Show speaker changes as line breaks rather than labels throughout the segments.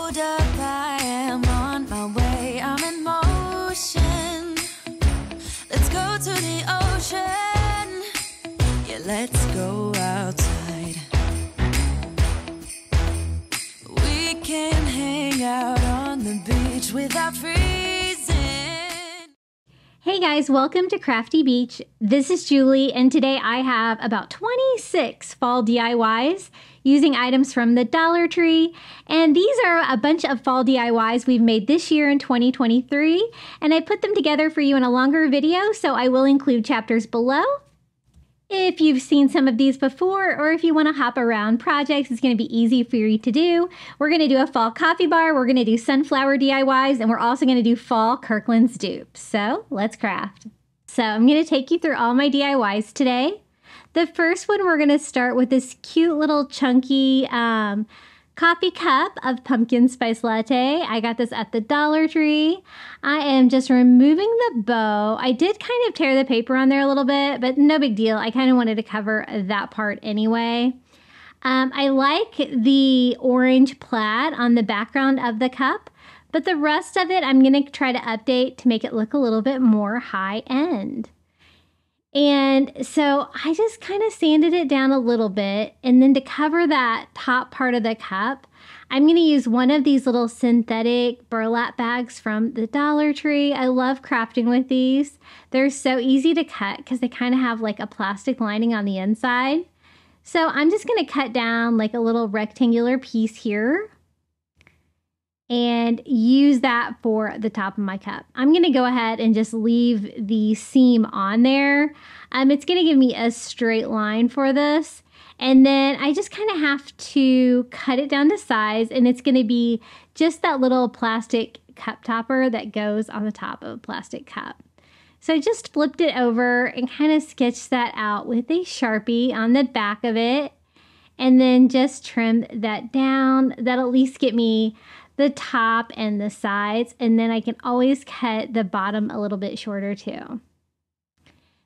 Hold up, I am on my way, I'm in motion. Let's go to the ocean. Yeah, let's go outside. We can hang out on the beach without freezing.
Hey guys, welcome to Crafty Beach. This is Julie, and today I have about 26 fall DIYs using items from the Dollar Tree. And these are a bunch of fall DIYs we've made this year in 2023, and I put them together for you in a longer video, so I will include chapters below. If you've seen some of these before, or if you want to hop around projects, it's going to be easy for you to do. We're going to do a fall coffee bar, we're going to do sunflower DIYs, and we're also going to do fall Kirkland's dupes. So let's craft. So I'm going to take you through all my DIYs today. The first one, we're going to start with this cute little chunky coffee cup of pumpkin spice latte. I got this at the Dollar Tree. I am just removing the bow. I did kind of tear the paper on there a little bit, but no big deal. I kind of wanted to cover that part anyway. I like the orange plaid on the background of the cup, but the rest of it I'm going to try to update to make it look a little bit more high end. And so I just kind of sanded it down a little bit, and then to cover that top part of the cup, I'm going to use one of these little synthetic burlap bags from the Dollar Tree. I love crafting with these. They're so easy to cut because they kind of have like a plastic lining on the inside. So I'm just going to cut down like a little rectangular piece here and use that for the top of my cup. I'm going to go ahead and just leave the seam on there. It's going to give me a straight line for this. And then I just kind of have to cut it down to size, and it's going to be just that little plastic cup topper that goes on the top of a plastic cup. So I just flipped it over and kind of sketched that out with a Sharpie on the back of it. And then just trimmed that down. That'll at least get me the top and the sides, and then I can always cut the bottom a little bit shorter too.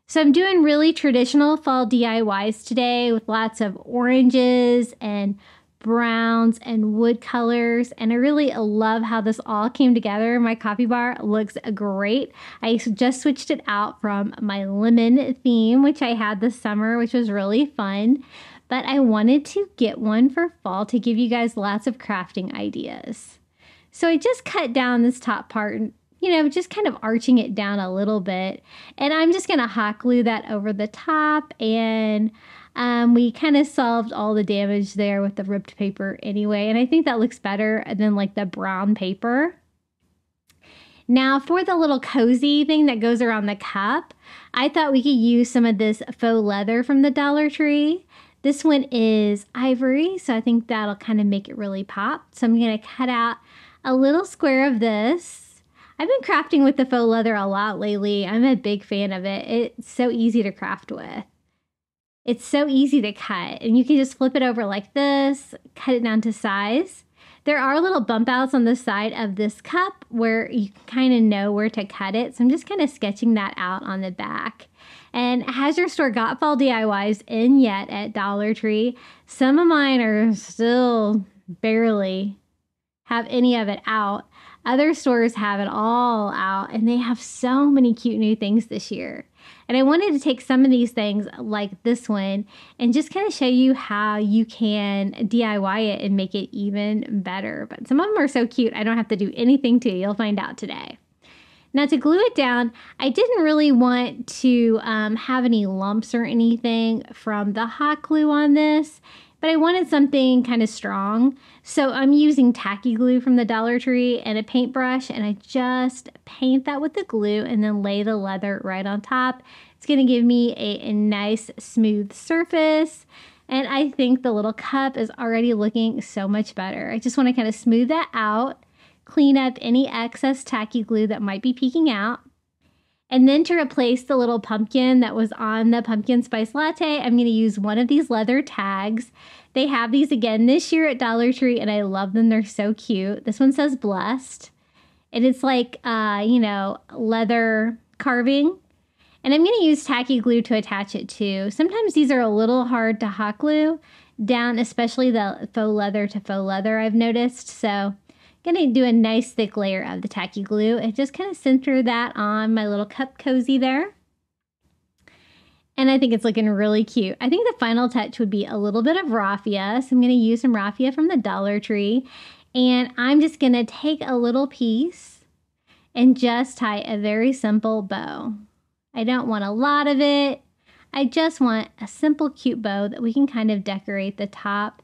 So I'm doing really traditional fall DIYs today with lots of oranges and browns and wood colors, and I really love how this all came together. My coffee bar looks great. I just switched it out from my lemon theme, which I had this summer, which was really fun, but I wanted to get one for fall to give you guys lots of crafting ideas. So I just cut down this top part, you know, just kind of arching it down a little bit. And I'm just going to hot glue that over the top. And we kind of solved all the damage there with the ripped paper anyway. And I think that looks better than like the brown paper. Now for the little cozy thing that goes around the cup, I thought we could use some of this faux leather from the Dollar Tree. This one is ivory, so I think that'll kind of make it really pop. So I'm going to cut out a little square of this. I've been crafting with the faux leather a lot lately. I'm a big fan of it. It's so easy to craft with. It's so easy to cut, and you can just flip it over like this, cut it down to size. There are little bump outs on the side of this cup where you kind of know where to cut it. So I'm just kind of sketching that out on the back. And has your store got fall DIYs in yet at Dollar Tree? Some of mine are still barely have any of it out. Other stores have it all out, and they have so many cute new things this year. And I wanted to take some of these things like this one and just kind of show you how you can DIY it and make it even better. But some of them are so cute, I don't have to do anything to. You'll find out today. Now to glue it down, I didn't really want to have any lumps or anything from the hot glue on this, but I wanted something kind of strong. So I'm using tacky glue from the Dollar Tree and a paintbrush, and I just paint that with the glue and then lay the leather right on top. It's going to give me a nice smooth surface, and I think the little cup is already looking so much better. I just want to kind of smooth that out, clean up any excess tacky glue that might be peeking out. And then to replace the little pumpkin that was on the pumpkin spice latte, I'm going to use one of these leather tags. They have these again this year at Dollar Tree, and I love them. They're so cute. This one says blessed, and it's like, you know, leather carving. And I'm going to use tacky glue to attach it to. Sometimes these are a little hard to hot glue down, especially the faux leather to faux leather, I've noticed. So Gonna do a nice thick layer of the tacky glue and just kind of center that on my little cup cozy there. And I think it's looking really cute. I think the final touch would be a little bit of raffia. So I'm gonna use some raffia from the Dollar Tree. And I'm just gonna take a little piece and just tie a very simple bow. I don't want a lot of it. I just want a simple, cute bow that we can kind of decorate the top.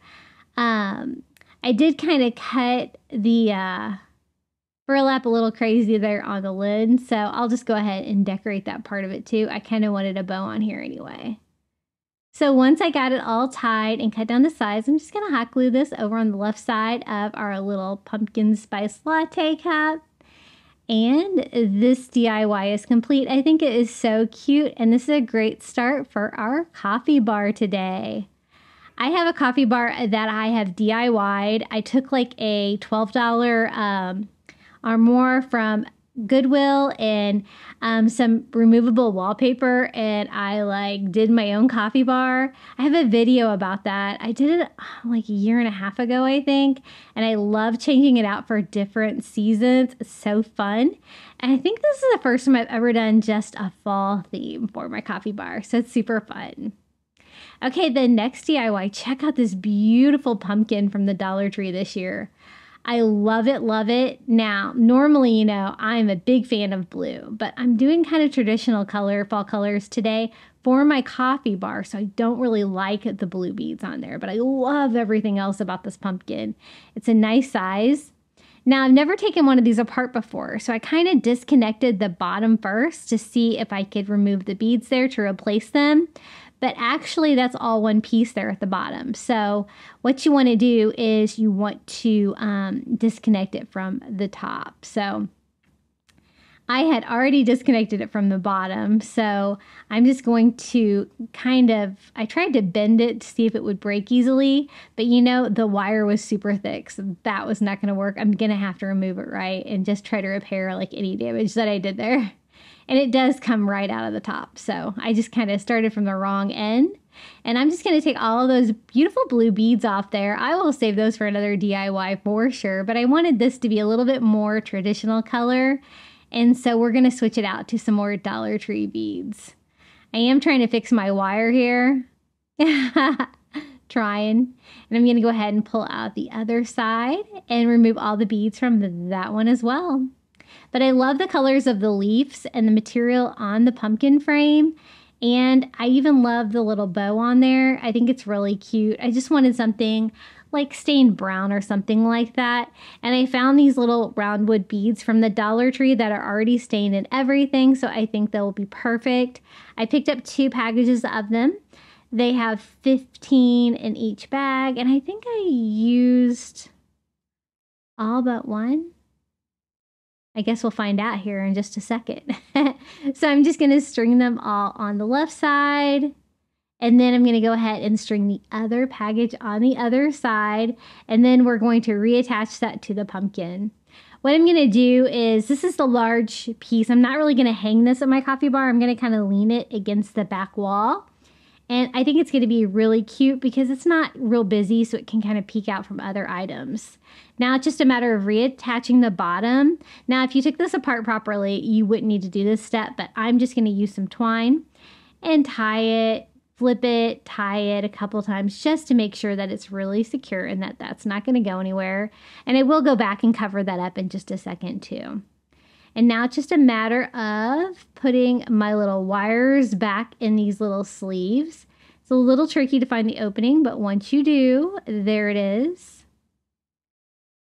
I did kind of cut the burlap a little crazy there on the lid, so I'll just go ahead and decorate that part of it too. I kind of wanted a bow on here anyway. So once I got it all tied and cut down the sides, I'm just going to hot glue this over on the left side of our little pumpkin spice latte cup. And this DIY is complete. I think it is so cute, and this is a great start for our coffee bar today. I have a coffee bar that I have DIY'd. I took like a $12 or more from Goodwill and some removable wallpaper, and I did my own coffee bar. I have a video about that. I did it like a year and a half ago, I think, and I love changing it out for different seasons. It's so fun. And I think this is the first time I've ever done just a fall theme for my coffee bar, so it's super fun. Okay, the next DIY, check out this beautiful pumpkin from the Dollar Tree this year. I love it, love it. Now, normally, you know, I'm a big fan of blue, but I'm doing kind of traditional fall colors today for my coffee bar, so I don't really like the blue beads on there, but I love everything else about this pumpkin. It's a nice size. Now, I've never taken one of these apart before, so I kind of disconnected the bottom first to see if I could remove the beads there to replace them. But actually, that's all one piece there at the bottom. So what you want to do is you want to disconnect it from the top. So I had already disconnected it from the bottom. So I'm just going to I tried to bend it to see if it would break easily. But you know, the wire was super thick, so that was not going to work. I'm going to have to remove it, right? And just try to repair like any damage that I did there. And it does come right out of the top. So I just kind of started from the wrong end. And I'm just going to take all of those beautiful blue beads off there. I will save those for another DIY for sure. But I wanted this to be a little bit more traditional color. And so we're going to switch it out to some more Dollar Tree beads. I am trying to fix my wire here. Trying. And I'm going to go ahead and pull out the other side and remove all the beads from that one as well. But I love the colors of the leaves and the material on the pumpkin frame. And I even love the little bow on there. I think it's really cute. I just wanted something like stained brown or something like that. And I found these little roundwood beads from the Dollar Tree that are already stained and everything. So I think they'll be perfect. I picked up 2 packages of them. They have 15 in each bag. And I think I used all but one. I guess we'll find out here in just a second. So I'm just going to string them all on the left side. And then I'm going to go ahead and string the other package on the other side. And then we're going to reattach that to the pumpkin. What I'm going to do is, this is the large piece. I'm not really going to hang this at my coffee bar. I'm going to kind of lean it against the back wall. And I think it's going to be really cute because it's not real busy, so it can kind of peek out from other items. Now it's just a matter of reattaching the bottom. Now if you took this apart properly, you wouldn't need to do this step, but I'm just going to use some twine and tie it, flip it, tie it a couple times just to make sure that it's really secure and that that's not going to go anywhere. And I will go back and cover that up in just a second too. And now it's just a matter of putting my little wires back in these little sleeves. It's a little tricky to find the opening, but once you do, there it is.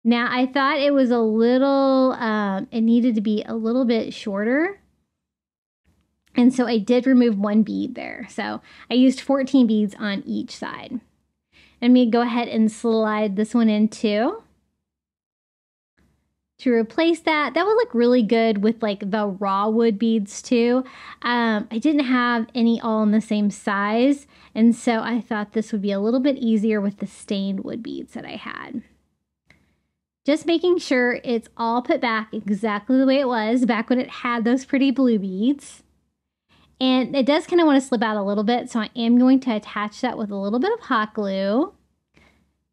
Now I thought it was a little, it needed to be a little bit shorter. And so I did remove one bead there. So I used 14 beads on each side. I'm going to go ahead and slide this one in too. To replace that would look really good with like the raw wood beads too. I didn't have any all in the same size, and so I thought this would be a little bit easier with the stained wood beads that I had. Just making sure it's all put back exactly the way it was back when it had those pretty blue beads. And it does kind of want to slip out a little bit, so I am going to attach that with a little bit of hot glue.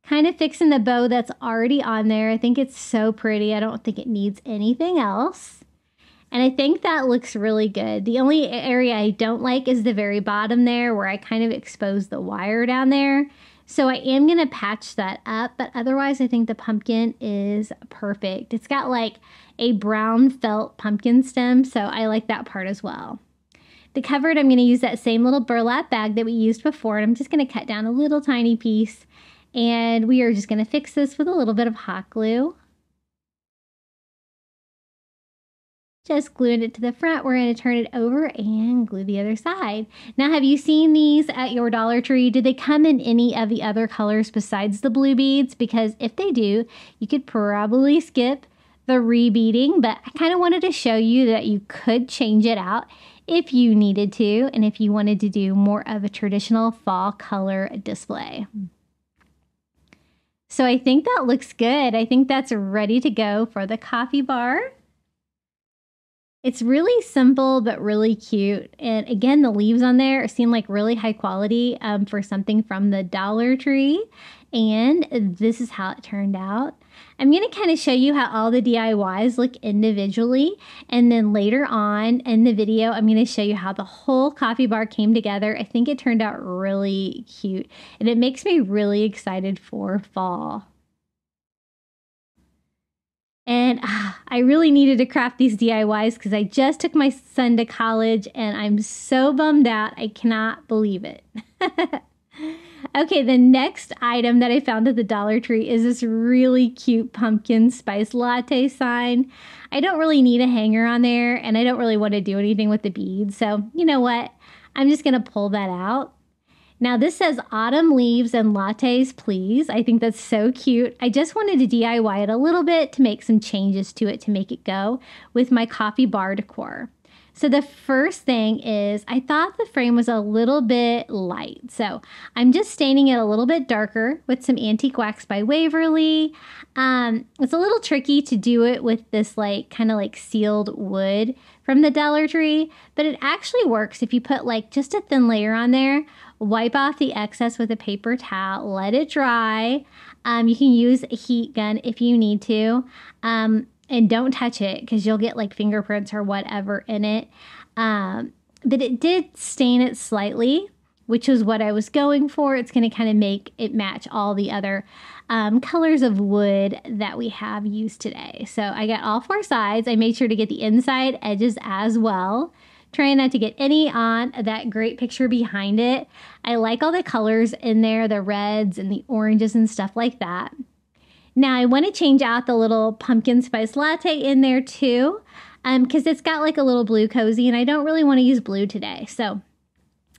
Kind of fixing the bow that's already on there. I think it's so pretty. I don't think it needs anything else. And I think that looks really good. The only area I don't like is the very bottom there where I kind of exposed the wire down there. So I am going to patch that up, but otherwise I think the pumpkin is perfect. It's got like a brown felt pumpkin stem, so I like that part as well. The covered, I'm going to use that same little burlap bag that we used before, and I'm just going to cut down a little tiny piece. And we are just going to fix this with a little bit of hot glue. Just gluing it to the front. We're going to turn it over and glue the other side. Now, have you seen these at your Dollar Tree? Do they come in any of the other colors besides the blue beads? Because if they do, you could probably skip the rebeading, but I kind of wanted to show you that you could change it out if you needed to, and if you wanted to do more of a traditional fall color display. So I think that looks good. I think that's ready to go for the coffee bar. It's really simple, but really cute. And again, the leaves on there seem like really high quality for something from the Dollar Tree. And this is how it turned out. I'm going to kind of show you how all the DIYs look individually. And then later on in the video, I'm going to show you how the whole coffee bar came together. I think it turned out really cute. And it makes me really excited for fall. And I really needed to craft these DIYs because I just took my son to college and I'm so bummed out. I cannot believe it. Okay, the next item that I found at the Dollar Tree is this really cute pumpkin spice latte sign. I don't really need a hanger on there and I don't really want to do anything with the beads. So you know what? I'm just going to pull that out. Now this says autumn leaves and lattes, please. I think that's so cute. I just wanted to DIY it a little bit to make some changes to it to make it go with my coffee bar decor. So the first thing is I thought the frame was a little bit light. So I'm just staining it a little bit darker with some antique wax by Waverly. It's a little tricky to do it with this like kind of like sealed wood from the Dollar Tree, but it actually works if you put like just a thin layer on there, wipe off the excess with a paper towel, let it dry. You can use a heat gun if you need to. And don't touch it because you'll get like fingerprints or whatever in it. But it did stain it slightly, which is what I was going for. It's going to kind of make it match all the other colors of wood that we have used today. So I got all four sides. I made sure to get the inside edges as well. Trying not to get any on that great picture behind it. I like all the colors in there, the reds and the oranges and stuff like that. Now I want to change out the little pumpkin spice latte in there too, because it's got like a little blue cozy and I don't really want to use blue today. So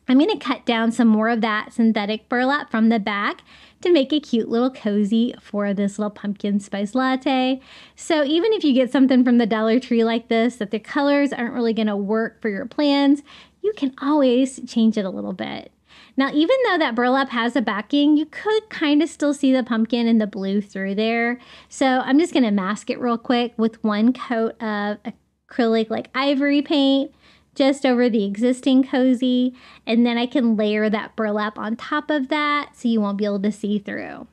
I'm going to cut down some more of that synthetic burlap from the back to make a cute little cozy for this little pumpkin spice latte. So even if you get something from the Dollar Tree like this, that the colors aren't really going to work for your plans, you can always change it a little bit. Now, even though that burlap has a backing, you could kind of still see the pumpkin and the blue through there. So I'm just going to mask it real quick with one coat of acrylic like ivory paint just over the existing cozy. And then I can layer that burlap on top of that so you won't be able to see through.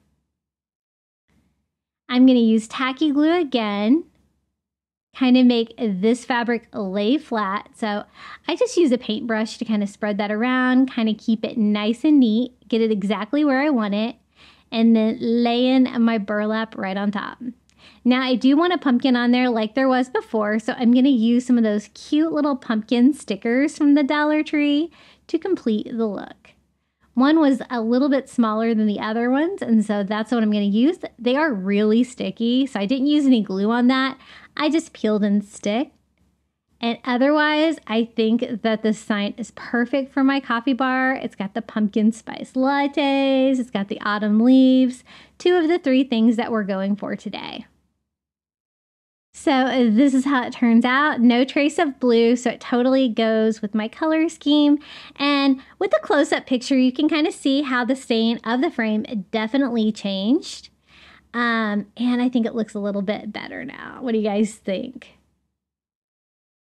I'm going to use tacky glue again. Kind of make this fabric lay flat. So I just use a paintbrush to kind of spread that around, kind of keep it nice and neat, get it exactly where I want it, and then lay in my burlap right on top. Now I do want a pumpkin on there like there was before, so I'm going to use some of those cute little pumpkin stickers from the Dollar Tree to complete the look. One was a little bit smaller than the other ones, and so that's what I'm going to use. They are really sticky, so I didn't use any glue on that. I just peeled and stick. And otherwise, I think that this sign is perfect for my coffee bar. It's got the pumpkin spice lattes. It's got the autumn leaves. Two of the three things that we're going for today. So this is how it turns out. No trace of blue, so it totally goes with my color scheme. And with the close-up picture, you can kind of see how the stain of the frame definitely changed. And I think it looks a little bit better now. What do you guys think?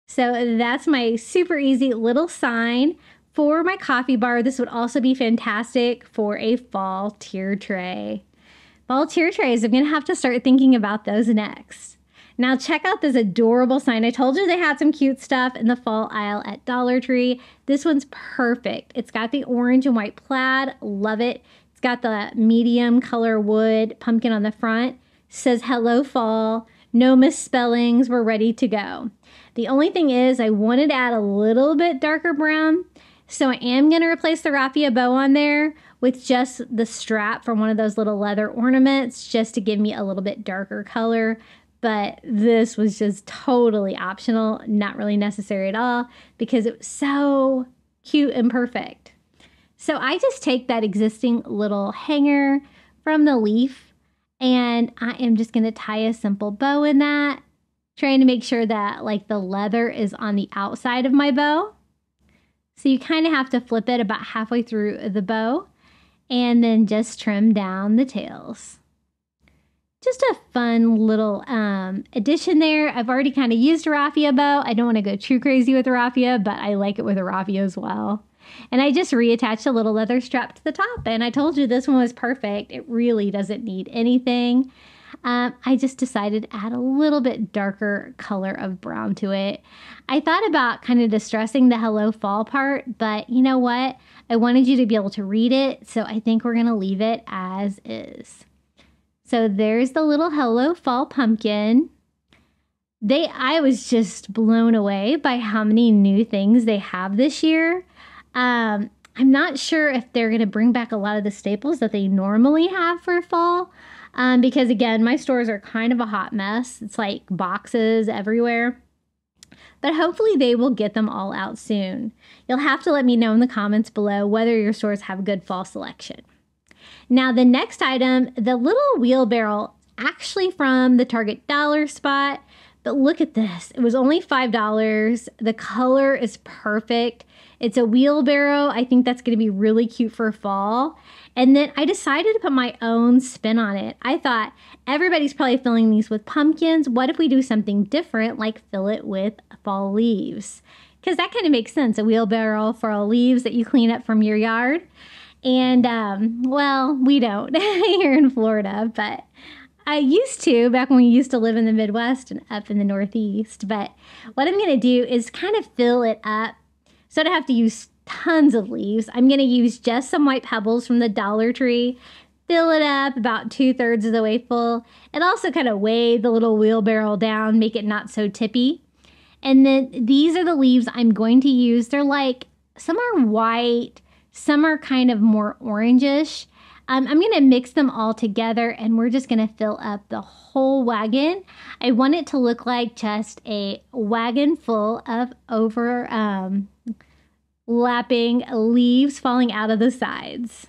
So that's my super easy little sign for my coffee bar. This would also be fantastic for a fall tier tray. Volunteer trays, I'm going to have to start thinking about those next. Now check out this adorable sign. I told you they had some cute stuff in the fall aisle at Dollar Tree. This one's perfect. It's got the orange and white plaid. Love it. It's got the medium color wood pumpkin on the front. Says hello fall. No misspellings. We're ready to go. The only thing is I wanted to add a little bit darker brown. So I am going to replace the raffia bow on there with just the strap from one of those little leather ornaments just to give me a little bit darker color. But this was just totally optional, not really necessary at all because it was so cute and perfect. So I just take that existing little hanger from the leaf and I am just going to tie a simple bow in that, trying to make sure that like the leather is on the outside of my bow. So you kind of have to flip it about halfway through the bow and then just trim down the tails. Just a fun little addition there. I've already kind of used a raffia bow. I don't want to go too crazy with the raffia, but I like it with a raffia as well. And I just reattached a little leather strap to the top. And I told you this one was perfect. It really doesn't need anything. I just decided to add a little bit darker color of brown to it. I thought about kind of distressing the hello fall part, but you know what? I wanted you to be able to read it. So I think we're going to leave it as is. So there's the little hello fall pumpkin. I was just blown away by how many new things they have this year. I'm not sure if they're going to bring back a lot of the staples that they normally have for fall. Because again, my stores are kind of a hot mess. It's like boxes everywhere. But hopefully they will get them all out soon. You'll have to let me know in the comments below whether your stores have good fall selection. Now the next item, the little wheelbarrow, actually from the Target dollar spot, but look at this. It was only $5. The color is perfect. It's a wheelbarrow. I think that's going to be really cute for fall. And then I decided to put my own spin on it. I thought everybody's probably filling these with pumpkins. What if we do something different, like fill it with fall leaves? Because that kind of makes sense. A wheelbarrow for all leaves that you clean up from your yard. And, well, we don't here in Florida, but I used to back when we used to live in the Midwest and up in the Northeast. But what I'm going to do is kind of fill it up. So I don't have to use tons of leaves. I'm going to use just some white pebbles from the Dollar Tree, fill it up about 2/3 of the way full, and also kind of weigh the little wheelbarrow down, make it not so tippy. And then these are the leaves I'm going to use. They're like, some are white, some are kind of more orangish. I'm going to mix them all together and we're just going to fill up the whole wagon. I want it to look like just a wagon full of overlapping leaves falling out of the sides.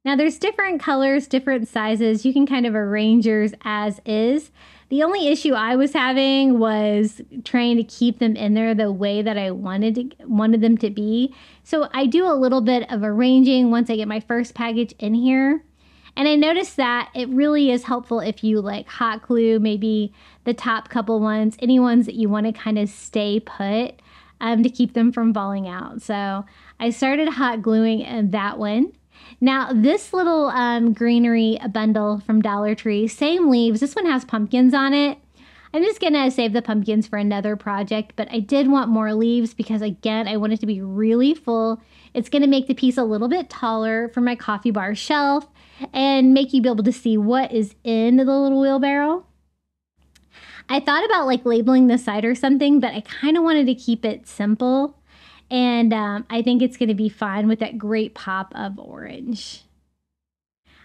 Now there's different colors, different sizes. You can kind of arrange yours as is. The only issue I was having was trying to keep them in there the way that I wanted them to be. So I do a little bit of arranging once I get my first package in here. And I noticed that it really is helpful if you like hot glue, maybe the top couple ones, any ones that you want to kind of stay put to keep them from falling out. So I started hot gluing that one. Now this little greenery bundle from Dollar Tree, same leaves. This one has pumpkins on it. I'm just gonna save the pumpkins for another project, but I did want more leaves because again, I want it to be really full. It's gonna make the piece a little bit taller for my coffee bar shelf and make you be able to see what is in the little wheelbarrow. I thought about like labeling the side or something, but I kind of wanted to keep it simple. And I think it's going to be fun with that great pop of orange.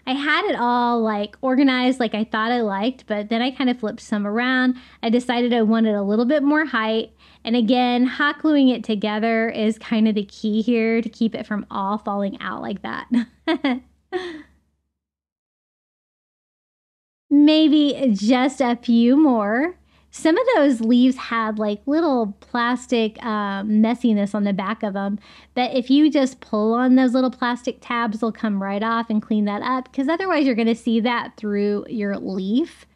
I had it all like organized like I thought I liked, but then I kind of flipped some around. I decided I wanted a little bit more height. And again, hot gluing it together is kind of the key here to keep it from all falling out like that. Maybe just a few more. Some of those leaves had like little plastic messiness on the back of them. But if you just pull on those little plastic tabs, they'll come right off and clean that up. Because otherwise you're going to see that through your leaf.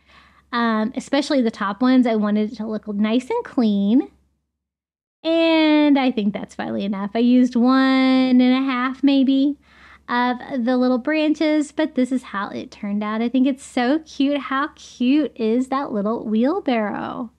Especially the top ones. I wanted it to look nice and clean. And I think that's finally enough. I used 1.5 maybe. of the little branches, but this is how it turned out. I think it's so cute. How cute is that little wheelbarrow?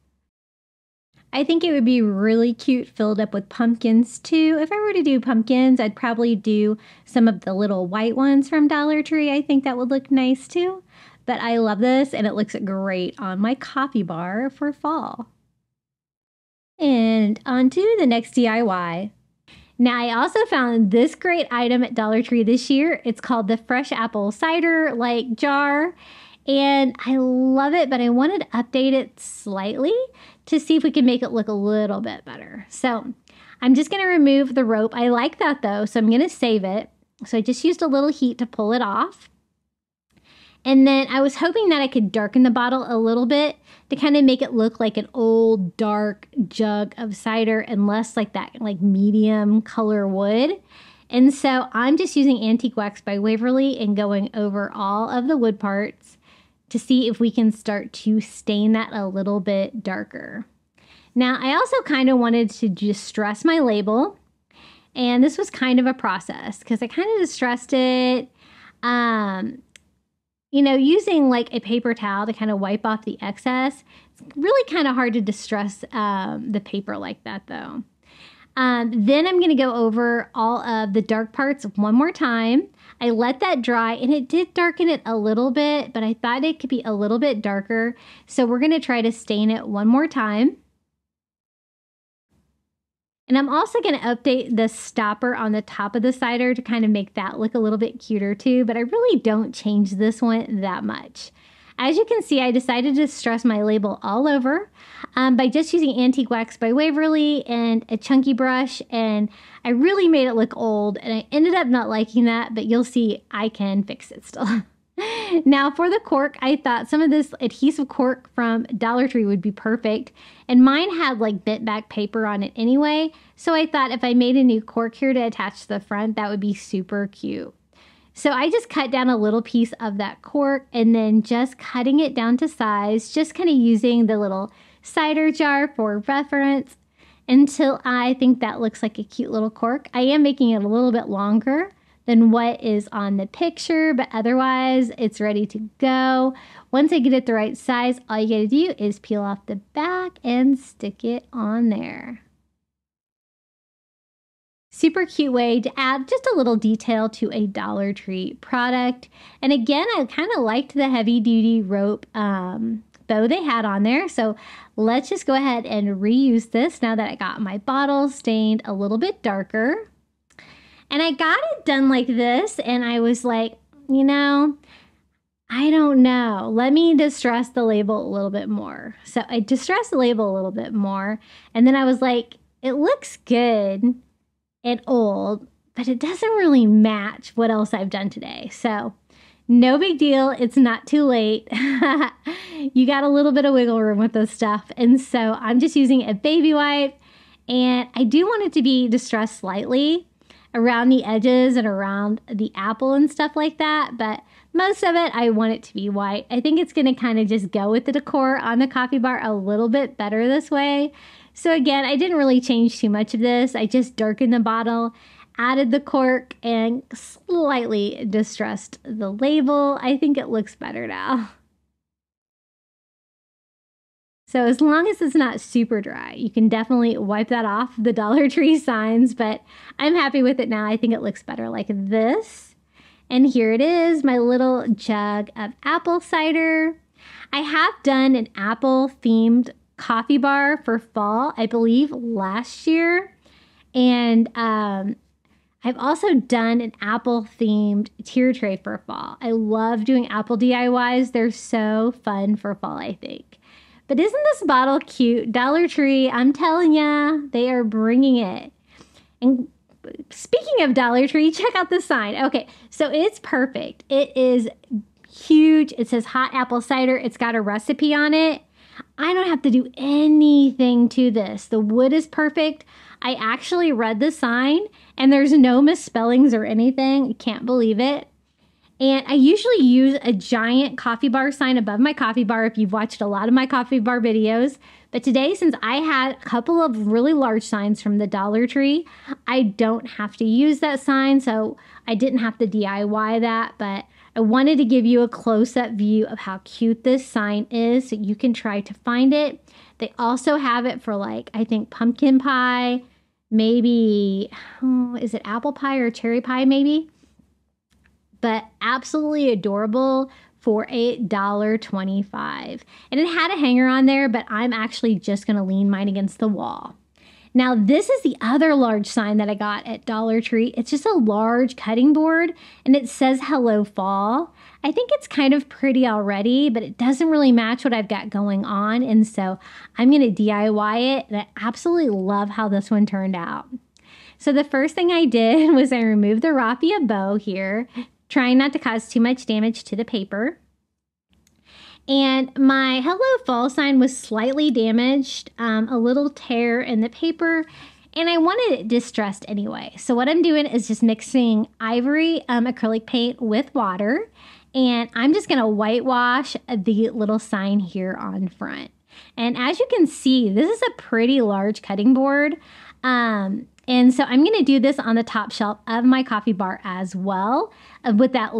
I think it would be really cute filled up with pumpkins too. If I were to do pumpkins, I'd probably do some of the little white ones from Dollar Tree. I think that would look nice too. But I love this, and it looks great on my coffee bar for fall. And on to the next DIY. Now, I also found this great item at Dollar Tree this year. It's called the fresh apple cider jar. And I love it, but I wanted to update it slightly to see if we can make it look a little bit better. So I'm just going to remove the rope. I like that though, so I'm going to save it. So I just used a little heat to pull it off. And then I was hoping that I could darken the bottle a little bit to kind of make it look like an old dark jug of cider and less like that medium color wood. And so I'm just using Antique Wax by Waverly and going over all of the wood parts to see if we can start to stain that a little bit darker. Now, I also kind of wanted to distress my label, and this was kind of a process because I kind of distressed it, you know, using like a paper towel to kind of wipe off the excess. It's really kind of hard to distress the paper like that though. Then I'm going to go over all of the dark parts one more time. I let that dry, and it did darken it a little bit, but I thought it could be a little bit darker. So we're going to try to stain it one more time. And I'm also going to update the stopper on the top of the cider to kind of make that look a little bit cuter too, but I really don't change this one that much. As you can see, I decided to distress my label all over by just using Antique Wax by Waverly and a chunky brush, and I really made it look old, and I ended up not liking that, but you'll see I can fix it still. Now for the cork, I thought some of this adhesive cork from Dollar Tree would be perfect, and mine had like bent back paper on it anyway, so I thought if I made a new cork here to attach to the front, that would be super cute. So I just cut down a little piece of that cork and then just cutting it down to size, just kind of using the little cider jar for reference until I think that looks like a cute little cork. I am making it a little bit longer than what is on the picture, but otherwise it's ready to go. Once I get it the right size, all you gotta do is peel off the back and stick it on there. Super cute way to add just a little detail to a Dollar Tree product. And again, I kind of liked the heavy duty rope bow they had on there. So let's just go ahead and reuse this now that I got my bottle stained a little bit darker. And I got it done like this, and I was like, you know, I don't know. Let me distress the label a little bit more. So I distressed the label a little bit more, and then I was like, it looks good and old, but it doesn't really match what else I've done today. So no big deal. It's not too late. You got a little bit of wiggle room with this stuff. And so I'm just using a baby wipe, and I do want it to be distressed slightly around the edges and around the apple and stuff like that. But most of it, I want it to be white. I think it's going to kind of just go with the decor on the coffee bar a little bit better this way. So again, I didn't really change too much of this. I just darkened the bottle, added the cork, and slightly distressed the label. I think it looks better now. So as long as it's not super dry, you can definitely wipe that off the Dollar Tree signs, but I'm happy with it now. I think it looks better like this. And here it is, my little jug of apple cider. I have done an apple themed coffee bar for fall, I believe last year. And I've also done an apple themed tier tray for fall. I love doing apple DIYs. They're so fun for fall, I think. But isn't this bottle cute? Dollar Tree, I'm telling ya, they are bringing it. And speaking of Dollar Tree, check out the sign. Okay, so it's perfect. It is huge. It says hot apple cider. It's got a recipe on it. I don't have to do anything to this. The wood is perfect. I actually read the sign, and there's no misspellings or anything. I can't believe it. And I usually use a giant coffee bar sign above my coffee bar if you've watched a lot of my coffee bar videos. But today, since I had a couple of really large signs from the Dollar Tree, I don't have to use that sign, so I didn't have to DIY that. But I wanted to give you a close-up view of how cute this sign is so you can try to find it. They also have it for, like, I think pumpkin pie, maybe, is it apple pie or cherry pie maybe? But absolutely adorable for $1.25. And it had a hanger on there, but I'm actually just going to lean mine against the wall. Now, this is the other large sign that I got at Dollar Tree. It's just a large cutting board, and it says Hello Fall. I think it's kind of pretty already, but it doesn't really match what I've got going on, and so I'm going to DIY it, and I absolutely love how this one turned out. So the first thing I did was I removed the raffia bow here, trying not to cause too much damage to the paper. And my Hello Fall sign was slightly damaged, a little tear in the paper, and I wanted it distressed anyway. So what I'm doing is just mixing ivory acrylic paint with water, and I'm just going to whitewash the little sign here on front. And as you can see, this is a pretty large cutting board. And so I'm going to do this on the top shelf of my coffee bar as well with that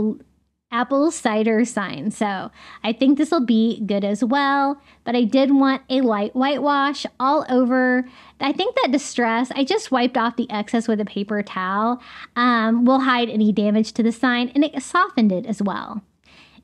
apple cider sign. So I think this will be good as well. But I did want a light whitewash all over. I think that distress, I just wiped off the excess with a paper towel, will hide any damage to the sign, and it softened it as well.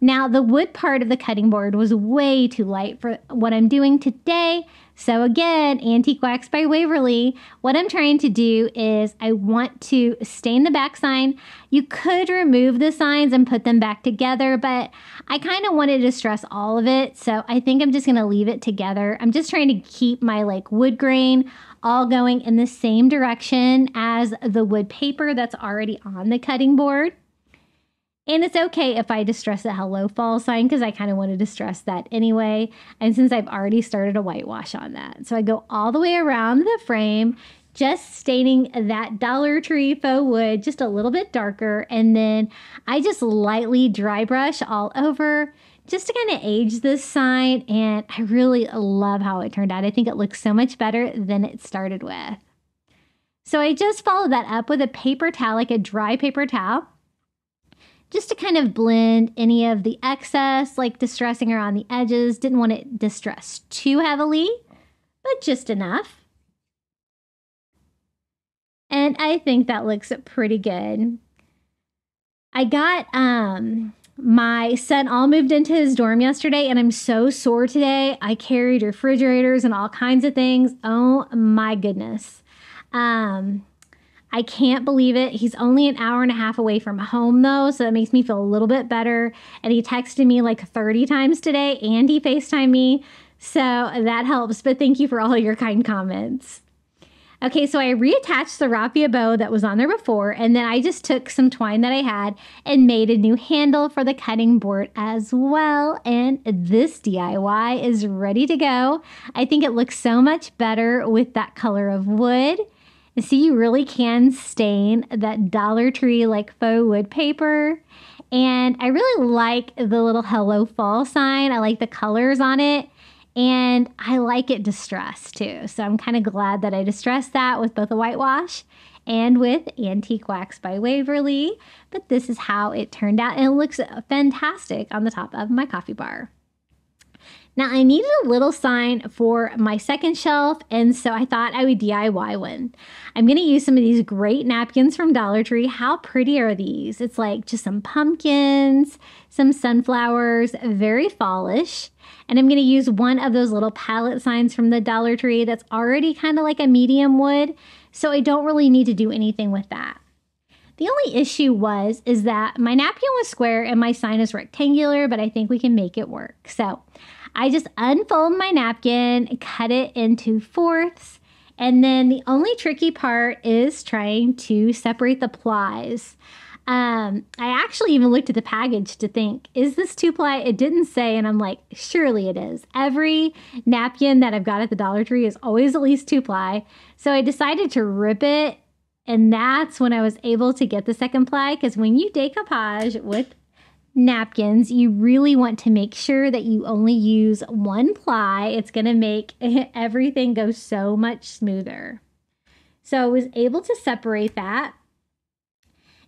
Now, the wood part of the cutting board was way too light for what I'm doing today. So again, Antique Wax by Waverly, what I'm trying to do is I want to stain the back sign. You could remove the signs and put them back together, but I kind of wanted to distress all of it. So I think I'm just going to leave it together. I'm just trying to keep my wood grain all going in the same direction as the wood paper that's already on the cutting board. And it's okay if I distress the Hello Fall sign because I kind of want to distress that anyway. And since I've already started a whitewash on that. So I go all the way around the frame, just staining that Dollar Tree faux wood just a little bit darker. And then I just lightly dry brush all over just to kind of age this sign. And I really love how it turned out. I think it looks so much better than it started with. So I just followed that up with a paper towel, like a dry paper towel, just to kind of blend any of the excess, like distressing around the edges. Didn't want it distressed too heavily, but just enough. And I think that looks pretty good. I got my son all moved into his dorm yesterday, and I'm so sore today. I carried refrigerators and all kinds of things. Oh my goodness. I can't believe it. He's only an hour and a half away from home, though, so that makes me feel a little bit better. And he texted me like 30 times today, and he FaceTimed me, so that helps. But thank you for all your kind comments. Okay, so I reattached the raffia bow that was on there before, and then I just took some twine that I had and made a new handle for the cutting board as well. And this DIY is ready to go. I think it looks so much better with that color of wood. See, you really can stain that Dollar Tree faux wood paper. And I really like the little Hello Fall sign. I like the colors on it. And I like it distressed too. So I'm kind of glad that I distressed that with both a whitewash and with Antique Wax by Waverly. But this is how it turned out. And it looks fantastic on the top of my coffee bar. Now, I needed a little sign for my second shelf, and so I thought I would DIY one. I'm going to use some of these great napkins from Dollar Tree. How pretty are these? It's like just some pumpkins, some sunflowers, very fallish. And I'm going to use one of those little palette signs from the Dollar Tree that's already kind of like a medium wood, so I don't really need to do anything with that. The only issue is that my napkin was square and my sign is rectangular, but I think we can make it work. So I just unfold my napkin, cut it into fourths, and then the only tricky part is trying to separate the plies. I actually even looked at the package to think, is this 2-ply? It didn't say, and I'm like, surely it is. Every napkin that I've got at the Dollar Tree is always at least 2-ply. So I decided to rip it, and that's when I was able to get the second ply, because when you decoupage with napkins, you really want to make sure that you only use one ply. It's going to make everything go so much smoother. So I was able to separate that.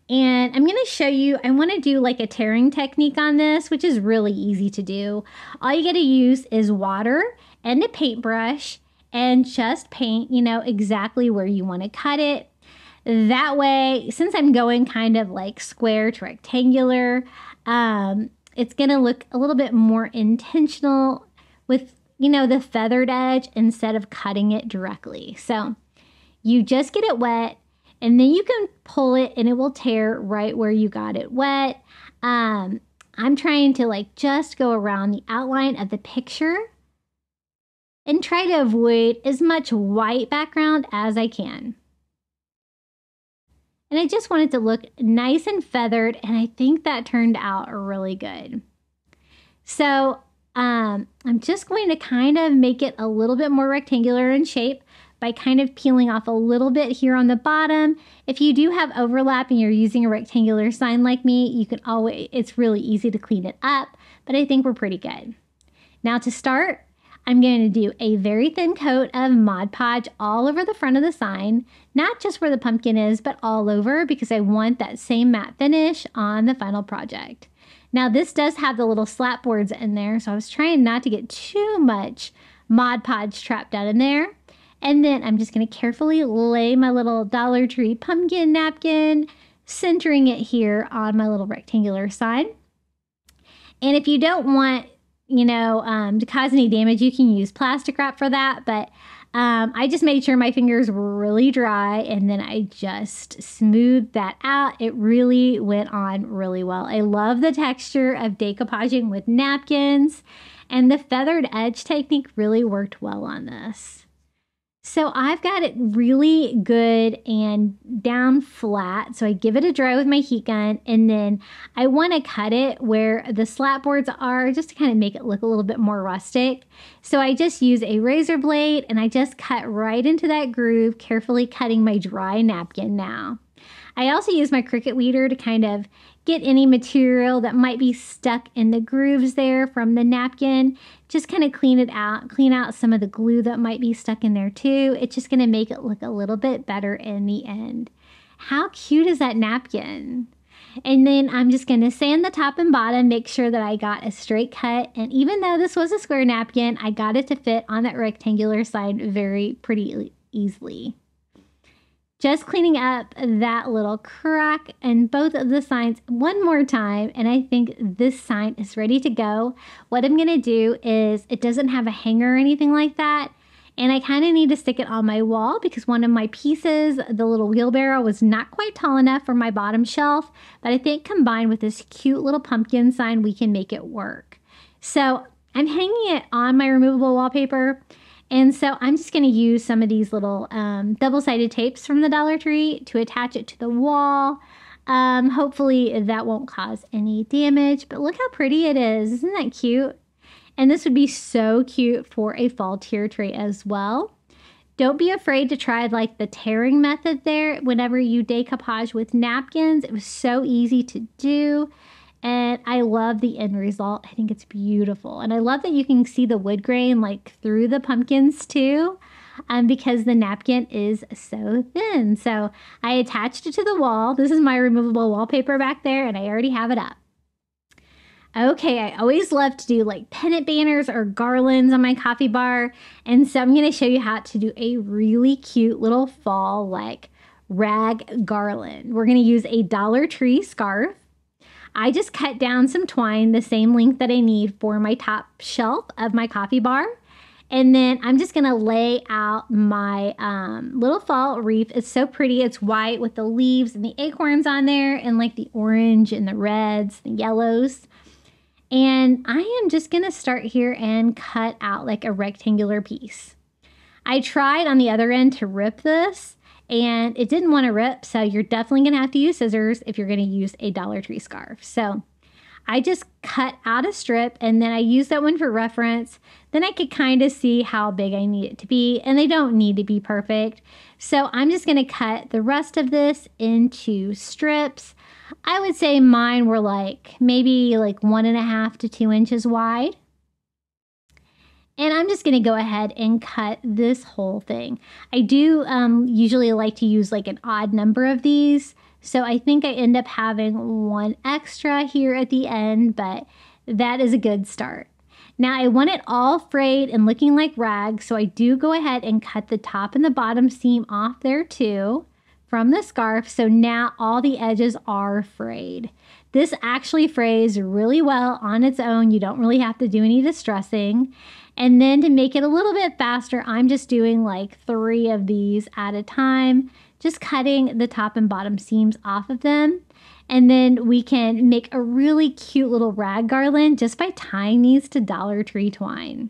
And I'm going to show you, I want to do like a tearing technique on this, which is really easy to do. All you got to use is water and a paintbrush and just paint, you know, exactly where you want to cut it. That way, since I'm going kind of like square to rectangular, it's going to look a little bit more intentional with, you know, the feathered edge instead of cutting it directly. So you just get it wet and then you can pull it and it will tear right where you got it wet. I'm trying to like just go around the outline of the picture and try to avoid as much white background as I can. And I just want it to look nice and feathered, and I think that turned out really good. So I'm just going to kind of make it a little bit more rectangular in shape by kind of peeling off a little bit here on the bottom. If you do have overlap and you're using a rectangular sign like me, you can always, it's really easy to clean it up, but I think we're pretty good. Now to start, I'm going to do a very thin coat of Mod Podge all over the front of the sign, not just where the pumpkin is, but all over because I want that same matte finish on the final project. Now this does have the little slat boards in there, so I was trying not to get too much Mod Podge trapped down in there. And then I'm just going to carefully lay my little Dollar Tree pumpkin napkin, centering it here on my little rectangular sign. And if you don't want, you know, to cause any damage, you can use plastic wrap for that. But I just made sure my fingers were really dry and then I just smoothed that out. It really went on really well. I love the texture of decoupaging with napkins, and the feathered edge technique really worked well on this. So I've got it really good and down flat. So I give it a dry with my heat gun, and then I want to cut it where the slat boards are just to kind of make it look a little bit more rustic. So I just use a razor blade and I just cut right into that groove, carefully cutting my dry napkin now. I also use my Cricut weeder to kind of get any material that might be stuck in the grooves there from the napkin. Just kind of clean it out, clean out some of the glue that might be stuck in there too. It's just going to make it look a little bit better in the end. How cute is that napkin? And then I'm just going to sand the top and bottom, make sure that I got a straight cut. And even though this was a square napkin, I got it to fit on that rectangular side pretty easily. Just cleaning up that little crack in both of the signs one more time, and I think this sign is ready to go. What I'm going to do is, it doesn't have a hanger or anything like that, and I kind of need to stick it on my wall because one of my pieces, the little wheelbarrow, was not quite tall enough for my bottom shelf, but I think combined with this cute little pumpkin sign, we can make it work. So I'm hanging it on my removable wallpaper. And so I'm just going to use some of these little double-sided tapes from the Dollar Tree to attach it to the wall. Hopefully that won't cause any damage, but look how pretty it is. Isn't that cute? And this would be so cute for a fall tier tray as well. Don't be afraid to try like the tearing method there whenever you decoupage with napkins. It was so easy to do. And I love the end result. I think it's beautiful. And I love that you can see the wood grain like through the pumpkins too, because the napkin is so thin. So I attached it to the wall. This is my removable wallpaper back there, and I already have it up. Okay, I always love to do like pennant banners or garlands on my coffee bar. And so I'm going to show you how to do a really cute little fall like rag garland. We're going to use a Dollar Tree scarf. I just cut down some twine the same length that I need for my top shelf of my coffee bar. And then I'm just going to lay out my little fall wreath. It's so pretty. It's white with the leaves and the acorns on there and like the orange and the reds, the yellows. And I am just going to start here and cut out like a rectangular piece. I tried on the other end to rip this, and it didn't want to rip, so you're definitely going to have to use scissors if you're going to use a Dollar Tree scarf. So I just cut out a strip, and then I used that one for reference. Then I could kind of see how big I need it to be, and they don't need to be perfect. So I'm just going to cut the rest of this into strips. I would say mine were like maybe like 1.5 to 2 inches wide. And I'm just going to go ahead and cut this whole thing. I do usually like to use like an odd number of these. So I think I end up having one extra here at the end, but that is a good start. Now I want it all frayed and looking like rags, so I do go ahead and cut the top and the bottom seam off there too from the scarf. So now all the edges are frayed. This actually frays really well on its own. You don't really have to do any distressing. And then to make it a little bit faster, I'm just doing like 3 of these at a time, just cutting the top and bottom seams off of them. And then we can make a really cute little rag garland just by tying these to Dollar Tree twine.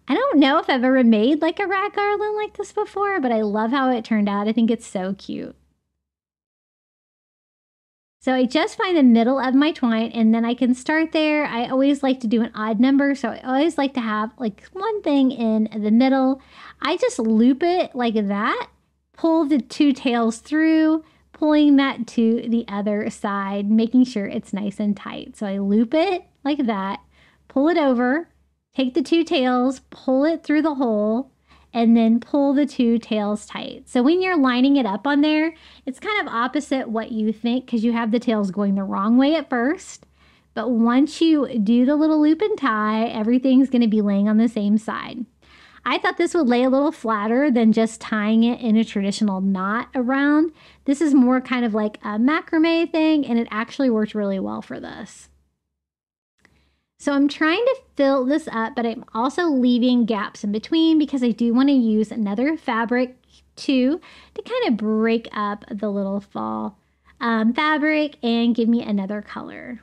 I don't know if I've ever made like a rag garland like this before, but I love how it turned out. I think it's so cute. So I just find the middle of my twine and then I can start there. I always like to do an odd number, so I always like to have like one thing in the middle. I just loop it like that, pull the 2 tails through, pulling that to the other side, making sure it's nice and tight. So I loop it like that, pull it over, take the 2 tails, pull it through the hole, and then pull the 2 tails tight. So when you're lining it up on there, it's kind of opposite what you think because you have the tails going the wrong way at first. But once you do the little loop and tie, everything's going to be laying on the same side. I thought this would lay a little flatter than just tying it in a traditional knot around. This is more kind of like a macrame thing, and it actually worked really well for this. So I'm trying to fill this up, but I'm also leaving gaps in between because I do want to use another fabric too to kind of break up the little fall fabric and give me another color.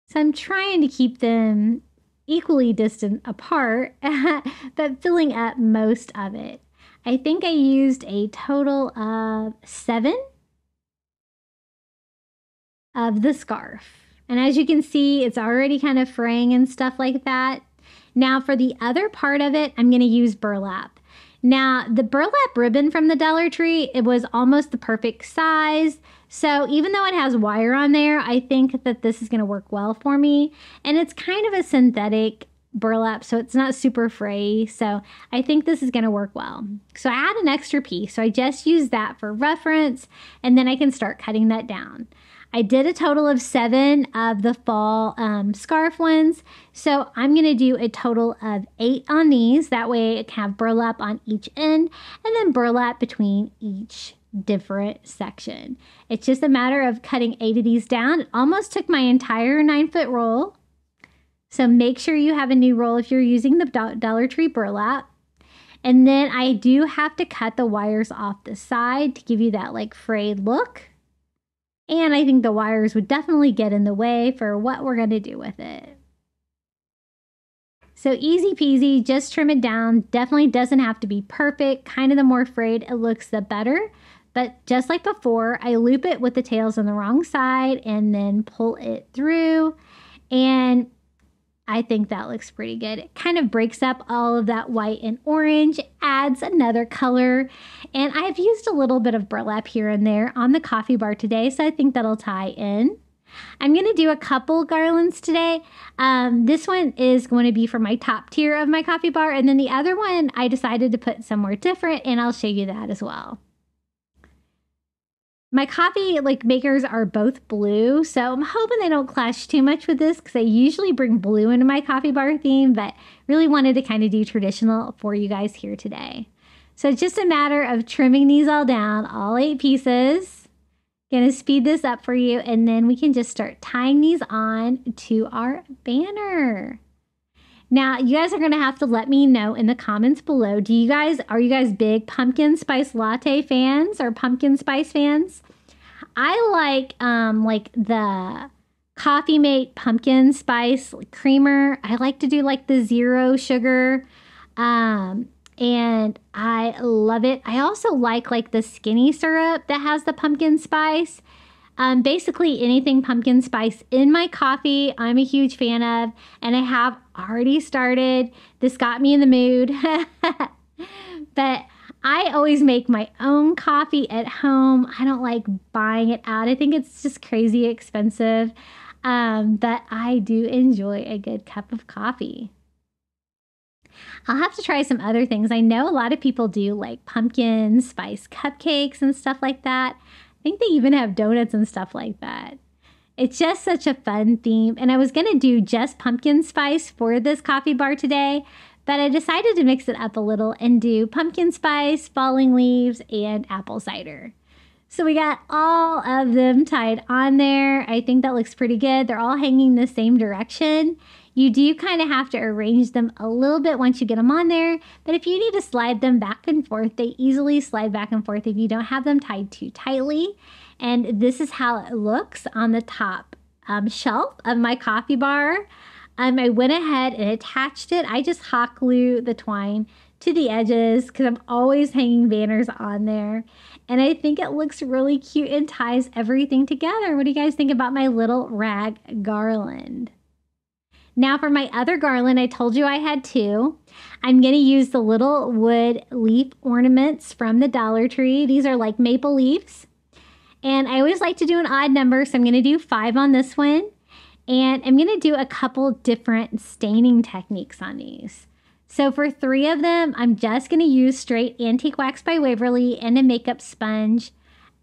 So I'm trying to keep them equally distant apart, but filling up most of it. I think I used a total of 7 of the scarf. And as you can see, it's already kind of fraying and stuff like that. Now for the other part of it, I'm going to use burlap. Now the burlap ribbon from the Dollar Tree, it was almost the perfect size. So even though it has wire on there, I think that this is going to work well for me. And it's kind of a synthetic burlap, so it's not super fray. So I think this is going to work well. So I had an extra piece, so I just used that for reference, and then I can start cutting that down. I did a total of 7 of the fall scarf ones. So I'm going to do a total of 8 on these. That way I can have burlap on each end and then burlap between each different section. It's just a matter of cutting 8 of these down. It almost took my entire 9-foot roll. So make sure you have a new roll if you're using the Dollar Tree burlap. And then I do have to cut the wires off the side to give you that like frayed look. And I think the wires would definitely get in the way for what we're going to do with it. So easy peasy, just trim it down. Definitely doesn't have to be perfect. Kind of the more frayed it looks, the better. But just like before, I loop it with the tails on the wrong side and then pull it through. And I think that looks pretty good. It kind of breaks up all of that white and orange, adds another color. And I've used a little bit of burlap here and there on the coffee bar today, so I think that'll tie in. I'm going to do a couple garlands today. This one is going to be for my top tier of my coffee bar, and then the other one I decided to put somewhere different, and I'll show you that as well. My coffee makers are both blue, so I'm hoping they don't clash too much with this because I usually bring blue into my coffee bar theme, but really wanted to kind of do traditional for you guys here today. So it's just a matter of trimming these all down, all 8 pieces. Gonna speed this up for you, and then we can just start tying these on to our banner. Now, you guys are going to have to let me know in the comments below. Are you guys big pumpkin spice latte fans or pumpkin spice fans? I like the Coffee Mate pumpkin spice creamer. I like to do like the 0 sugar, and I love it. I also like the skinny syrup that has the pumpkin spice. Basically anything pumpkin spice in my coffee, I'm a huge fan of, and I have already started. This got me in the mood, but I always make my own coffee at home. I don't like buying it out. I think it's just crazy expensive. But I do enjoy a good cup of coffee. I'll have to try some other things. I know a lot of people do like pumpkin spice cupcakes and stuff like that. I think they even have donuts and stuff like that. It's just such a fun theme. And I was going to do just pumpkin spice for this coffee bar today, but I decided to mix it up a little and do pumpkin spice, falling leaves, and apple cider. So we got all of them tied on there. I think that looks pretty good. They're all hanging the same direction. You do kind of have to arrange them a little bit once you get them on there, but if you need to slide them back and forth, they easily slide back and forth if you don't have them tied too tightly. And this is how it looks on the top shelf of my coffee bar. I went ahead and attached it. I just hot glue the twine to the edges because I'm always hanging banners on there. And I think it looks really cute and ties everything together. What do you guys think about my little rag garland? Now for my other garland, I told you I had two. I'm going to use the little wood leaf ornaments from the Dollar Tree. These are like maple leaves. And I always like to do an odd number, so I'm going to do 5 on this one. And I'm going to do a couple different staining techniques on these. So for 3 of them, I'm just going to use straight Antique Wax by Waverly and a makeup sponge.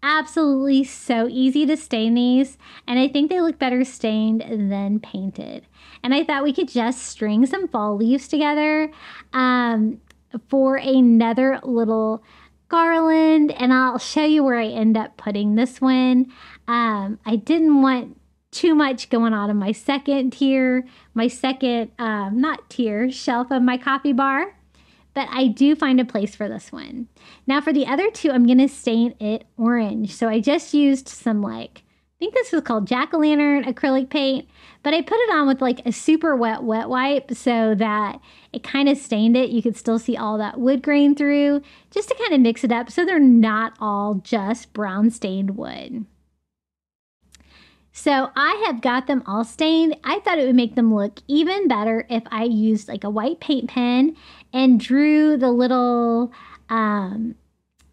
Absolutely so easy to stain these, and I think they look better stained than painted. And I thought we could just string some fall leaves together for another little garland, and I'll show you where I end up putting this one. I didn't want too much going on in my second tier, not tier, shelf of my coffee bar. But I do find a place for this one. Now for the other 2, I'm going to stain it orange. So I just used some I think this was called jack-o'-lantern acrylic paint, but I put it on with like a super wet wipe so that it kind of stained it. You could still see all that wood grain through, just to kind of mix it up so they're not all just brown stained wood. So I have got them all stained. I thought it would make them look even better if I used like a white paint pen and drew the little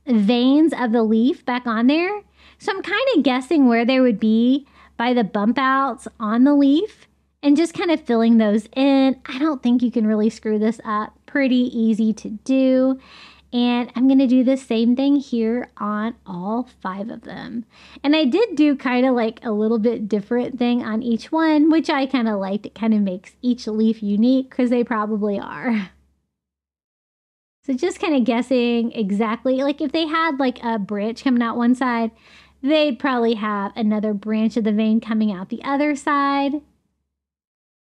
veins of the leaf back on there. So I'm kind of guessing where they would be by the bump outs on the leaf and just kind of filling those in. I don't think you can really screw this up. Pretty easy to do. And I'm going to do the same thing here on all 5 of them. And I did do kind of like a little bit different thing on each one, which I kind of liked. It kind of makes each leaf unique because they probably are. So just kind of guessing exactly, like if they had like a branch coming out one side, they'd probably have another branch of the vein coming out the other side.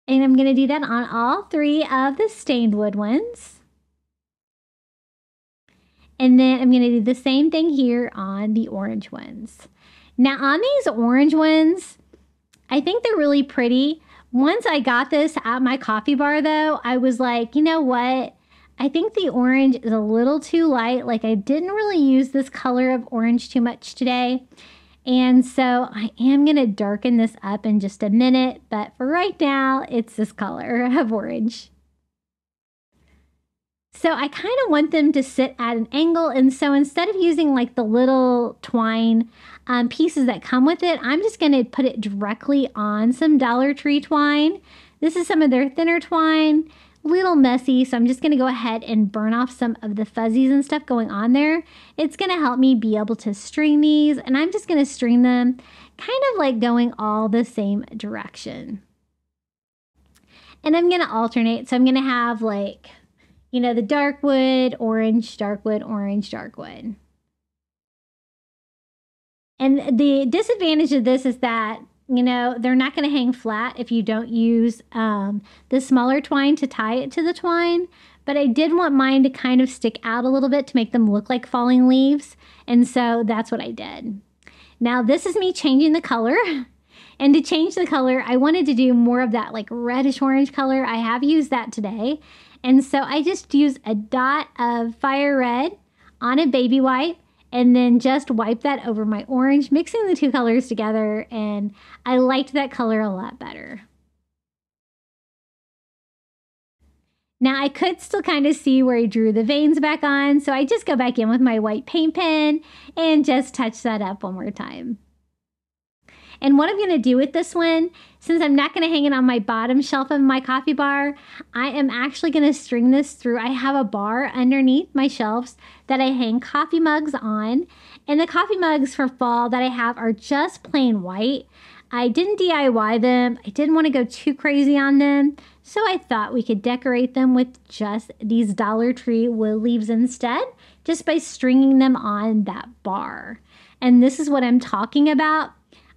And I'm going to do that on all 3 of the stained wood ones. And then I'm going to do the same thing here on the orange ones. Now on these orange ones, I think they're really pretty. Once I got this at my coffee bar though, I was like, you know what? I think the orange is a little too light. Like I didn't really use this color of orange too much today. And so I am going to darken this up in just a minute. But for right now, it's this color of orange. So I kind of want them to sit at an angle, and so instead of using like the little twine pieces that come with it, I'm just going to put it directly on some Dollar Tree twine. This is some of their thinner twine, a little messy, so I'm just going to go ahead and burn off some of the fuzzies and stuff going on there. It's going to help me be able to string these, and I'm just going to string them kind of like going all the same direction. And I'm going to alternate, so I'm going to have like, you know, the dark wood, orange, dark wood, orange, dark wood. And the disadvantage of this is that, you know, they're not going to hang flat if you don't use the smaller twine to tie it to the twine. But I did want mine to kind of stick out a little bit to make them look like falling leaves. And so that's what I did. Now this is me changing the color. And to change the color, I wanted to do more of that like reddish orange color. I have used that today. And so I just used a dot of fire red on a baby wipe and then just wipe that over my orange, mixing the 2 colors together. And I liked that color a lot better. Now I could still kind of see where I drew the veins back on, so I just go back in with my white paint pen and just touch that up one more time. And what I'm going to do with this one, since I'm not going to hang it on my bottom shelf of my coffee bar, I am actually going to string this through. I have a bar underneath my shelves that I hang coffee mugs on. And the coffee mugs for fall that I have are just plain white. I didn't DIY them. I didn't want to go too crazy on them. So I thought we could decorate them with just these Dollar Tree wood leaves instead, just by stringing them on that bar. And this is what I'm talking about.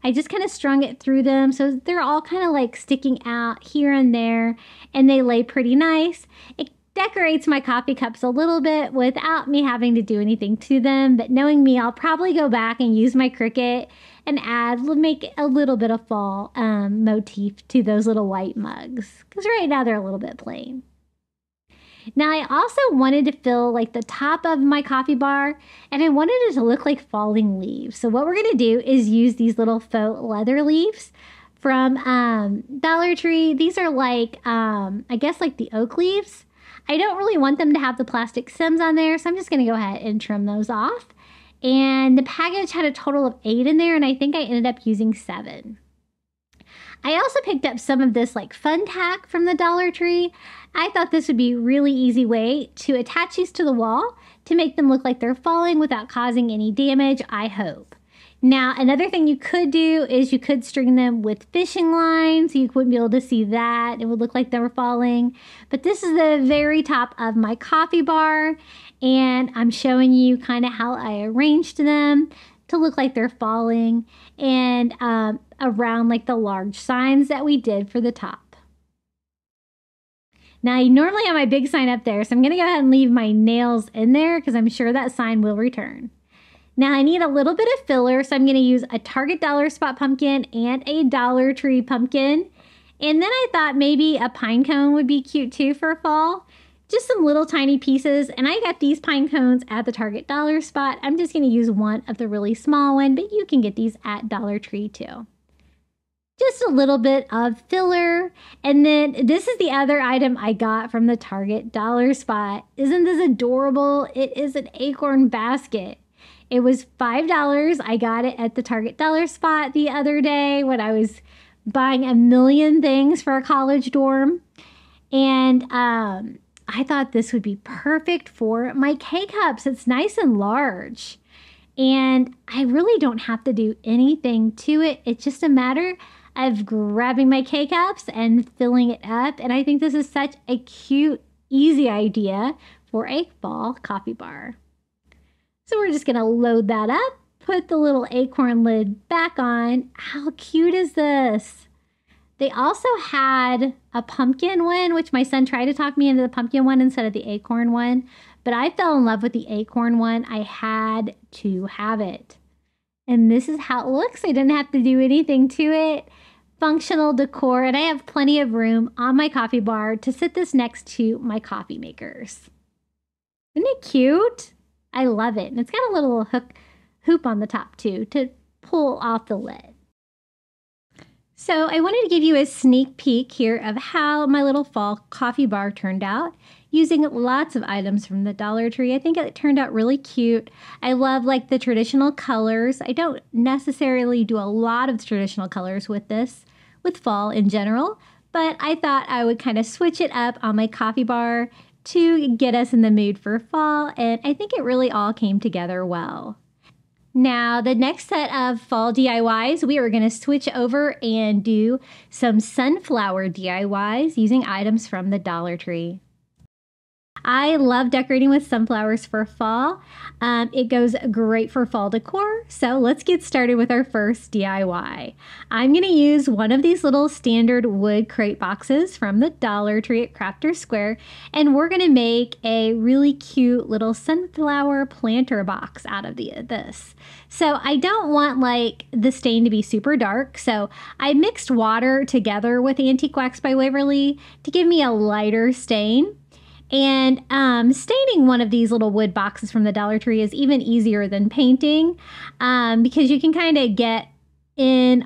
I just kind of strung it through them so they're all kind of like sticking out here and there, and they lay pretty nice. It decorates my coffee cups a little bit without me having to do anything to them, but knowing me, I'll probably go back and use my Cricut and make a little bit of fall motif to those little white mugs, because right now they're a little bit plain. Now I also wanted to fill like the top of my coffee bar, and I wanted it to look like falling leaves. So what we're going to do is use these little faux leather leaves from Dollar Tree. These are like, I guess like the oak leaves. I don't really want them to have the plastic stems on there, so I'm just going to go ahead and trim those off. And the package had a total of 8 in there, and I think I ended up using 7. I also picked up some of this like fun tack from the Dollar Tree. I thought this would be a really easy way to attach these to the wall to make them look like they're falling without causing any damage, I hope. Now, another thing you could do is you could string them with fishing lines. You wouldn't be able to see that. It would look like they were falling. But this is the very top of my coffee bar, and I'm showing you kind of how I arranged them to look like they're falling, and around like the large signs that we did for the top. Now I normally have my big sign up there, so I'm going to go ahead and leave my nails in there because I'm sure that sign will return. Now I need a little bit of filler, so I'm going to use a Target Dollar Spot pumpkin and a Dollar Tree pumpkin. And then I thought maybe a pine cone would be cute too for fall. Just some little tiny pieces, and I got these pine cones at the Target Dollar Spot. I'm just going to use one of the really small one, but you can get these at Dollar Tree too. Just a little bit of filler, and then this is the other item I got from the Target Dollar Spot. Isn't this adorable? It is an acorn basket. It was $5. I got it at the Target Dollar Spot the other day when I was buying a million things for a college dorm, and I thought this would be perfect for my K-cups. It's nice and large, and I really don't have to do anything to it. It's just a matter of grabbing my K-cups and filling it up, and I think this is such a cute, easy idea for a fall coffee bar. So we're just going to load that up, put the little acorn lid back on. How cute is this? They also had a pumpkin one, which my son tried to talk me into the pumpkin one instead of the acorn one. But I fell in love with the acorn one. I had to have it. And this is how it looks. I didn't have to do anything to it. Functional decor. And I have plenty of room on my coffee bar to sit this next to my coffee makers. Isn't it cute? I love it. And it's got a little hoop on the top too to pull off the lid. So I wanted to give you a sneak peek here of how my little fall coffee bar turned out using lots of items from the Dollar Tree. I think it turned out really cute. I love like the traditional colors. I don't necessarily do a lot of traditional colors with this, with fall in general, but I thought I would kind of switch it up on my coffee bar to get us in the mood for fall, and I think it really all came together well. Now, the next set of fall DIYs, we are going to switch over and do some sunflower DIYs using items from the Dollar Tree. I love decorating with sunflowers for fall. It goes great for fall decor. So let's get started with our first DIY. I'm going to use one of these little standard wood crate boxes from the Dollar Tree at Crafter Square, and we're going to make a really cute little sunflower planter box out of this. So I don't want like the stain to be super dark, so I mixed water together with Antique Wax by Waverly to give me a lighter stain. And staining one of these little wood boxes from the Dollar Tree is even easier than painting because you can kind of get in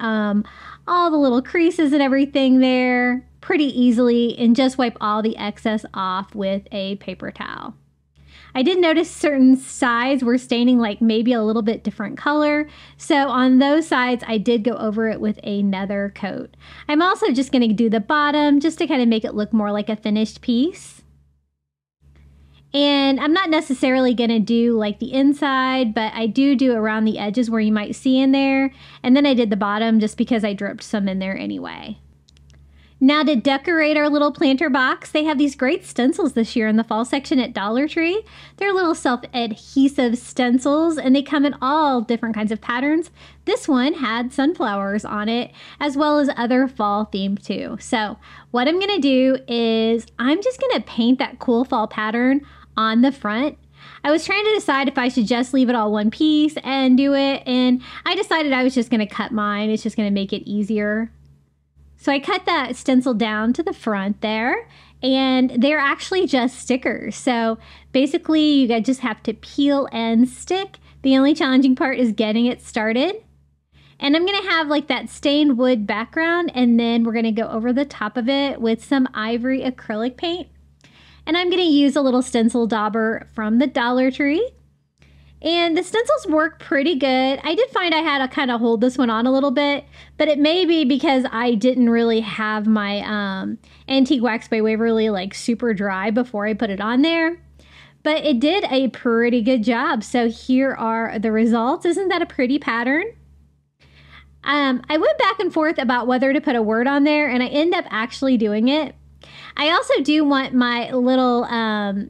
all the little creases and everything there pretty easily and just wipe all the excess off with a paper towel. I did notice certain sides were staining like maybe a little bit different color. So on those sides, I did go over it with another coat. I'm also just going to do the bottom just to kind of make it look more like a finished piece. And I'm not necessarily going to do like the inside, but I do around the edges where you might see in there. And then I did the bottom just because I dripped some in there anyway. Now to decorate our little planter box, they have these great stencils this year in the fall section at Dollar Tree. They're little self-adhesive stencils and they come in all different kinds of patterns. This one had sunflowers on it as well as other fall themed too. So what I'm going to do is I'm just going to paint that cool fall pattern on the front. I was trying to decide if I should just leave it all one piece and do it, and I decided I was just going to cut mine. It's just going to make it easier. So I cut that stencil down to the front there, and they're actually just stickers. So basically you just have to peel and stick. The only challenging part is getting it started. And I'm going to have like that stained wood background, and then we're going to go over the top of it with some ivory acrylic paint. And I'm going to use a little stencil dauber from the Dollar Tree. And the stencils work pretty good. I did find I had to kind of hold this one on a little bit, but it may be because I didn't really have my Antique Wax by Waverly like super dry before I put it on there. But it did a pretty good job. So here are the results. Isn't that a pretty pattern? I went back and forth about whether to put a word on there, and I end up actually doing it. I also do want my little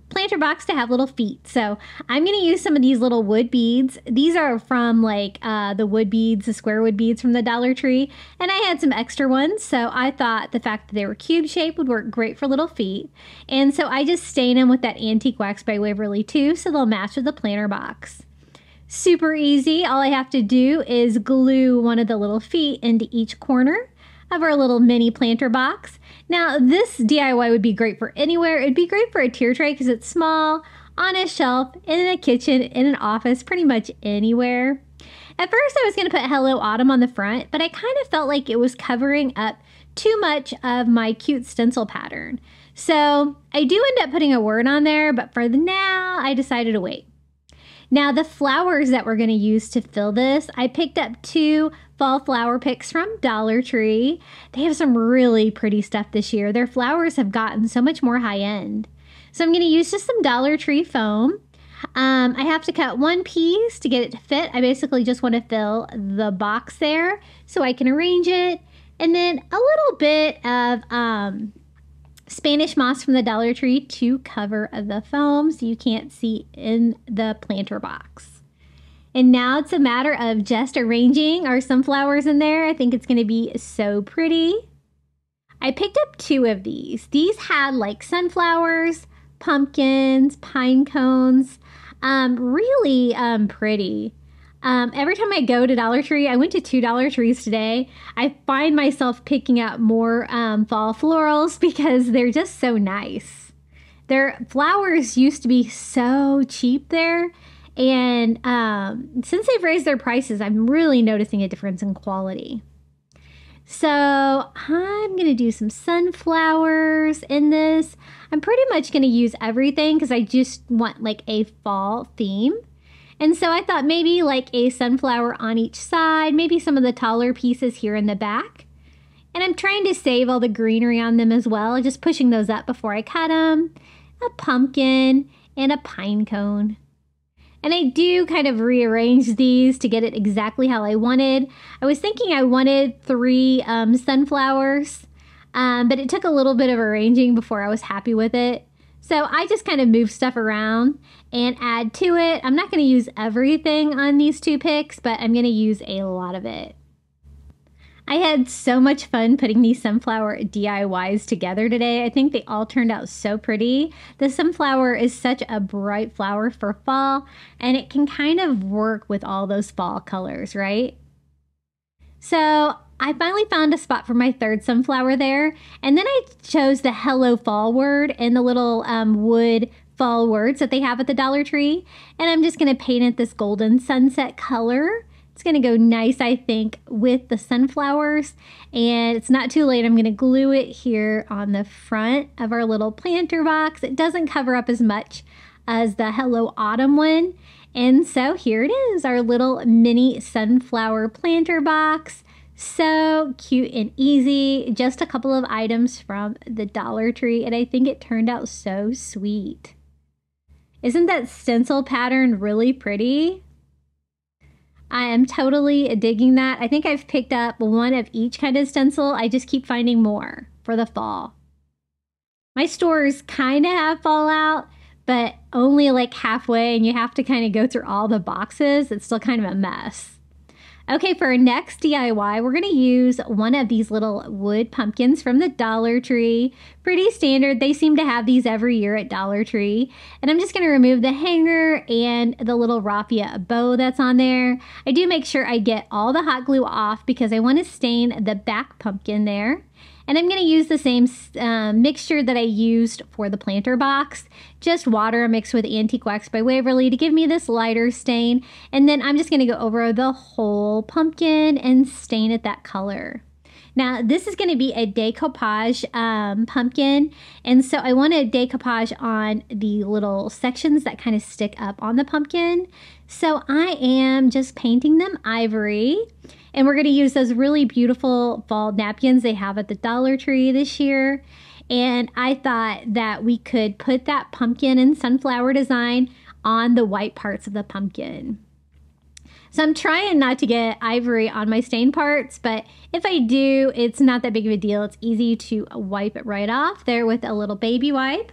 planter box to have little feet. So I'm going to use some of these little wood beads. These are from like the wood beads, the square wood beads from the Dollar Tree. And I had some extra ones. So I thought the fact that they were cube shaped would work great for little feet. And so I just stain them with that Antique Wax by Waverly too, so they'll match with the planter box. Super easy. All I have to do is glue one of the little feet into each corner of our little mini planter box. Now this DIY would be great for anywhere. It'd be great for a tier tray because it's small, on a shelf, in a kitchen, in an office, pretty much anywhere. At first I was going to put Hello Autumn on the front, but I kind of felt like it was covering up too much of my cute stencil pattern. So I do end up putting a word on there, but for now I decided to wait. Now the flowers that we're going to use to fill this, I picked up 2 fall flower picks from Dollar Tree. They have some really pretty stuff this year. Their flowers have gotten so much more high end. So I'm going to use just some Dollar Tree foam. I have to cut one piece to get it to fit. I basically just want to fill the box there so I can arrange it. And then a little bit of Spanish moss from the Dollar Tree to cover the foam so you can't see in the planter box. And now it's a matter of just arranging our sunflowers in there. I think it's going to be so pretty. I picked up 2 of these. These had like sunflowers, pumpkins, pine cones, really pretty. Every time I go to Dollar Tree, I went to 2 Dollar Trees today, I find myself picking out more fall florals because they're just so nice. Their flowers used to be so cheap there, and since they've raised their prices, I'm really noticing a difference in quality. So I'm going to do some sunflowers in this. I'm pretty much going to use everything because I just want like a fall theme. And so I thought maybe like a sunflower on each side, maybe some of the taller pieces here in the back. And I'm trying to save all the greenery on them as well, just pushing those up before I cut them. A pumpkin and a pine cone. And I do kind of rearrange these to get it exactly how I wanted. I was thinking I wanted 3 sunflowers, but it took a little bit of arranging before I was happy with it. So I just kind of move stuff around and add to it. I'm not going to use everything on these 2 picks, but I'm going to use a lot of it. I had so much fun putting these sunflower DIYs together today. I think they all turned out so pretty. The sunflower is such a bright flower for fall, and it can kind of work with all those fall colors, right? So I finally found a spot for my 3rd sunflower there, and then I chose the Hello Fall word and the little wood fall words that they have at the Dollar Tree, and I'm just going to paint it this golden sunset color. It's It's going to go nice, I think, with the sunflowers. And it's not too late. I'm going to glue it here on the front of our little planter box. It doesn't cover up as much as the Hello Autumn one. And so here it is, our little mini sunflower planter box. So cute and easy. Just a couple of items from the Dollar Tree, and I think it turned out so sweet. Isn't that stencil pattern really pretty? I am totally digging that. I think I've picked up one of each kind of stencil. I just keep finding more for the fall. My stores kind of have fallout, but only like halfway, and you have to kind of go through all the boxes. It's still kind of a mess. Okay, for our next DIY, we're going to use one of these little wood pumpkins from the Dollar Tree. Pretty standard. They seem to have these every year at Dollar Tree. And I'm just going to remove the hanger and the little raffia bow that's on there. I do make sure I get all the hot glue off because I want to stain the back pumpkin there. And I'm going to use the same mixture that I used for the planter box. Just water mixed with Antique Wax by Waverly to give me this lighter stain. And then I'm just going to go over the whole pumpkin and stain it that color. Now, this is going to be a decoupage pumpkin. And so I want to decoupage on the little sections that kind of stick up on the pumpkin. So I am just painting them ivory. And we're going to use those really beautiful fall napkins they have at the Dollar Tree this year. And I thought that we could put that pumpkin and sunflower design on the white parts of the pumpkin. So I'm trying not to get ivory on my stain parts, but if I do, it's not that big of a deal. It's easy to wipe it right off there with a little baby wipe.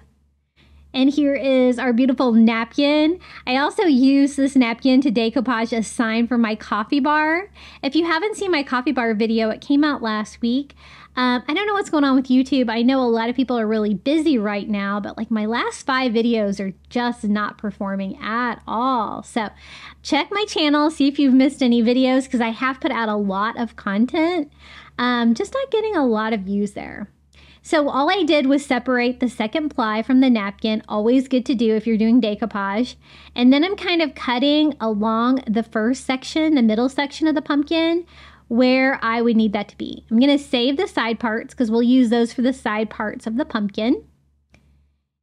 And here is our beautiful napkin. I also use this napkin to decoupage a sign for my coffee bar. If you haven't seen my coffee bar video, it came out last week. I don't know what's going on with YouTube. I know a lot of people are really busy right now, but like my last 5 videos are just not performing at all. So check my channel, see if you've missed any videos because I have put out a lot of content. Just not getting a lot of views there. So all I did was separate the second ply from the napkin, always good to do if you're doing decoupage. And then I'm kind of cutting along the first section, the middle section of the pumpkin, where I would need that to be. I'm going to save the side parts because we'll use those for the side parts of the pumpkin.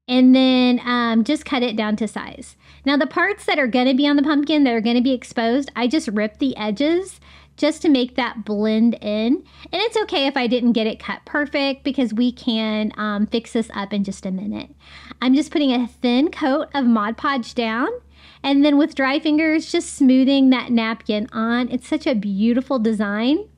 And then just cut it down to size. Now the parts that are going to be on the pumpkin that are going to be exposed, I just ripped the edges just to make that blend in. And it's okay if I didn't get it cut perfect because we can fix this up in just a minute. I'm just putting a thin coat of Mod Podge down and then with dry fingers just smoothing that napkin on. It's such a beautiful design.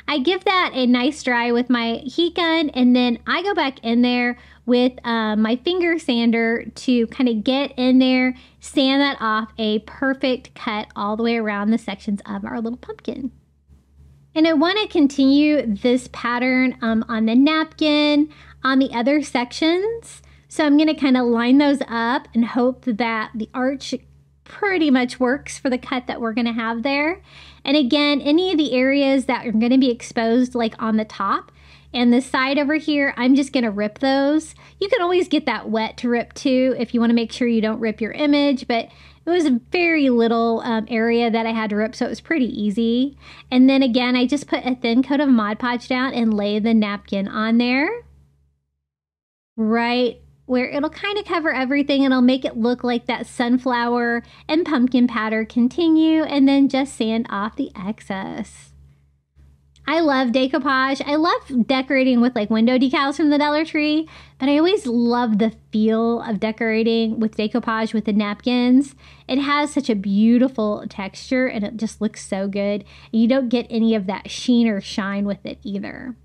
I give that a nice dry with my heat gun and then I go back in there with my finger sander to kind of get in there, sand that off a perfect cut all the way around the sections of our little pumpkin. And I want to continue this pattern on the napkin, on the other sections. So I'm going to kind of line those up and hope that the arch pretty much works for the cut that we're going to have there. And again, any of the areas that are going to be exposed like on the top and the side over here, I'm just going to rip those. You can always get that wet to rip too if you want to make sure you don't rip your image, but it was a very little area that I had to rip, so it was pretty easy. And then again, I just put a thin coat of Mod Podge down and lay the napkin on there. Right where it'll kind of cover everything and it'll make it look like that sunflower and pumpkin pattern continue, and then just sand off the excess. I love decoupage. I love decorating with like window decals from the Dollar Tree, but I always love the feel of decorating with decoupage with the napkins. It has such a beautiful texture and it just looks so good. And you don't get any of that sheen or shine with it either.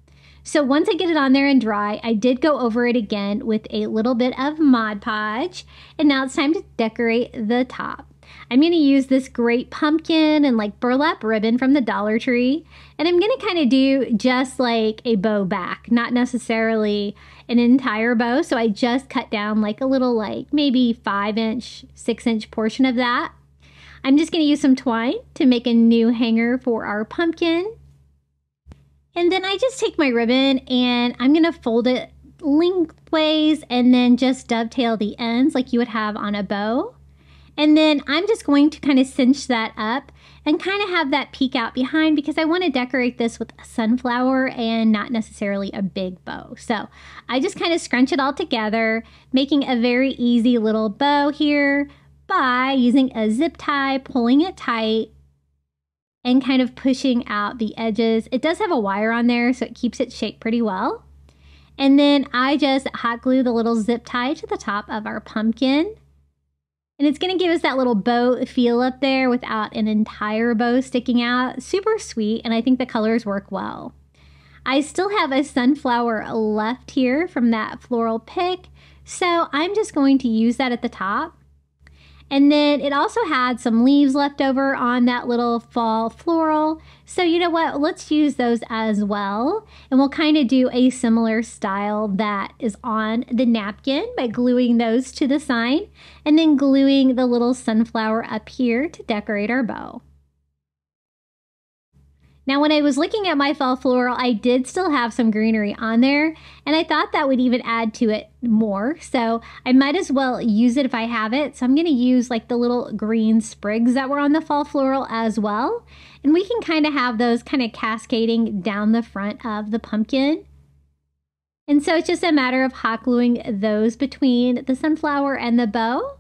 So once I get it on there and dry, I did go over it again with a little bit of Mod Podge, and now it's time to decorate the top. I'm going to use this great pumpkin and like burlap ribbon from the Dollar Tree, and I'm going to kind of do just like a bow back, not necessarily an entire bow. So I just cut down like a little like maybe 5-inch, 6-inch portion of that. I'm just going to use some twine to make a new hanger for our pumpkin. And then I just take my ribbon and I'm going to fold it lengthways and then just dovetail the ends like you would have on a bow. And then I'm just going to kind of cinch that up and kind of have that peek out behind because I want to decorate this with a sunflower and not necessarily a big bow. So I just kind of scrunch it all together, making a very easy little bow here by using a zip tie, pulling it tight, and kind of pushing out the edges. It does have a wire on there, so it keeps it shaped pretty well. And then I just hot glue the little zip tie to the top of our pumpkin. And it's going to give us that little bow feel up there without an entire bow sticking out. Super sweet, and I think the colors work well. I still have a sunflower left here from that floral pick, so I'm just going to use that at the top. And then it also had some leaves left over on that little fall floral. So you know what, let's use those as well. And we'll kind of do a similar style that is on the napkin by gluing those to the sign and then gluing the little sunflower up here to decorate our bow. Now, when I was looking at my fall floral, I did still have some greenery on there, and I thought that would even add to it more. So I might as well use it if I have it. So I'm going to use like the little green sprigs that were on the fall floral as well. And we can kind of have those kind of cascading down the front of the pumpkin. And so it's just a matter of hot gluing those between the sunflower and the bow.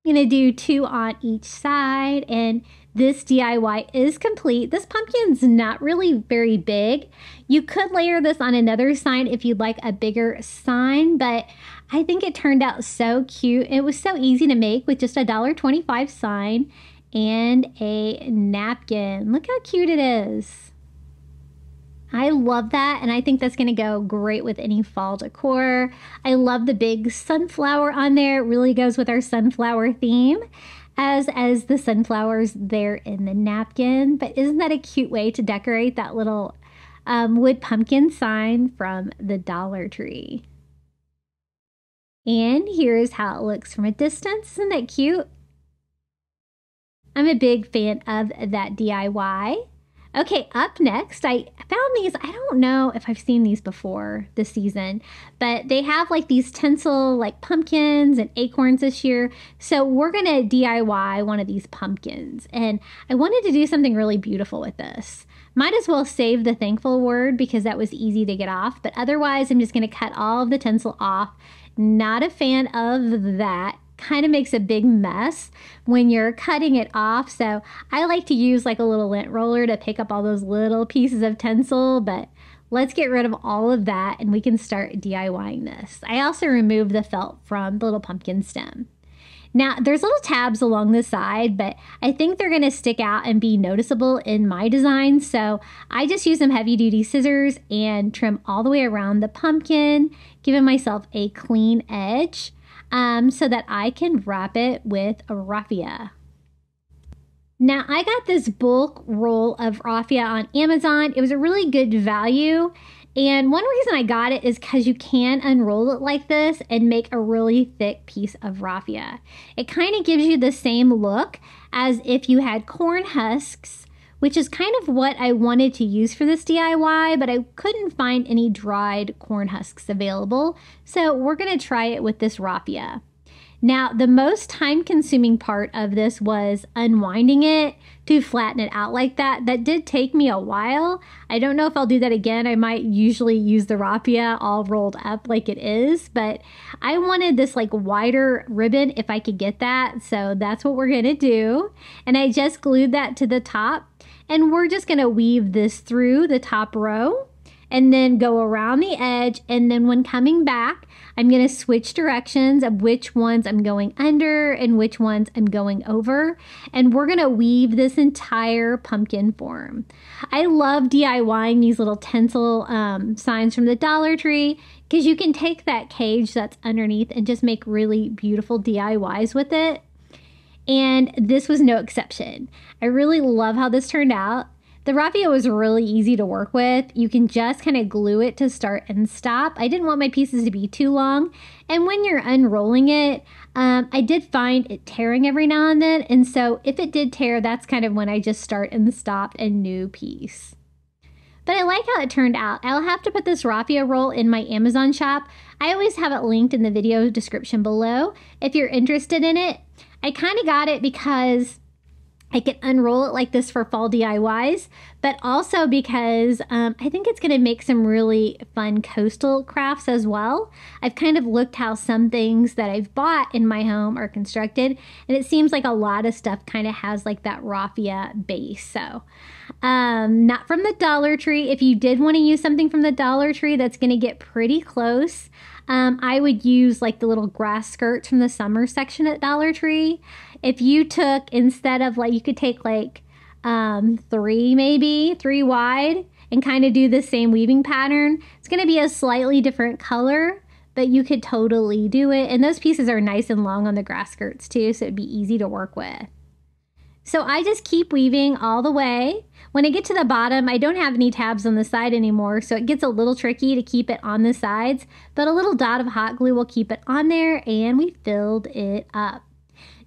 I'm going to do 2 on each side, and this DIY is complete. This pumpkin's not really very big. You could layer this on another sign if you'd like a bigger sign, but I think it turned out so cute. It was so easy to make with just a $1.25 sign and a napkin. Look how cute it is. I love that, and I think that's going to go great with any fall decor. I love the big sunflower on there. It really goes with our sunflower theme, as the sunflowers there in the napkin. But isn't that a cute way to decorate that little wood pumpkin sign from the Dollar Tree? And here's how it looks from a distance. Isn't that cute? I'm a big fan of that DIY. Okay, up next, I found these. I don't know if I've seen these before this season, but they have like these tinsel like pumpkins and acorns this year. So we're going to DIY one of these pumpkins. And I wanted to do something really beautiful with this. Might as well save the thankful word because that was easy to get off. But otherwise, I'm just going to cut all of the tinsel off. Not a fan of that. Kind of makes a big mess when you're cutting it off. So I like to use like a little lint roller to pick up all those little pieces of tinsel, but let's get rid of all of that and we can start DIYing this. I also removed the felt from the little pumpkin stem. Now there's little tabs along the side, but I think they're going to stick out and be noticeable in my design. So I just use some heavy duty scissors and trim all the way around the pumpkin, giving myself a clean edge. So that I can wrap it with a raffia. Now I got this bulk roll of raffia on Amazon. It was a really good value. And one reason I got it is because you can unroll it like this and make a really thick piece of raffia. It kind of gives you the same look as if you had corn husks, which is kind of what I wanted to use for this DIY, but I couldn't find any dried corn husks available. So we're gonna try it with this raffia. Now, the most time-consuming part of this was unwinding it to flatten it out like that. That did take me a while. I don't know if I'll do that again. I might usually use the raffia all rolled up like it is, but I wanted this like wider ribbon if I could get that. So that's what we're gonna do. And I just glued that to the top. And we're just gonna weave this through the top row and then go around the edge. And then when coming back, I'm gonna switch directions of which ones I'm going under and which ones I'm going over. And we're gonna weave this entire pumpkin form. I love DIYing these little tinsel signs from the Dollar Tree because you can take that cage that's underneath and just make really beautiful DIYs with it. And this was no exception. I really love how this turned out. The raffia was really easy to work with. You can just kind of glue it to start and stop. I didn't want my pieces to be too long. And when you're unrolling it, I did find it tearing every now and then. And so if it did tear, that's kind of when I just start and stop a new piece. But I like how it turned out. I'll have to put this raffia roll in my Amazon shop. I always have it linked in the video description below if you're interested in it. I kind of got it because I can unroll it like this for fall DIYs, but also because I think it's going to make some really fun coastal crafts as well. I've kind of looked how some things that I've bought in my home are constructed, and it seems like a lot of stuff kind of has like that raffia base. So not from the Dollar Tree. If you did want to use something from the Dollar Tree that's going to get pretty close, I would use like the little grass skirts from the summer section at Dollar Tree. If you took, instead of like, you could take like 3 wide and kind of do the same weaving pattern. It's going to be a slightly different color, but you could totally do it. And those pieces are nice and long on the grass skirts too, so it'd be easy to work with. So I just keep weaving all the way. When I get to the bottom, I don't have any tabs on the side anymore, so it gets a little tricky to keep it on the sides, but a little dot of hot glue will keep it on there, and we filled it up.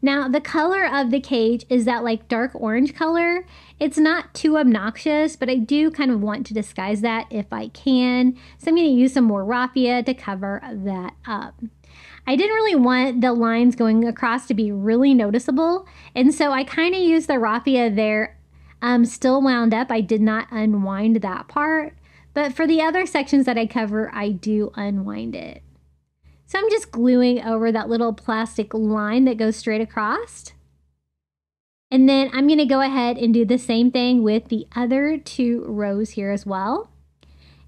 Now, the color of the cage is that like dark orange color. It's not too obnoxious, but I do kind of want to disguise that if I can. So I'm going to use some more raffia to cover that up. I didn't really want the lines going across to be really noticeable, and so I kind of used the raffia there still wound up. I did not unwind that part, but for the other sections that I cover, I do unwind it. So I'm just gluing over that little plastic line that goes straight across. And then I'm going to go ahead and do the same thing with the other 2 rows here as well.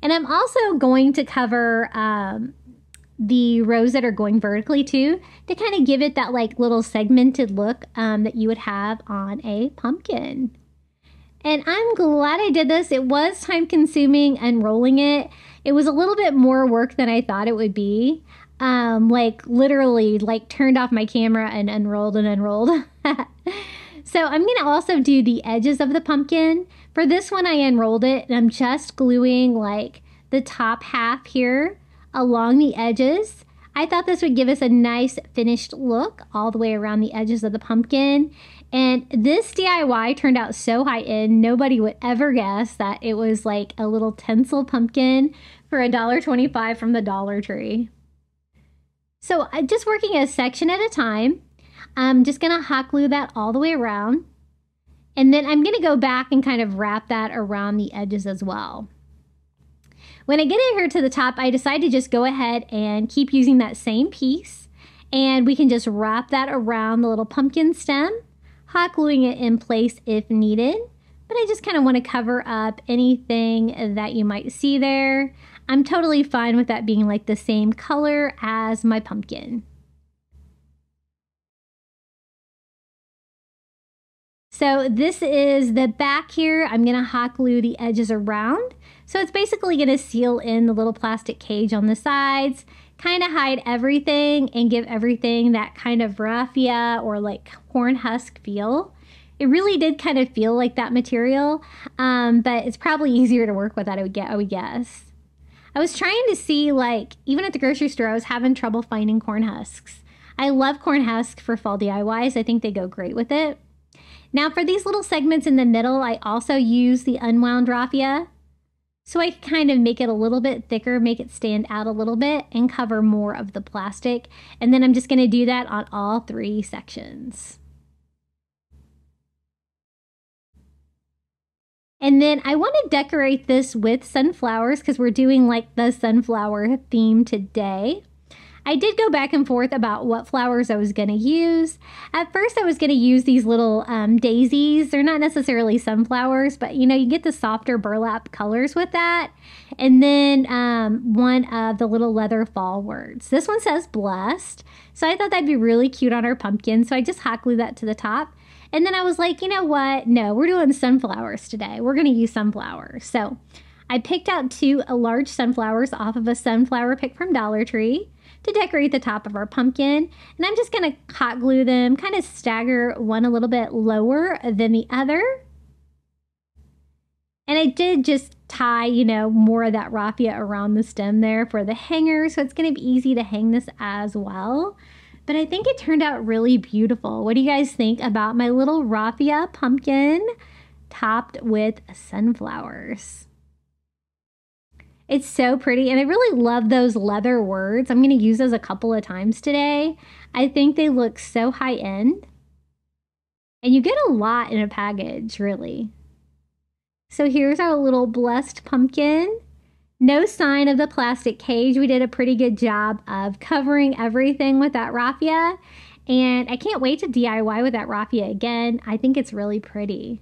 And I'm also going to cover the rows that are going vertically too, to kind of give it that like little segmented look that you would have on a pumpkin. And I'm glad I did this. It was time consuming unrolling it. It was a little bit more work than I thought it would be. Like literally like turned off my camera and unrolled and unrolled. So I'm going to also do the edges of the pumpkin. For this one I unrolled it and I'm just gluing like the top half here along the edges. I thought this would give us a nice finished look all the way around the edges of the pumpkin. And this DIY turned out so high-end, nobody would ever guess that it was like a little tinsel pumpkin for $1.25 from the Dollar Tree. So I'm just working a section at a time. I'm just going to hot glue that all the way around. And then I'm going to go back and kind of wrap that around the edges as well. When I get in here to the top, I decided to just go ahead and keep using that same piece. And we can just wrap that around the little pumpkin stem, hot gluing it in place if needed. But I just kind of want to cover up anything that you might see there. I'm totally fine with that being like the same color as my pumpkin. So this is the back here. I'm going to hot glue the edges around. So it's basically going to seal in the little plastic cage on the sides, kind of hide everything and give everything that kind of raffia or like corn husk feel. It really did kind of feel like that material, but it's probably easier to work with that, I would guess. I was trying to see, like, even at the grocery store, I was having trouble finding corn husks. I love corn husks for fall DIYs. I think they go great with it. Now for these little segments in the middle, I also use the unwound raffia. So I can kind of make it a little bit thicker, make it stand out a little bit, and cover more of the plastic. And then I'm just going to do that on all 3 sections. And then I want to decorate this with sunflowers because we're doing like the sunflower theme today. I did go back and forth about what flowers I was going to use. At first I was going to use these little daisies. They're not necessarily sunflowers, but you know, you get the softer burlap colors with that. And then one of the little leather fall words. This one says blessed. So I thought that'd be really cute on our pumpkin. So I just hot glued that to the top. And then I was like, you know what? No, we're doing sunflowers today. We're going to use sunflowers. So I picked out 2 large sunflowers off of a sunflower pick from Dollar Tree to decorate the top of our pumpkin. And I'm just going to hot glue them, kind of stagger one a little bit lower than the other. And I did just tie, you know, more of that raffia around the stem there for the hanger. So it's going to be easy to hang this as well. But I think it turned out really beautiful. What do you guys think about my little raffia pumpkin topped with sunflowers? It's so pretty, and I really love those leather words. I'm going to use those a couple of times today. I think they look so high-end. And you get a lot in a package, really. So here's our little blessed pumpkin. No sign of the plastic cage. We did a pretty good job of covering everything with that raffia. And I can't wait to DIY with that raffia again. I think it's really pretty.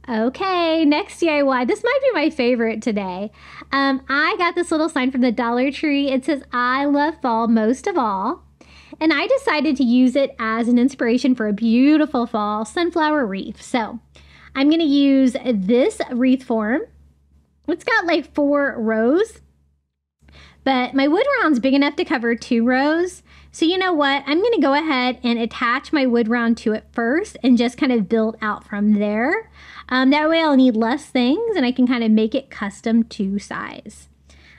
Okay, next DIY. This might be my favorite today. I got this little sign from the Dollar Tree. It says, "I love fall most of all." And I decided to use it as an inspiration for a beautiful fall sunflower wreath. So I'm going to use this wreath form. It's got like 4 rows, but my wood round's big enough to cover 2 rows. So you know what? I'm going to go ahead and attach my wood round to it first and just kind of build out from there. That way I'll need less things and I can kind of make it custom to size.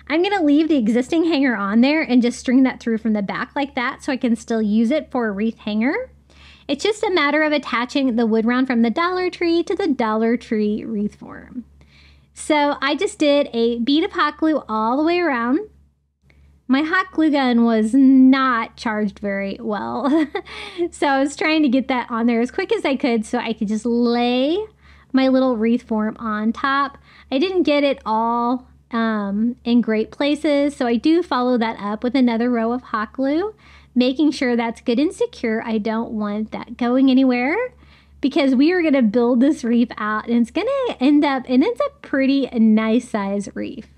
I'm going to leave the existing hanger on there and just string that through from the back like that so I can still use it for a wreath hanger. It's just a matter of attaching the wood round from the Dollar Tree to the Dollar Tree wreath form. So I just did a bead of hot glue all the way around. My hot glue gun was not charged very well. So I was trying to get that on there as quick as I could so I could just lay my little wreath form on top. I didn't get it all in great places, so I do follow that up with another row of hot glue, making sure that's good and secure. I don't want that going anywhere because we are going to build this wreath out and it's going to end up, and it's a pretty nice size wreath.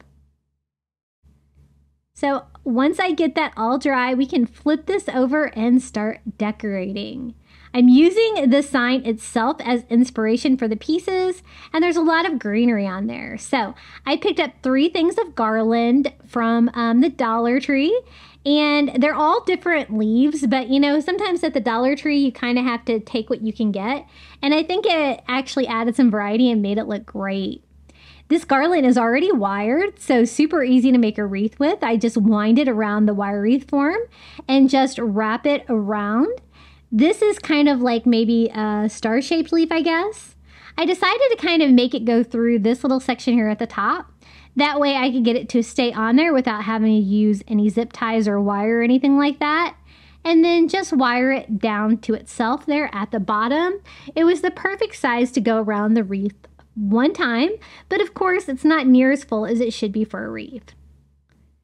So once I get that all dry, we can flip this over and start decorating. I'm using the sign itself as inspiration for the pieces, and there's a lot of greenery on there. So I picked up 3 things of garland from the Dollar Tree, and they're all different leaves, but you know, sometimes at the Dollar Tree, you kind of have to take what you can get. And I think it actually added some variety and made it look great. This garland is already wired, so super easy to make a wreath with. I just wind it around the wire wreath form and just wrap it around. This is kind of like maybe a star-shaped leaf, I guess. I decided to kind of make it go through this little section here at the top. That way I could get it to stay on there without having to use any zip ties or wire or anything like that. And then just wire it down to itself there at the bottom. It was the perfect size to go around the wreath one time, but of course it's not near as full as it should be for a wreath.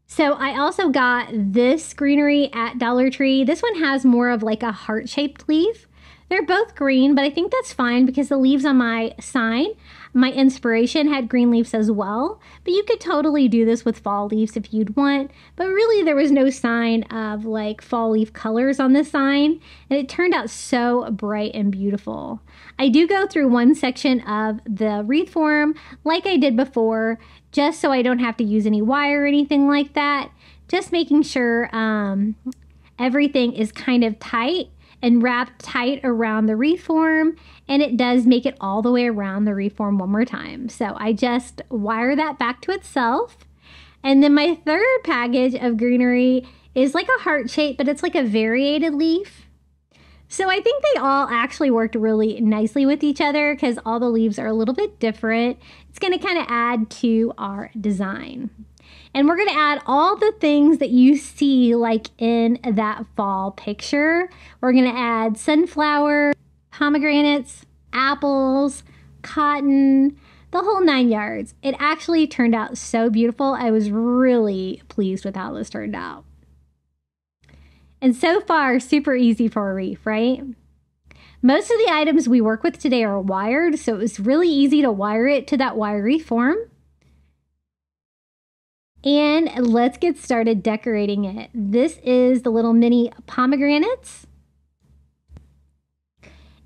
So I also got this greenery at Dollar Tree. This one has more of like a heart-shaped leaf. They're both green, but I think that's fine because the leaves on my sign, my inspiration, had green leaves as well. But you could totally do this with fall leaves if you'd want. But really there was no sign of like fall leaf colors on this sign. And it turned out so bright and beautiful. I do go through one section of the wreath form like I did before, just so I don't have to use any wire or anything like that. Just making sure everything is kind of tight and wrapped tight around the wreath form, and it does make it all the way around the wreath form one more time. So I just wire that back to itself. And then my third package of greenery is like a heart shape, but it's like a variated leaf. So I think they all actually worked really nicely with each other because all the leaves are a little bit different. It's going to kind of add to our design. And we're going to add all the things that you see like in that fall picture. We're going to add sunflower, pomegranates, apples, cotton, the whole 9 yards. It actually turned out so beautiful. I was really pleased with how this turned out. And so far, super easy for a wreath, right? Most of the items we work with today are wired, so it was really easy to wire it to that wire wreath form. And let's get started decorating it. This is the little mini pomegranates.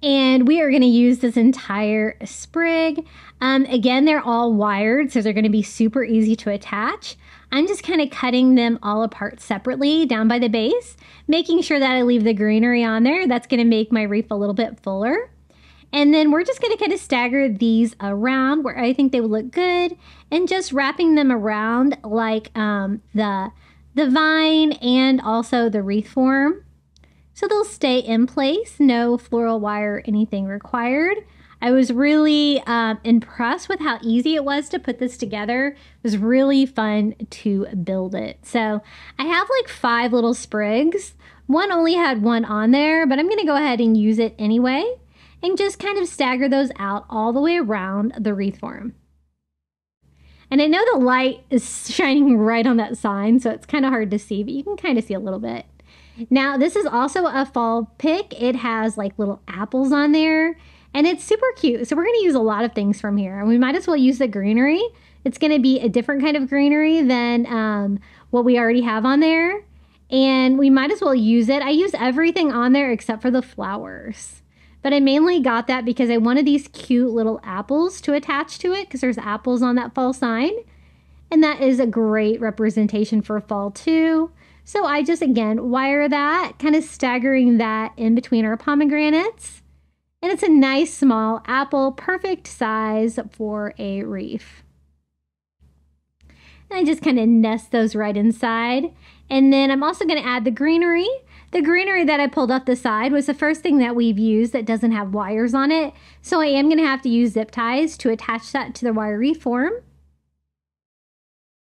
And we are going to use this entire sprig. Again, they're all wired, so they're going to be super easy to attach. I'm just kind of cutting them all apart separately down by the base, making sure that I leave the greenery on there. That's going to make my wreath a little bit fuller. And then we're just going to kind of stagger these around where I think they would look good, and just wrapping them around like the vine and also the wreath form. So they'll stay in place, no floral wire, anything required. I was really impressed with how easy it was to put this together. It was really fun to build it. So I have like 5 little sprigs One only had one on there, but I'm going to go ahead and use it anyway and just kind of stagger those out all the way around the wreath form. And I know the light is shining right on that sign, so it's kind of hard to see, but you can kind of see a little bit. Now, this is also a fall pick. It has like little apples on there, and it's super cute. So we're going to use a lot of things from here, and we might as well use the greenery. It's going to be a different kind of greenery than what we already have on there, and we might as well use it. I use everything on there except for the flowers, but I mainly got that because I wanted these cute little apples to attach to it because there's apples on that fall sign, and that is a great representation for fall too. So I just, again, wire that, kind of staggering that in between our pomegranates. And it's a nice small apple, perfect size for a wreath. And I just kind of nest those right inside. And then I'm also going to add the greenery. The greenery that I pulled off the side was the first thing that we've used that doesn't have wires on it. So I am going to have to use zip ties to attach that to the wiry form.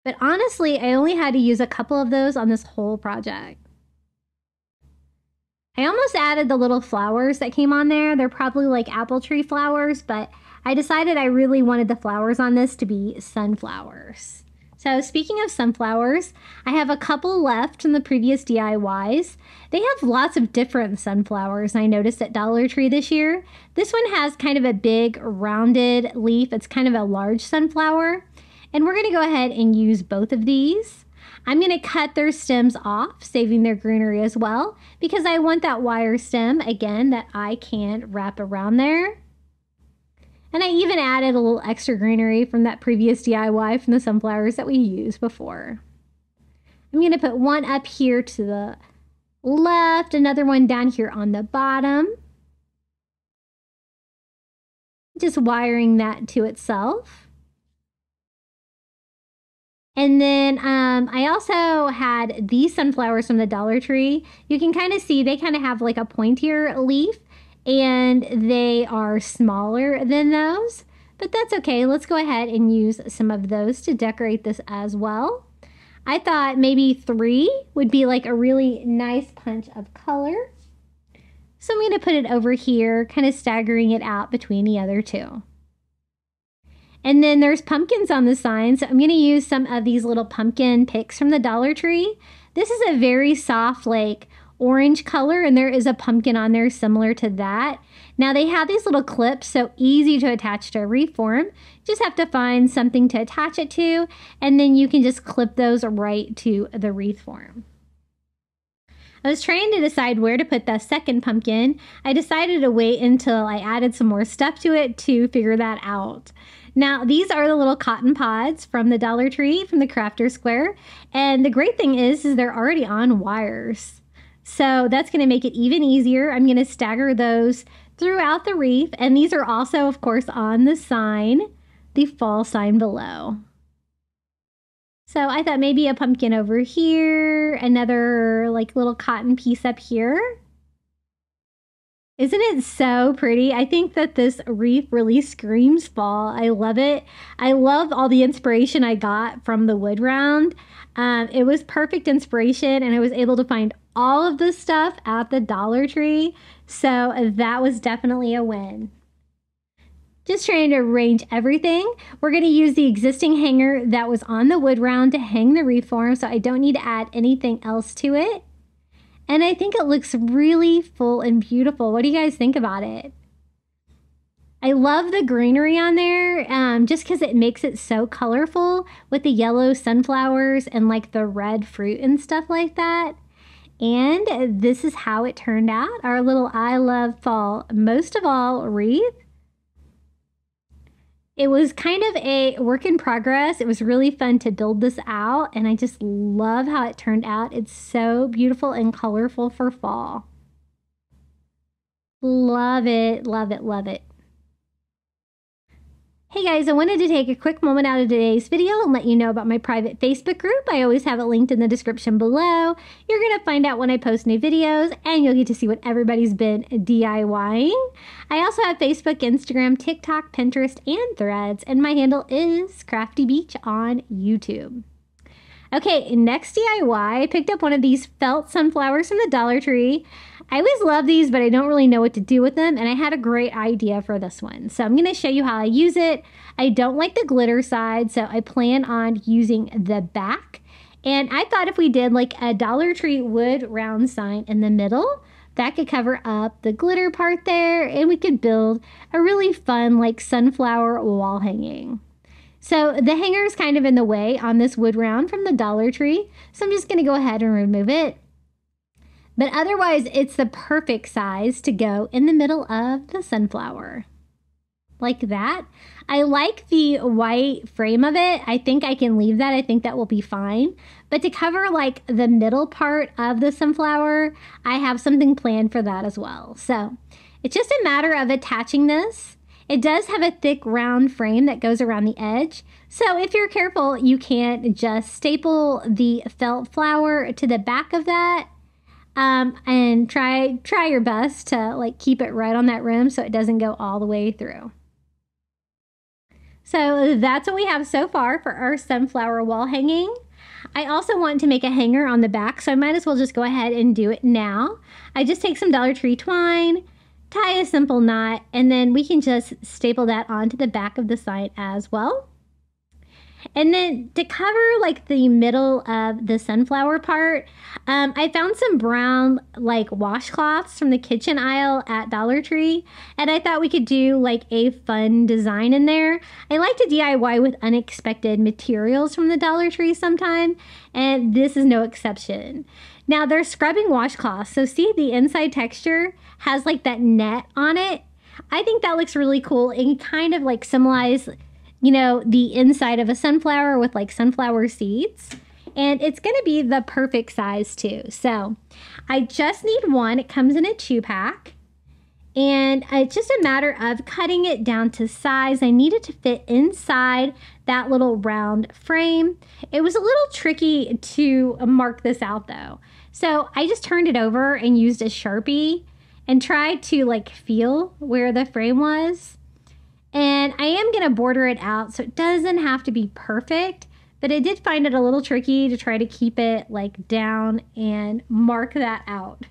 But honestly, I only had to use a couple of those on this whole project. I almost added the little flowers that came on there. They're probably like apple tree flowers, but I decided I really wanted the flowers on this to be sunflowers. So speaking of sunflowers, I have a couple left from the previous DIYs. They have lots of different sunflowers I noticed at Dollar Tree this year. This one has kind of a big rounded leaf. It's kind of a large sunflower. And we're going to go ahead and use both of these. I'm going to cut their stems off, saving their greenery as well, because I want that wire stem, again, that I can wrap around there. And I even added a little extra greenery from that previous DIY from the sunflowers that we used before. I'm going to put one up here to the left, another one down here on the bottom. Just wiring that to itself. And then I also had these sunflowers from the Dollar Tree. You can kind of see they kind of have like a pointier leaf, and they are smaller than those. But that's okay. Let's go ahead and use some of those to decorate this as well. I thought maybe 3 would be like a really nice punch of color. So I'm going to put it over here, kind of staggering it out between the other 2. And then there's pumpkins on the sign, so I'm going to use some of these little pumpkin picks from the Dollar Tree. This is a very soft, like, orange color, and there is a pumpkin on there similar to that. Now, they have these little clips, so easy to attach to a wreath form. Just have to find something to attach it to, and then you can just clip those right to the wreath form. I was trying to decide where to put the second pumpkin. I decided to wait until I added some more stuff to it to figure that out. Now, these are the little cotton pods from the Dollar Tree, from the Crafter Square. And the great thing is they're already on wires. So that's going to make it even easier. I'm going to stagger those throughout the wreath. And these are also, of course, on the sign, the fall sign below. So I thought maybe a pumpkin over here, another like little cotton piece up here. Isn't it so pretty? I think that this wreath really screams fall. I love it. I love all the inspiration I got from the wood round. It was perfect inspiration, and I was able to find all of this stuff at the Dollar Tree. So that was definitely a win. Just trying to arrange everything. We're going to use the existing hanger that was on the wood round to hang the wreath form, so I don't need to add anything else to it. And I think it looks really full and beautiful. What do you guys think about it? I love the greenery on there just because it makes it so colorful with the yellow sunflowers and like the red fruit and stuff like that. And this is how it turned out. Our little I Love Fall Most of All wreath. It was kind of a work in progress. It was really fun to build this out, and I just love how it turned out. It's so beautiful and colorful for fall. Love it, love it, love it. Hey guys, I wanted to take a quick moment out of today's video and let you know about my private Facebook group. I always have it linked in the description below. You're going to find out when I post new videos, and you'll get to see what everybody's been DIYing. I also have Facebook, Instagram, TikTok, Pinterest, and Threads, and my handle is Crafty Beach on YouTube. Okay, next DIY, I picked up one of these felt sunflowers from the Dollar Tree. I always love these, but I don't really know what to do with them, and I had a great idea for this one. So I'm going to show you how I use it. I don't like the glitter side, so I plan on using the back. And I thought if we did like a Dollar Tree wood round sign in the middle, that could cover up the glitter part there, and we could build a really fun like sunflower wall hanging. So the hanger is kind of in the way on this wood round from the Dollar Tree, so I'm just going to go ahead and remove it. But otherwise, it's the perfect size to go in the middle of the sunflower. Like that. I like the white frame of it. I think I can leave that. I think that will be fine. But to cover like the middle part of the sunflower, I have something planned for that as well. So it's just a matter of attaching this. It does have a thick round frame that goes around the edge. So if you're careful, you can just staple the felt flower to the back of that. And try your best to like keep it right on that rim so it doesn't go all the way through. So that's what we have so far for our sunflower wall hanging. I also want to make a hanger on the back, so I might as well just go ahead and do it now. I just take some Dollar Tree twine, tie a simple knot, and then we can just staple that onto the back of the sign as well. And then to cover like the middle of the sunflower part, I found some brown like washcloths from the kitchen aisle at Dollar Tree, and I thought we could do like a fun design in there. I like to DIY with unexpected materials from the Dollar Tree sometime, and this is no exception. Now they're scrubbing washcloths, so see the inside texture has like that net on it. I think that looks really cool and kind of like symbolize, you know, the inside of a sunflower with like sunflower seeds. And it's going to be the perfect size too. So I just need one. It comes in a 2-pack. And it's just a matter of cutting it down to size. I need it to fit inside that little round frame. It was a little tricky to mark this out though. So I just turned it over and used a Sharpie and tried to like feel where the frame was. And I am going to border it out so it doesn't have to be perfect, but I did find it a little tricky to try to keep it like down and mark that out.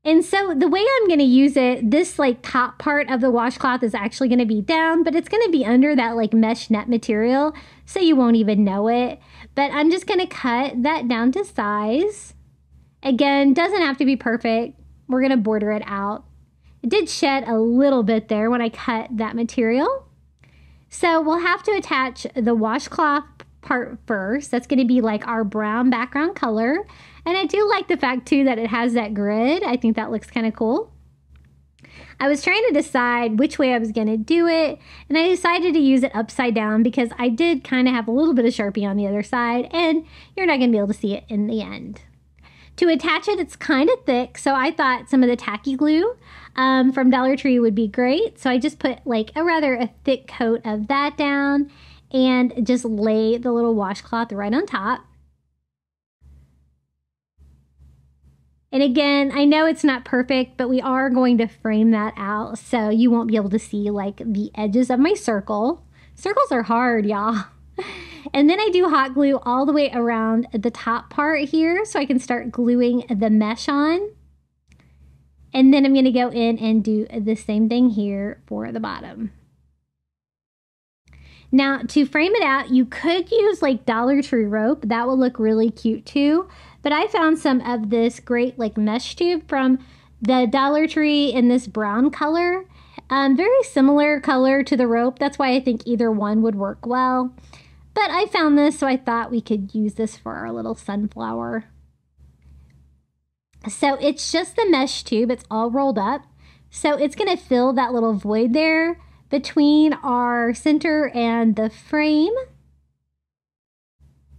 And so the way I'm going to use it, this like top part of the washcloth is actually going to be down, but it's going to be under that like mesh net material, so you won't even know it. But I'm just going to cut that down to size. Again, doesn't have to be perfect. We're going to border it out. It did shed a little bit there when I cut that material. So we'll have to attach the washcloth part first. That's going to be like our brown background color. And I do like the fact too that it has that grid. I think that looks kind of cool. I was trying to decide which way I was going to do it, and I decided to use it upside down because I did kind of have a little bit of Sharpie on the other side, and you're not going to be able to see it in the end. To attach it, it's kind of thick, so I thought some of the tacky glue from Dollar Tree would be great. So I just put like a thick coat of that down and just lay the little washcloth right on top. And again, I know it's not perfect, but we are going to frame that out so you won't be able to see like the edges of my circle. Circles are hard, y'all. And then I do hot glue all the way around the top part here so I can start gluing the mesh on. And then I'm going to go in and do the same thing here for the bottom. Now to frame it out, you could use like Dollar Tree rope. That will look really cute too. But I found some of this great like mesh tube from the Dollar Tree in this brown color. Very similar color to the rope. That's why I think either one would work well. But I found this, so I thought we could use this for our little sunflower. So it's just the mesh tube. It's all rolled up. So it's going to fill that little void there between our center and the frame.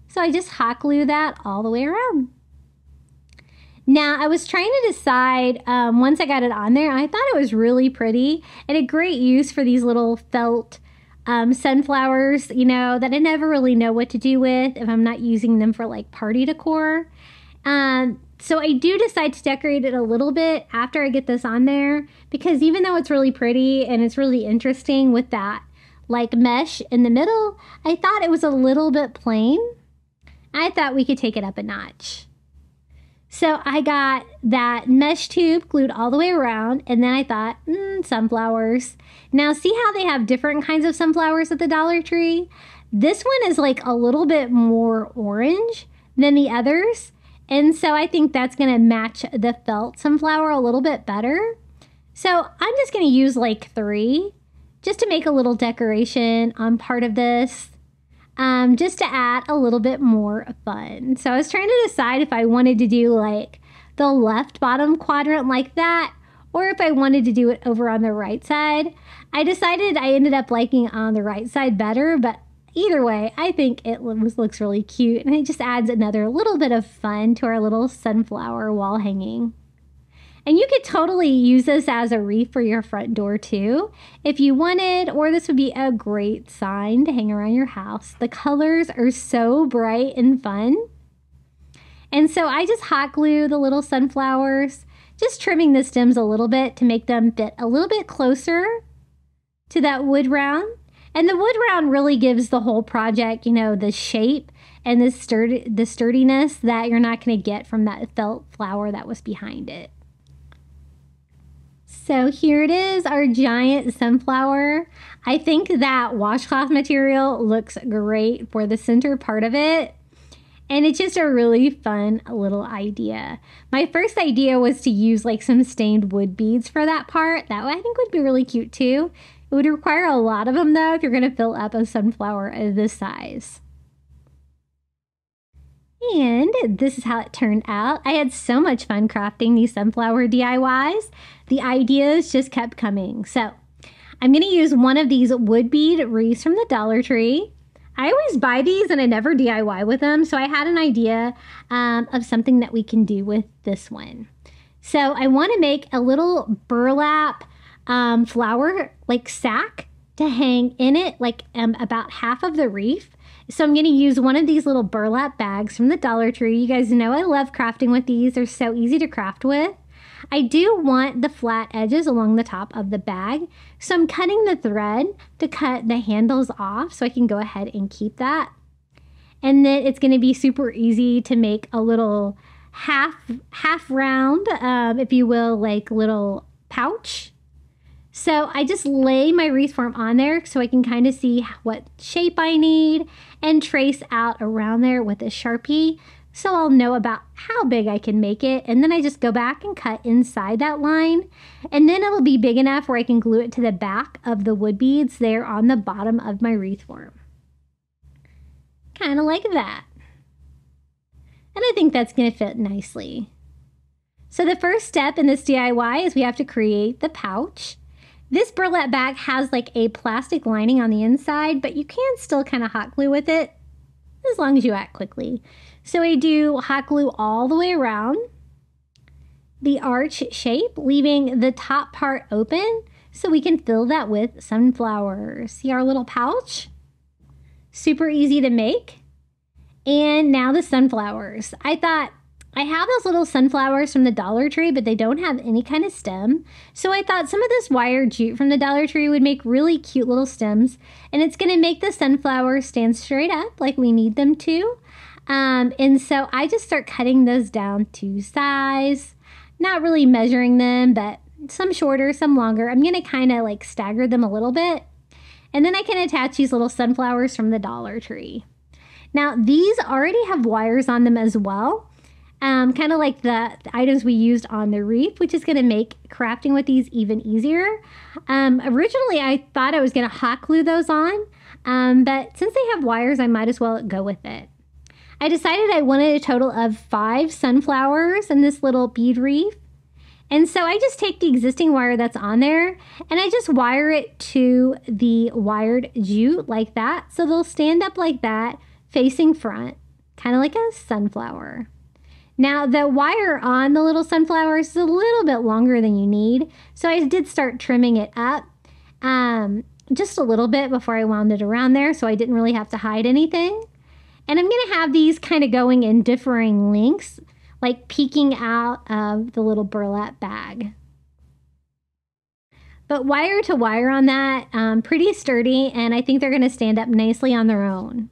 So I just hot glue that all the way around. Now, I was trying to decide, once I got it on there, I thought it was really pretty and a great use for these little felt sunflowers, you know, that I never really know what to do with if I'm not using them for like party decor. So I do decide to decorate it a little bit after I get this on there, because even though it's really pretty and it's really interesting with that like mesh in the middle, I thought it was a little bit plain. I thought we could take it up a notch. So I got that mesh tube glued all the way around, and then I thought, sunflowers. Now see how they have different kinds of sunflowers at the Dollar Tree? This one is like a little bit more orange than the others, and so I think that's gonna match the felt sunflower a little bit better. So I'm just gonna use like 3 just to make a little decoration on part of this. Just to add a little bit more fun. So I was trying to decide if I wanted to do like the left bottom quadrant like that, or if I wanted to do it over on the right side. I decided I ended up liking on the right side better, but either way, I think it looks really cute, and it just adds another little bit of fun to our little sunflower wall hanging. And you could totally use this as a wreath for your front door too, if you wanted, or this would be a great sign to hang around your house. The colors are so bright and fun. And so I just hot glue the little sunflowers, just trimming the stems a little bit to make them fit a little bit closer to that wood round. And the wood round really gives the whole project, you know, the shape and the sturdiness that you're not going to get from that felt flower that was behind it. So here it is, our giant sunflower. I think that washcloth material looks great for the center part of it. And it's just a really fun little idea. My first idea was to use like some stained wood beads for that part. That I think would be really cute too. It would require a lot of them though if you're going to fill up a sunflower of this size. And this is how it turned out. I had so much fun crafting these sunflower DIYs. The ideas just kept coming. So I'm going to use one of these wood bead wreaths from the Dollar Tree. I always buy these and I never DIY with them. So I had an idea of something that we can do with this one. So I want to make a little burlap flower like sack to hang in it, like about half of the wreath. So I'm going to use one of these little burlap bags from the Dollar Tree. You guys know I love crafting with these. They're so easy to craft with. I do want the flat edges along the top of the bag. So I'm cutting the thread to cut the handles off so I can go ahead and keep that. And then it's going to be super easy to make a little half round, if you will, like little pouch. So I just lay my wreath form on there so I can kind of see what shape I need and trace out around there with a Sharpie so I'll know about how big I can make it. And then I just go back and cut inside that line. And then it'll be big enough where I can glue it to the back of the wood beads there on the bottom of my wreath form. Kind of like that. And I think that's going to fit nicely. So the first step in this DIY is we have to create the pouch. This burlap bag has like a plastic lining on the inside, but you can still kind of hot glue with it as long as you act quickly. So I do hot glue all the way around the arch shape, leaving the top part open so we can fill that with sunflowers. See our little pouch? Super easy to make. And now the sunflowers. I thought, I have those little sunflowers from the Dollar Tree, but they don't have any kind of stem. So I thought some of this wire jute from the Dollar Tree would make really cute little stems. And it's going to make the sunflowers stand straight up like we need them to. And so I just start cutting those down to size. Not really measuring them, but some shorter, some longer. I'm going to kind of like stagger them a little bit. And then I can attach these little sunflowers from the Dollar Tree. Now, these already have wires on them as well. Kind of like the items we used on the wreath, which is going to make crafting with these even easier. Originally, I thought I was going to hot glue those on, but since they have wires, I might as well go with it. I decided I wanted a total of 5 sunflowers in this little bead wreath. And so I just take the existing wire that's on there and I just wire it to the wired jute like that. So they'll stand up like that, facing front, kind of like a sunflower. Now the wire on the little sunflowers is a little bit longer than you need. So I did start trimming it up just a little bit before I wound it around there so I didn't really have to hide anything. And I'm going to have these kind of going in differing lengths, like peeking out of the little burlap bag. But wire to wire on that, pretty sturdy, and I think they're going to stand up nicely on their own.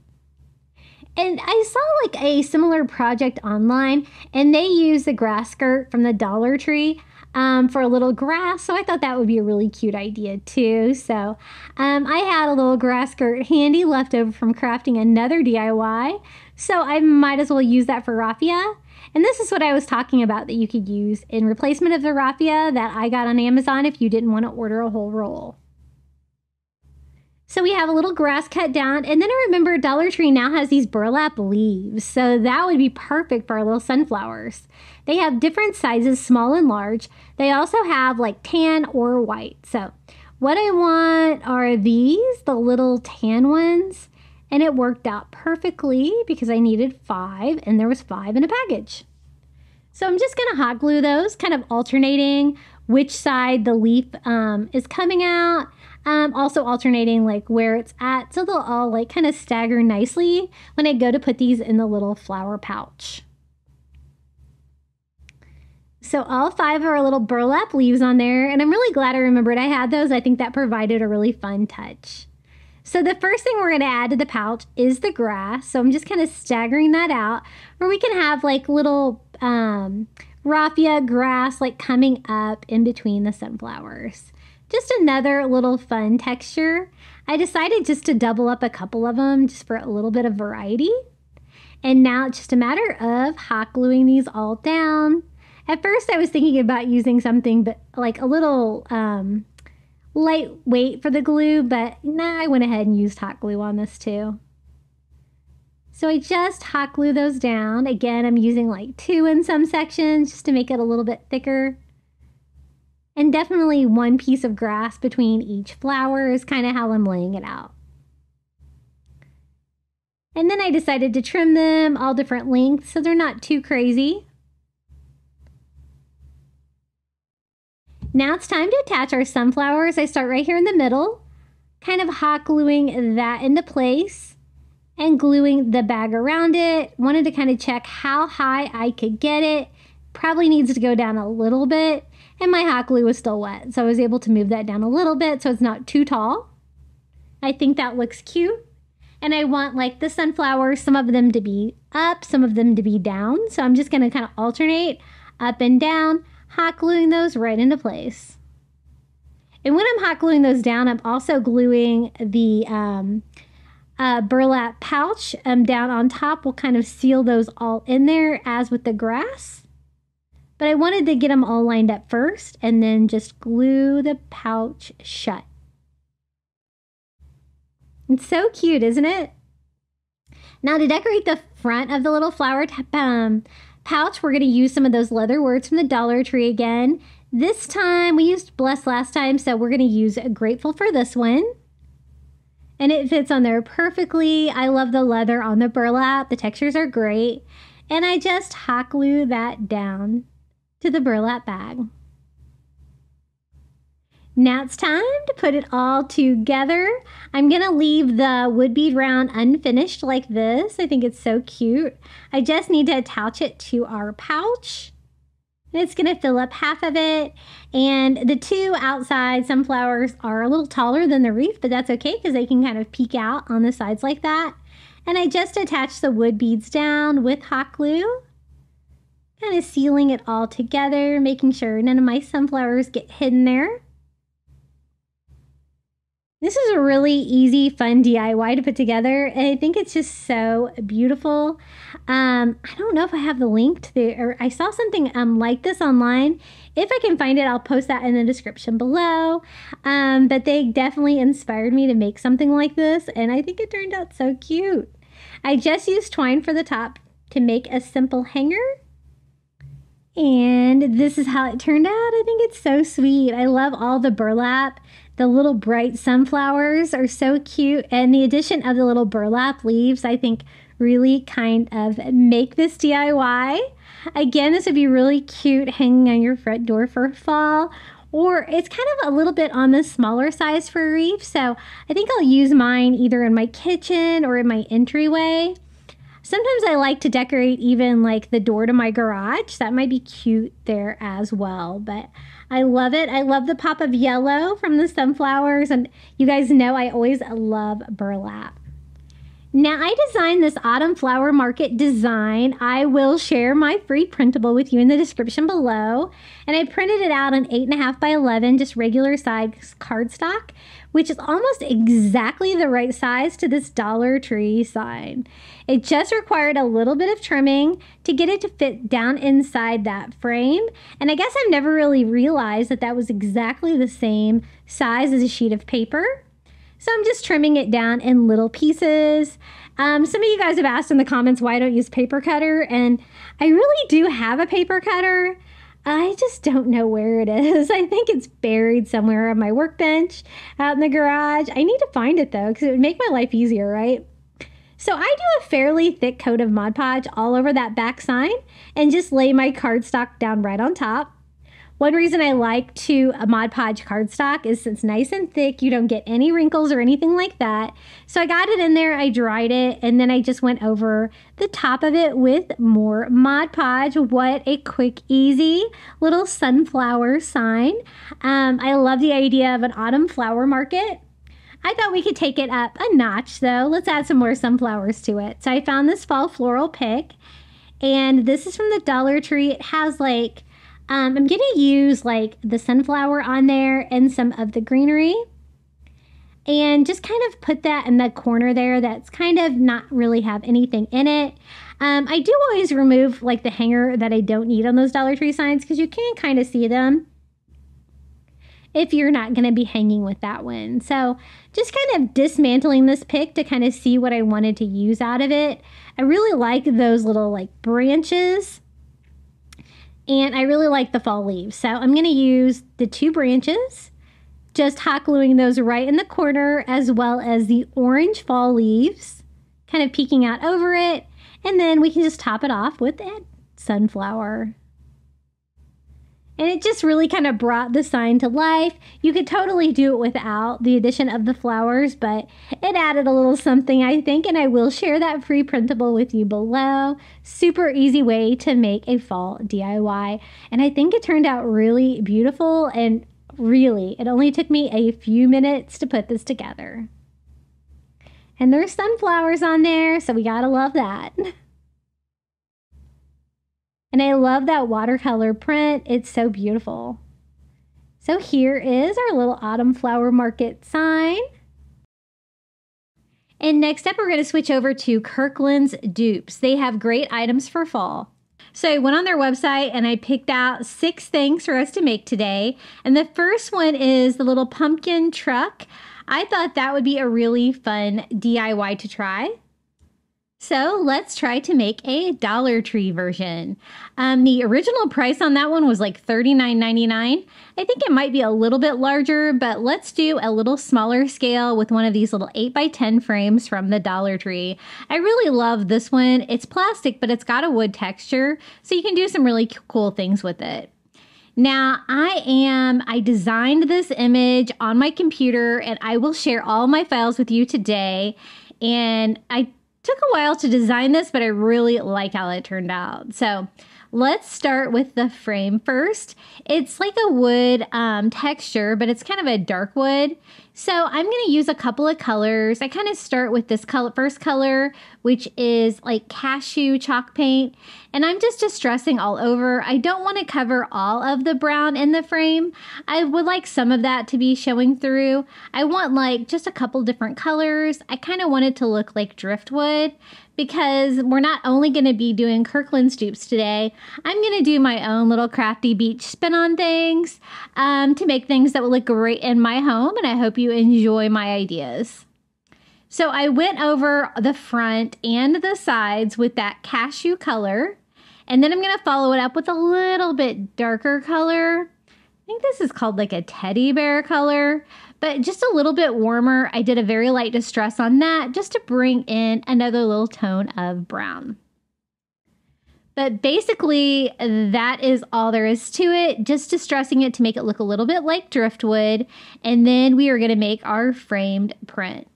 And I saw like a similar project online, and they use the grass skirt from the Dollar Tree for a little grass. So I thought that would be a really cute idea too. So I had a little grass skirt handy left over from crafting another DIY. So I might as well use that for raffia. And this is what I was talking about that you could use in replacement of the raffia that I got on Amazon if you didn't want to order a whole roll. So we have a little grass cut down, and then I remember Dollar Tree now has these burlap leaves, so that would be perfect for our little sunflowers. They have different sizes, small and large. They also have like tan or white. So what I want are these, the little tan ones, and it worked out perfectly because I needed 5, and there was 5 in a package. So I'm just gonna hot glue those, kind of alternating which side the leaf is coming out. Also alternating like where it's at, so they'll all like kind of stagger nicely when I go to put these in the little flower pouch. So all 5 are little burlap leaves on there, and I'm really glad I remembered I had those. I think that provided a really fun touch. So the first thing we're going to add to the pouch is the grass. So I'm just kind of staggering that out where we can have like little raffia grass like coming up in between the sunflowers. Just another little fun texture. I decided just to double up a couple of them just for a little bit of variety. And now it's just a matter of hot gluing these all down. At first I was thinking about using something but like a little lightweight for the glue, but nah, I went ahead and used hot glue on this too. So I just hot glue those down. Again, I'm using like 2 in some sections just to make it a little bit thicker. And definitely 1 piece of grass between each flower is kind of how I'm laying it out. And then I decided to trim them all different lengths so they're not too crazy. Now it's time to attach our sunflowers. I start right here in the middle, kind of hot gluing that into place and gluing the bag around it. Wanted to kind of check how high I could get it. Probably needs to go down a little bit. And my hot glue was still wet, so I was able to move that down a little bit so it's not too tall. I think that looks cute. And I want like the sunflowers, some of them to be up, some of them to be down. So I'm just going to kind of alternate up and down, hot gluing those right into place. And when I'm hot gluing those down, I'm also gluing the burlap pouch down on top. We'll kind of seal those all in there as with the grass. But I wanted to get them all lined up first and then just glue the pouch shut. It's so cute, isn't it? Now to decorate the front of the little flower pouch, we're going to use some of those leather words from the Dollar Tree again. This time, we used Bless last time, so we're going to use Grateful for this one. And it fits on there perfectly. I love the leather on the burlap. The textures are great. And I just hot glue that down to the burlap bag. Now it's time to put it all together. I'm gonna leave the wood bead round unfinished like this. I think it's so cute. I just need to attach it to our pouch. And it's gonna fill up half of it. And the 2 outside sunflowers are a little taller than the wreath, but that's okay because they can kind of peek out on the sides like that. And I just attached the wood beads down with hot glue. Kind of sealing it all together, making sure none of my sunflowers get hidden there. This is a really easy, fun DIY to put together, and I think it's just so beautiful. I don't know if I have the link to or I saw something like this online. If I can find it, I'll post that in the description below. But they definitely inspired me to make something like this, and I think it turned out so cute. I just used twine for the top to make a simple hanger. And this is how it turned out. I think it's so sweet. I love all the burlap. The little bright sunflowers are so cute. And the addition of the little burlap leaves, I think, really kind of make this DIY. Again, this would be really cute hanging on your front door for fall. Or it's kind of a little bit on the smaller size for a wreath. So I think I'll use mine either in my kitchen or in my entryway. Sometimes I like to decorate even like the door to my garage. That might be cute there as well, but I love it. I love the pop of yellow from the sunflowers, and you guys know I always love burlap. Now, I designed this autumn flower market design. I will share my free printable with you in the description below. And I printed it out on 8.5 by 11, just regular size cardstock, which is almost exactly the right size to this Dollar Tree sign. It just required a little bit of trimming to get it to fit down inside that frame. And I guess I've never really realized that that was exactly the same size as a sheet of paper. So I'm just trimming it down in little pieces. Some of you guys have asked in the comments why I don't use paper cutter, and I really do have a paper cutter. I just don't know where it is. I think it's buried somewhere on my workbench out in the garage. I need to find it though, because it would make my life easier, right? So I do a fairly thick coat of Mod Podge all over that back sign and just lay my cardstock down right on top. One reason I like to Mod Podge cardstock is it's nice and thick. You don't get any wrinkles or anything like that. So I got it in there, I dried it, and then I just went over the top of it with more Mod Podge. What a quick, easy little sunflower sign. I love the idea of an autumn flower market. I thought we could take it up a notch though. Let's add some more sunflowers to it. So I found this fall floral pick, and this is from the Dollar Tree. It has like I'm going to use like the sunflower on there and some of the greenery, and just kind of put that in the corner there that's kind of not really have anything in it. I do always remove like the hanger that I don't need on those Dollar Tree signs, because you can kind of see them if you're not going to be hanging with that one. So just kind of dismantling this pick to kind of see what I wanted to use out of it. I really like those little like branches. And I really like the fall leaves. So I'm going to use the 2 branches, just hot gluing those right in the corner, as well as the orange fall leaves, kind of peeking out over it. And then we can just top it off with a sunflower. And it just really kind of brought the sign to life. You could totally do it without the addition of the flowers, but it added a little something, I think, and I will share that free printable with you below. Super easy way to make a fall DIY. And I think it turned out really beautiful, and really, it only took me a few minutes to put this together. And there's sunflowers on there, so we gotta love that. And I love that watercolor print. It's so beautiful. So here is our little autumn flower market sign. And next up, we're going to switch over to Kirkland's Dupes. They have great items for fall. So I went on their website and I picked out 6 things for us to make today. And the first one is the little pumpkin truck. I thought that would be a really fun DIY to try. So let's try to make a Dollar Tree version. The original price on that one was like $39.99. I think it might be a little bit larger, but let's do a little smaller scale with one of these little 8x10 frames from the Dollar Tree. I really love this one. It's plastic, but it's got a wood texture, so you can do some really cool things with it. Now, I designed this image on my computer, and I will share all my files with you today. And I took a while to design this, but I really like how it turned out. So let's start with the frame first. It's like a wood texture, but it's kind of a dark wood. So I'm going to use a couple of colors. I kind of start with this first color, which is like cashew chalk paint. And I'm just distressing all over. I don't want to cover all of the brown in the frame. I would like some of that to be showing through. I want like just a couple different colors. I kind of want it to look like driftwood, because we're not only going to be doing Kirkland's dupes today, I'm going to do my own little crafty beach spin on things to make things that will look great in my home, and I hope you enjoy my ideas. So I went over the front and the sides with that cashew color, and then I'm going to follow it up with a little bit darker color. I think this is called like a teddy bear color, but just a little bit warmer. I did a very light distress on that just to bring in another little tone of brown. But basically, that is all there is to it, just distressing it to make it look a little bit like driftwood, and then we are going to make our framed print.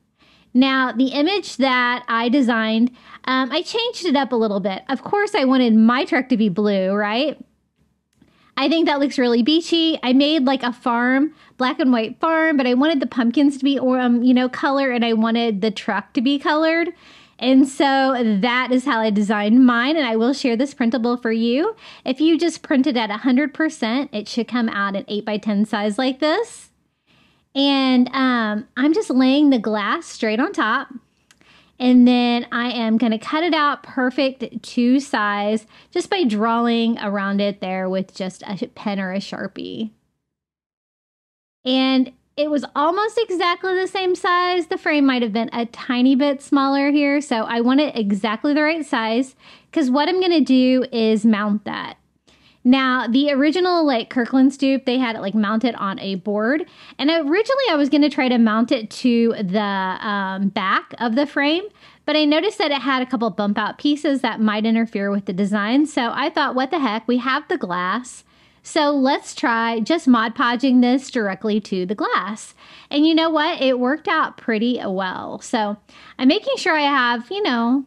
Now, the image that I designed, I changed it up a little bit. Of course, I wanted my truck to be blue, right? I think that looks really beachy. I made like a farm, black and white farm, but I wanted the pumpkins to be, color, and I wanted the truck to be colored. And so that is how I designed mine, and I will share this printable for you. If you just print it at 100%, it should come out an 8x10 size like this. And I'm just laying the glass straight on top. And then I am going to cut it out perfect to size just by drawing around it there with just a pen or a Sharpie. And it was almost exactly the same size. The frame might have been a tiny bit smaller here. So I want it exactly the right size because what I'm going to do is mount that. Now, the original Kirkland's dupe, they had it mounted on a board. And originally I was going to try to mount it to the back of the frame. But I noticed that it had a couple bump out pieces that might interfere with the design. So I thought, what the heck, we have the glass. So let's try just Mod Podging this directly to the glass. And you know what? It worked out pretty well. So I'm making sure I have, a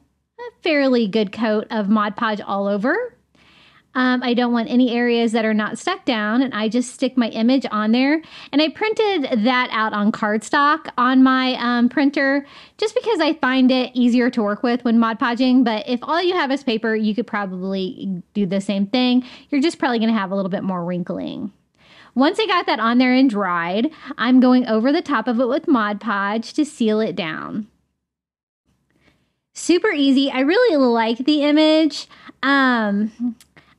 fairly good coat of Mod Podge all over. I don't want any areas that are not stuck down, and I just stick my image on there. And I printed that out on cardstock on my printer just because I find it easier to work with when Mod Podging. But if all you have is paper, you could probably do the same thing. You're just probably going to have a little bit more wrinkling. Once I got that on there and dried, I'm going over the top of it with Mod Podge to seal it down. Super easy. I really like the image.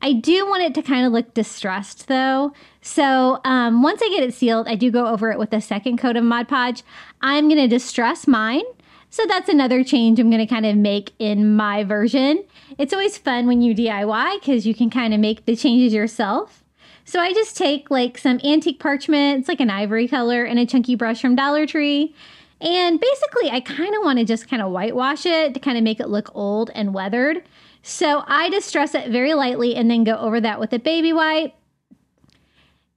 I do want it to kind of look distressed though. So once I get it sealed, I do go over it with a second coat of Mod Podge. I'm going to distress mine. So that's another change I'm going to kind of make in my version. It's always fun when you DIY because you can kind of make the changes yourself. So I just take some antique parchment, it's like an ivory color, and a chunky brush from Dollar Tree. And basically I kind of want to just kind of whitewash it to kind of make it look old and weathered. So I distress it very lightly and then go over that with a baby wipe.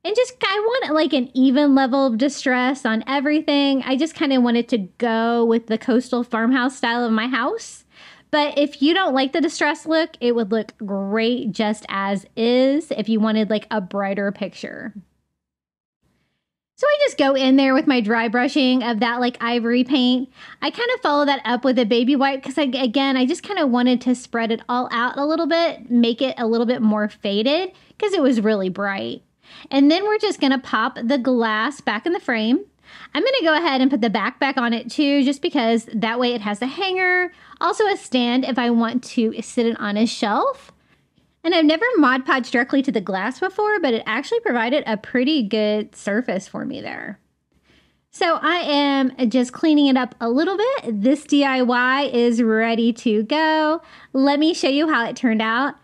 And I want an even level of distress on everything. I just kind of want it to go with the coastal farmhouse style of my house. But if you don't like the distress look, it would look great just as is if you wanted a brighter picture. So I just go in there with my dry brushing of that ivory paint. I kind of follow that up with a baby wipe because I just kind of wanted to spread it all out a little bit, make it a little bit more faded because it was really bright. And then we're just going to pop the glass back in the frame. I'm going to go ahead and put the back on it too, just because that way it has a hanger, also a stand if I want to sit it on a shelf. And I've never Mod Podged directly to the glass before, but it actually provided a pretty good surface for me there. So I am just cleaning it up a little bit. This DIY is ready to go. Let me show you how it turned out.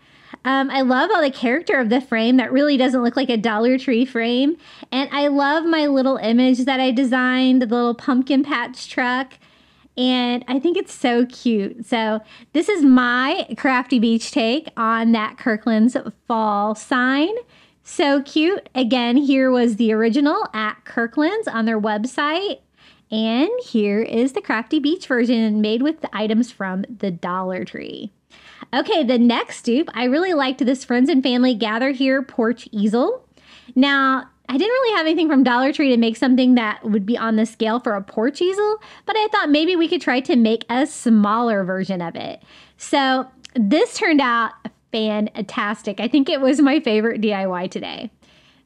I love all the character of the frame. That really doesn't look like a Dollar Tree frame. And I love my little image that I designed, the little pumpkin patch truck. And I think it's so cute. So this is my Crafty Beach take on that Kirkland's fall sign. So cute. Again, here was the original at Kirkland's on their website. And here is the Crafty Beach version made with the items from the Dollar Tree. Okay, the next dupe, I really liked this Friends and Family Gather Here porch easel. Now, I didn't really have anything from Dollar Tree to make something that would be on the scale for a porch easel, but I thought maybe we could try to make a smaller version of it. So this turned out fantastic. I think it was my favorite DIY today.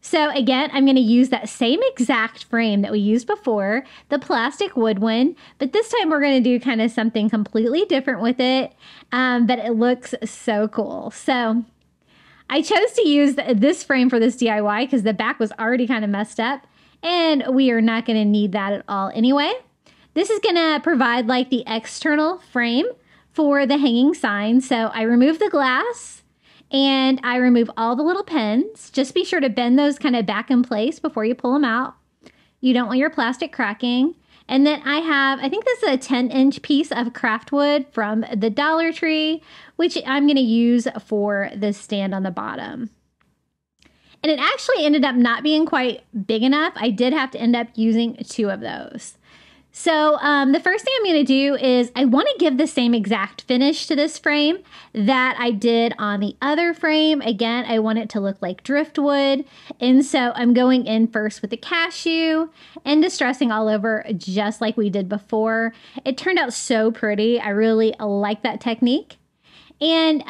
So again, I'm going to use that same exact frame that we used before, the plastic wood one, but this time we're going to do kind of something completely different with it, but it looks so cool. So I chose to use this frame for this DIY because the back was already kind of messed up, and we are not going to need that at all anyway. This is going to provide the external frame for the hanging sign. So I remove the glass and I remove all the little pins. Just be sure to bend those kind of back in place before you pull them out. You don't want your plastic cracking. And then I think this is a 10-inch piece of craft wood from the Dollar Tree, which I'm going to use for the stand on the bottom. And it actually ended up not being quite big enough. I did have to end up using 2 of those. So the first thing I'm going to do is I want to give the same exact finish to this frame that I did on the other frame. Again, I want it to look like driftwood. And so I'm going in first with the cashew and distressing all over just like we did before. It turned out so pretty. I really like that technique. And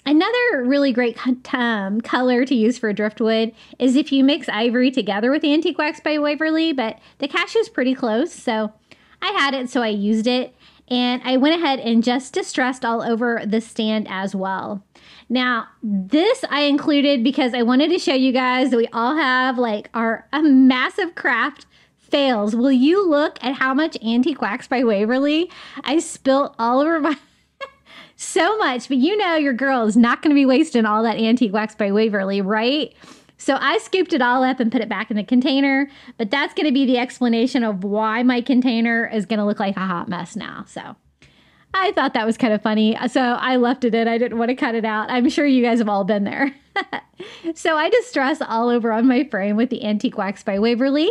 another really great color to use for driftwood is if you mix ivory together with Antique Wax by Waverly, but the cashew is pretty close, so I had it, so I used it. And I went ahead and just distressed all over the stand as well. Now, this I included because I wanted to show you guys that we all have like a massive craft fails. Will you look at how much Antique Wax by Waverly I spilt all over my... So much, but you know your girl is not going to be wasting all that Antique Wax by Waverly, right? So I scooped it all up and put it back in the container, but that's going to be the explanation of why my container is going to look like a hot mess now. So I thought that was kind of funny, so I left it in. I didn't want to cut it out. I'm sure you guys have all been there. So I distressed all over on my frame with the Antique Wax by Waverly.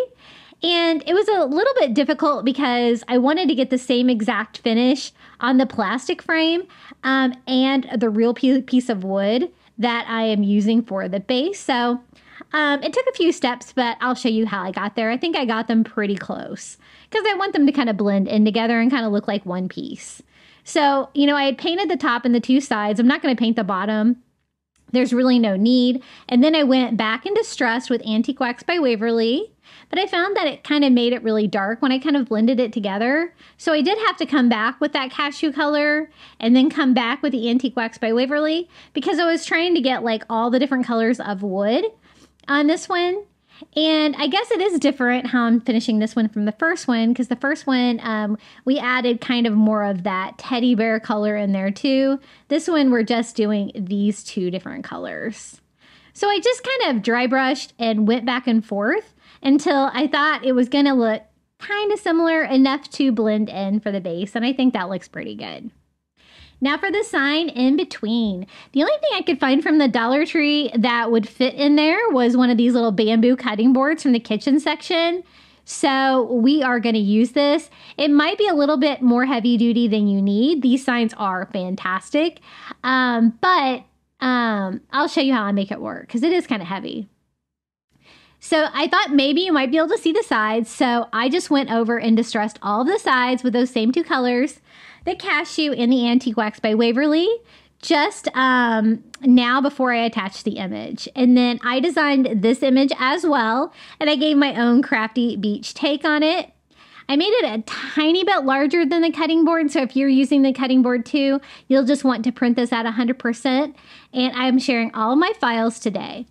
And it was a little bit difficult because I wanted to get the same exact finish on the plastic frame and the real piece of wood that I am using for the base. So it took a few steps, but I'll show you how I got there. I think I got them pretty close because I want them to kind of blend in together and kind of look like one piece. So, you know, I had painted the top and the two sides. I'm not going to paint the bottom. There's really no need. And then I went back and distressed with Antique Wax by Waverly. But I found that it kind of made it really dark when I kind of blended it together. So I did have to come back with that cashew color and then come back with the Antique Wax by Waverly because I was trying to get like all the different colors of wood on this one. And I guess it is different how I'm finishing this one from the first one because the first one we added kind of more of that teddy bear color in there too. This one we're just doing these two different colors. So I just kind of dry brushed and went back and forth until I thought it was going to look kind of similar enough to blend in for the base, and I think that looks pretty good. Now for the sign in between. The only thing I could find from the Dollar Tree that would fit in there was one of these little bamboo cutting boards from the kitchen section. So we are going to use this. It might be a little bit more heavy duty than you need. These signs are fantastic, but I'll show you how I make it work because it is kind of heavy. So I thought maybe you might be able to see the sides. So I just went over and distressed all of the sides with those same two colors, the cashew and the Antique Wax by Waverly, just now before I attached the image. And then I designed this image as well, and I gave my own crafty beach take on it. I made it a tiny bit larger than the cutting board, so if you're using the cutting board too, you'll just want to print this at 100%, and I'm sharing all of my files today.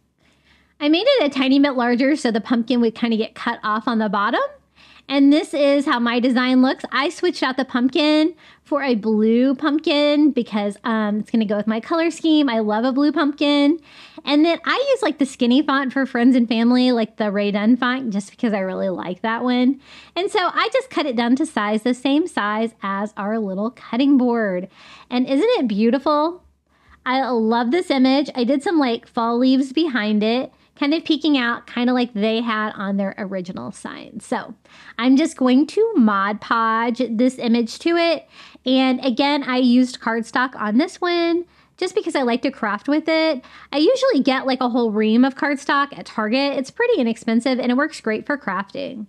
I made it a tiny bit larger so the pumpkin would kind of get cut off on the bottom. And this is how my design looks. I switched out the pumpkin for a blue pumpkin because it's going to go with my color scheme. I love a blue pumpkin. And then I use like the skinny font for friends and family, like the Ray Dunn font, just because I really like that one. And so I just cut it down to size, the same size as our little cutting board. And isn't it beautiful? I love this image. I did some like fall leaves behind it, kind of peeking out, kind of like they had on their original sign. So I'm just going to Mod Podge this image to it. And again, I used cardstock on this one just because I like to craft with it. I usually get like a whole ream of cardstock at Target. It's pretty inexpensive and it works great for crafting.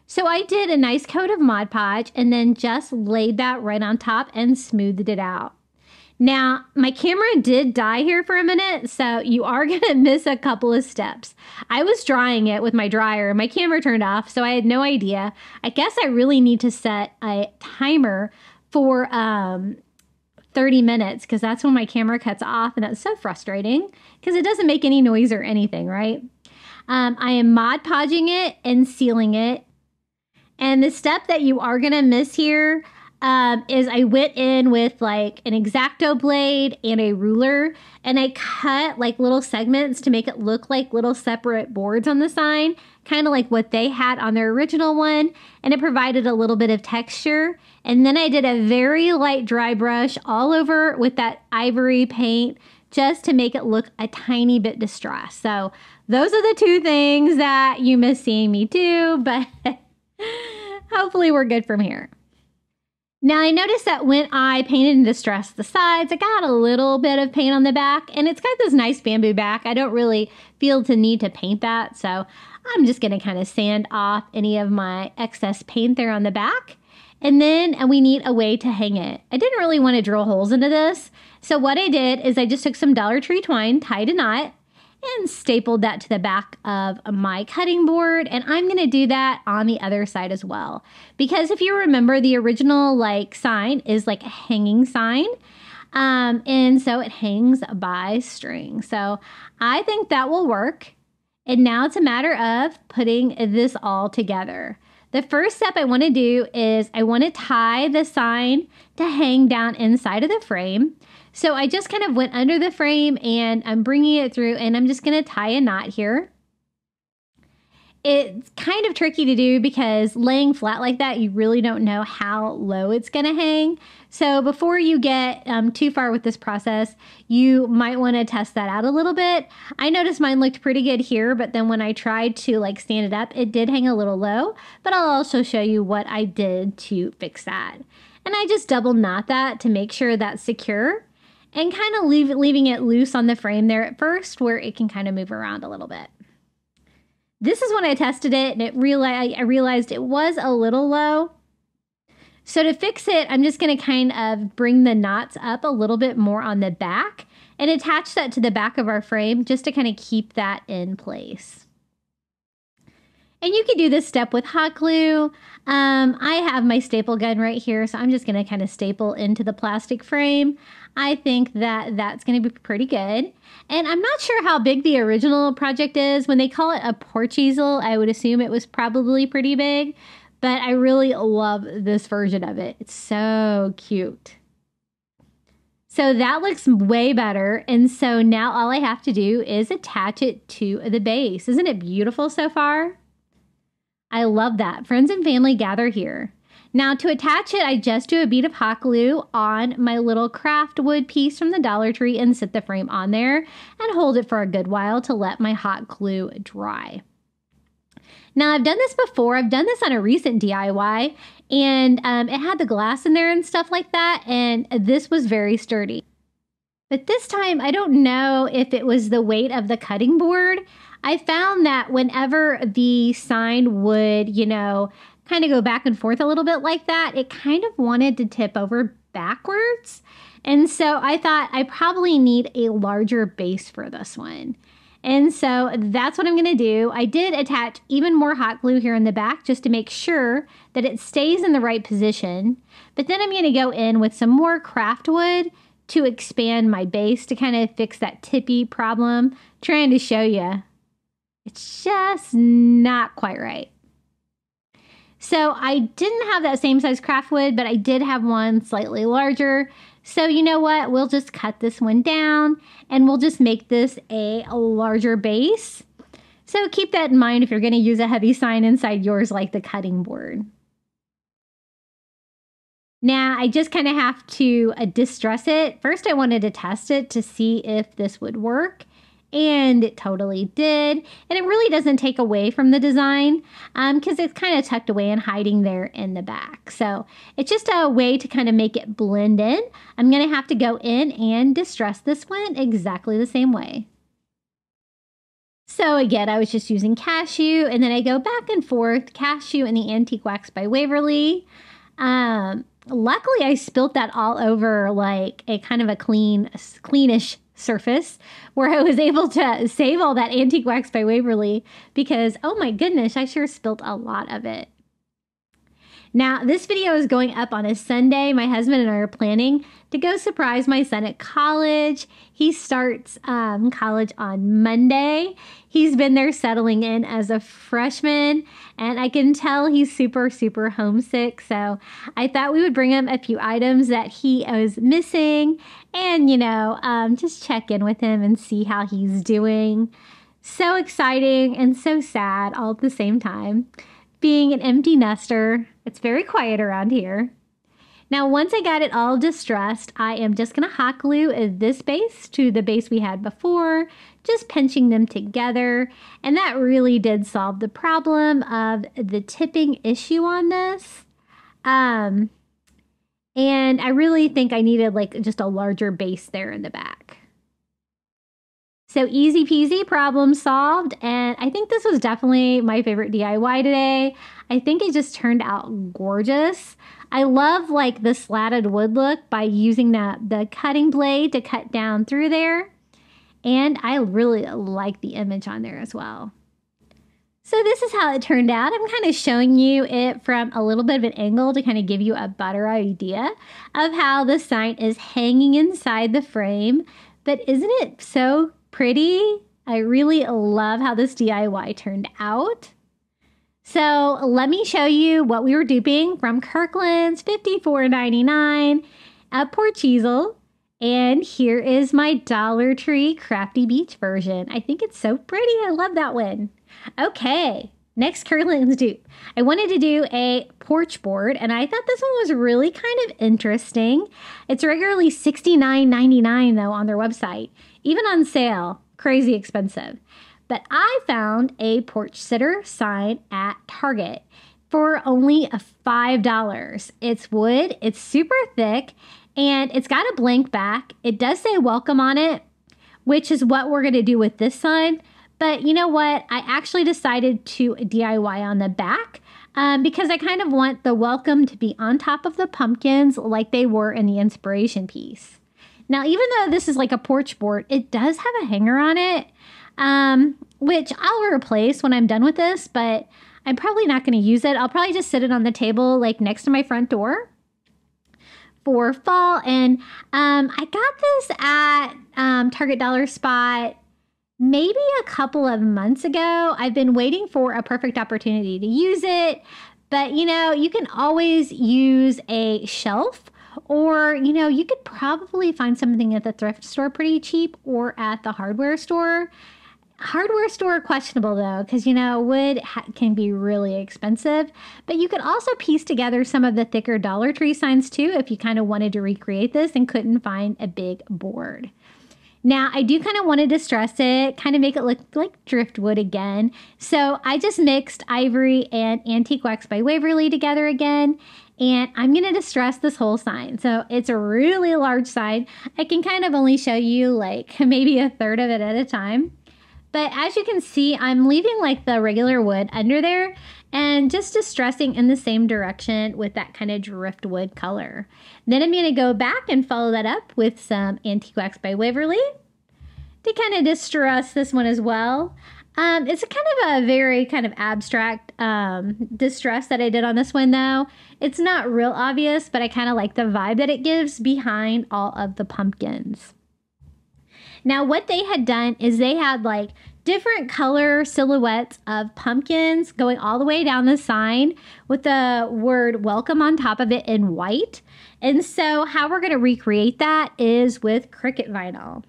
So I did a nice coat of Mod Podge and then just laid that right on top and smoothed it out. Now, my camera did die here for a minute, so you are going to miss a couple of steps. I was drying it with my dryer, and my camera turned off, so I had no idea. I guess I really need to set a timer for 30 minutes, because that's when my camera cuts off, and that's so frustrating, because it doesn't make any noise or anything, right? I am Mod Podging it and sealing it. And the step that you are going to miss here is I went in with like an X-Acto blade and a ruler, and I cut like little segments to make it look like little separate boards on the sign, kind of like what they had on their original one, and it provided a little bit of texture. And then I did a very light dry brush all over with that ivory paint just to make it look a tiny bit distressed. So those are the two things that you miss seeing me do, but Hopefully we're good from here. Now I noticed that when I painted and distressed the sides, I got a little bit of paint on the back, and it's got this nice bamboo back. I don't really feel the need to paint that, so I'm just going to kind of sand off any of my excess paint there on the back. And then we need a way to hang it. I didn't really want to drill holes into this, so what I did is I just took some Dollar Tree twine, tied a knot, and stapled that to the back of my cutting board. And I'm going to do that on the other side as well. Because if you remember, the original sign is like a hanging sign. And so it hangs by string. So I think that will work. And now it's a matter of putting this all together. The first step I want to do is I want to tie the sign to hang down inside of the frame. So I just kind of went under the frame and I'm bringing it through, and I'm just going to tie a knot here. It's kind of tricky to do because laying flat like that, you really don't know how low it's going to hang. So before you get too far with this process, you might want to test that out a little bit. I noticed mine looked pretty good here, but then when I tried to stand it up, it did hang a little low, but I'll also show you what I did to fix that. And I just double knot that to make sure that's secure, and kind of leaving it loose on the frame there at first where it can kind of move around a little bit. This is when I tested it, and I realized it was a little low. So to fix it, I'm just going to kind of bring the knots up a little bit more on the back and attach that to the back of our frame just to kind of keep that in place. And you can do this step with hot glue. I have my staple gun right here, so I'm just going to kind of staple into the plastic frame. I think that that's going to be pretty good. And I'm not sure how big the original project is. When they call it a porch easel, I would assume it was probably pretty big, but I really love this version of it. It's so cute. So that looks way better. And so now all I have to do is attach it to the base. Isn't it beautiful so far? I love that. Friends and family gather here. Now to attach it, I just do a bead of hot glue on my little craft wood piece from the Dollar Tree and sit the frame on there and hold it for a good while to let my hot glue dry. Now I've done this before. I've done this on a recent DIY, and it had the glass in there and stuff like that, and this was very sturdy. But this time, I don't know if it was the weight of the cutting board. I found that whenever the sign would, kind of go back and forth a little bit like that, it kind of wanted to tip over backwards. And so I thought I probably need a larger base for this one. And so that's what I'm going to do. I did attach even more hot glue here in the back just to make sure that it stays in the right position. But then I'm going to go in with some more craft wood to expand my base to kind of fix that tippy problem. Trying to show you. It's just not quite right. So I didn't have that same size craft wood, but I did have one slightly larger. So you know what? We'll just cut this one down and we'll just make this a larger base. So keep that in mind if you're going to use a heavy sign inside yours like the cutting board. Now I just kind of have to distress it. First I wanted to test it to see if this would work. And it totally did. And it really doesn't take away from the design because it's kind of tucked away and hiding there in the back. So it's just a way to kind of make it blend in. I'm going to have to go in and distress this one exactly the same way. So again, I was just using cashew, and then I go back and forth, cashew and the Antique Wax by Waverly. Luckily, I spilt that all over like a kind of a cleanish surface where I was able to save all that Antique Wax by Waverly because, oh my goodness, I sure spilt a lot of it. Now, this video is going up on a Sunday. My husband and I are planning to go surprise my son at college. He starts college on Monday. He's been there settling in as a freshman, and I can tell he's super, super homesick. So I thought we would bring him a few items that he was missing and, just check in with him and see how he's doing. So exciting and so sad all at the same time. Being an empty nester, it's very quiet around here. Now, once I got it all distressed, I am just going to hot glue this base to the base we had before, just pinching them together. And that really did solve the problem of the tipping issue on this. And I really think I needed like just a larger base there in the back. So easy peasy, problem solved. And I think this was definitely my favorite DIY today. I think it just turned out gorgeous. I love like the slatted wood look by using the cutting blade to cut down through there. And I really like the image on there as well. So this is how it turned out. I'm kind of showing you it from a little bit of an angle to kind of give you a better idea of how the sign is hanging inside the frame. But isn't it so pretty? I really love how this DIY turned out. So let me show you what we were duping from Kirkland's, $54.99, a porch easel. And here is my Dollar Tree Crafty Beach version. I think it's so pretty. I love that one. Okay, next Kirkland's dupe. I wanted to do a porch board, and I thought this one was really kind of interesting. It's regularly $69.99 though on their website, even on sale. Crazy expensive. But I found a porch sitter sign at Target for only $5. It's wood, it's super thick, and it's got a blank back. It does say welcome on it, which is what we're going to do with this sign. But you know what? I actually decided to DIY on the back because I kind of want the welcome to be on top of the pumpkins like they were in the inspiration piece. Now, even though this is like a porch board, it does have a hanger on it, which I'll replace when I'm done with this, but I'm probably not going to use it. I'll probably just sit it on the table like next to my front door for fall. And I got this at Target Dollar Spot maybe a couple of months ago. I've been waiting for a perfect opportunity to use it, but you know, you can always use a shelf, or you know, you could probably find something at the thrift store pretty cheap or at the hardware store. Hardware store questionable though, because you know, wood can be really expensive, but you could also piece together some of the thicker Dollar Tree signs too if you kind of wanted to recreate this and couldn't find a big board. Now, I do kind of want to distress it, kind of make it look like driftwood again. So I just mixed ivory and antique wax by Waverly together again. And I'm going to distress this whole sign. So it's a really large sign. I can kind of only show you like maybe a third of it at a time. But as you can see, I'm leaving like the regular wood under there and just distressing in the same direction with that kind of driftwood color. Then I'm going to go back and follow that up with some antique wax by Waverly to kind of distress this one as well. It's kind of a very kind of abstract distress that I did on this one though. It's not real obvious, but I kind of like the vibe that it gives behind all of the pumpkins. Now what they had done is they had like different color silhouettes of pumpkins going all the way down the sign with the word welcome on top of it in white. And so how we're going to recreate that is with Cricut vinyl.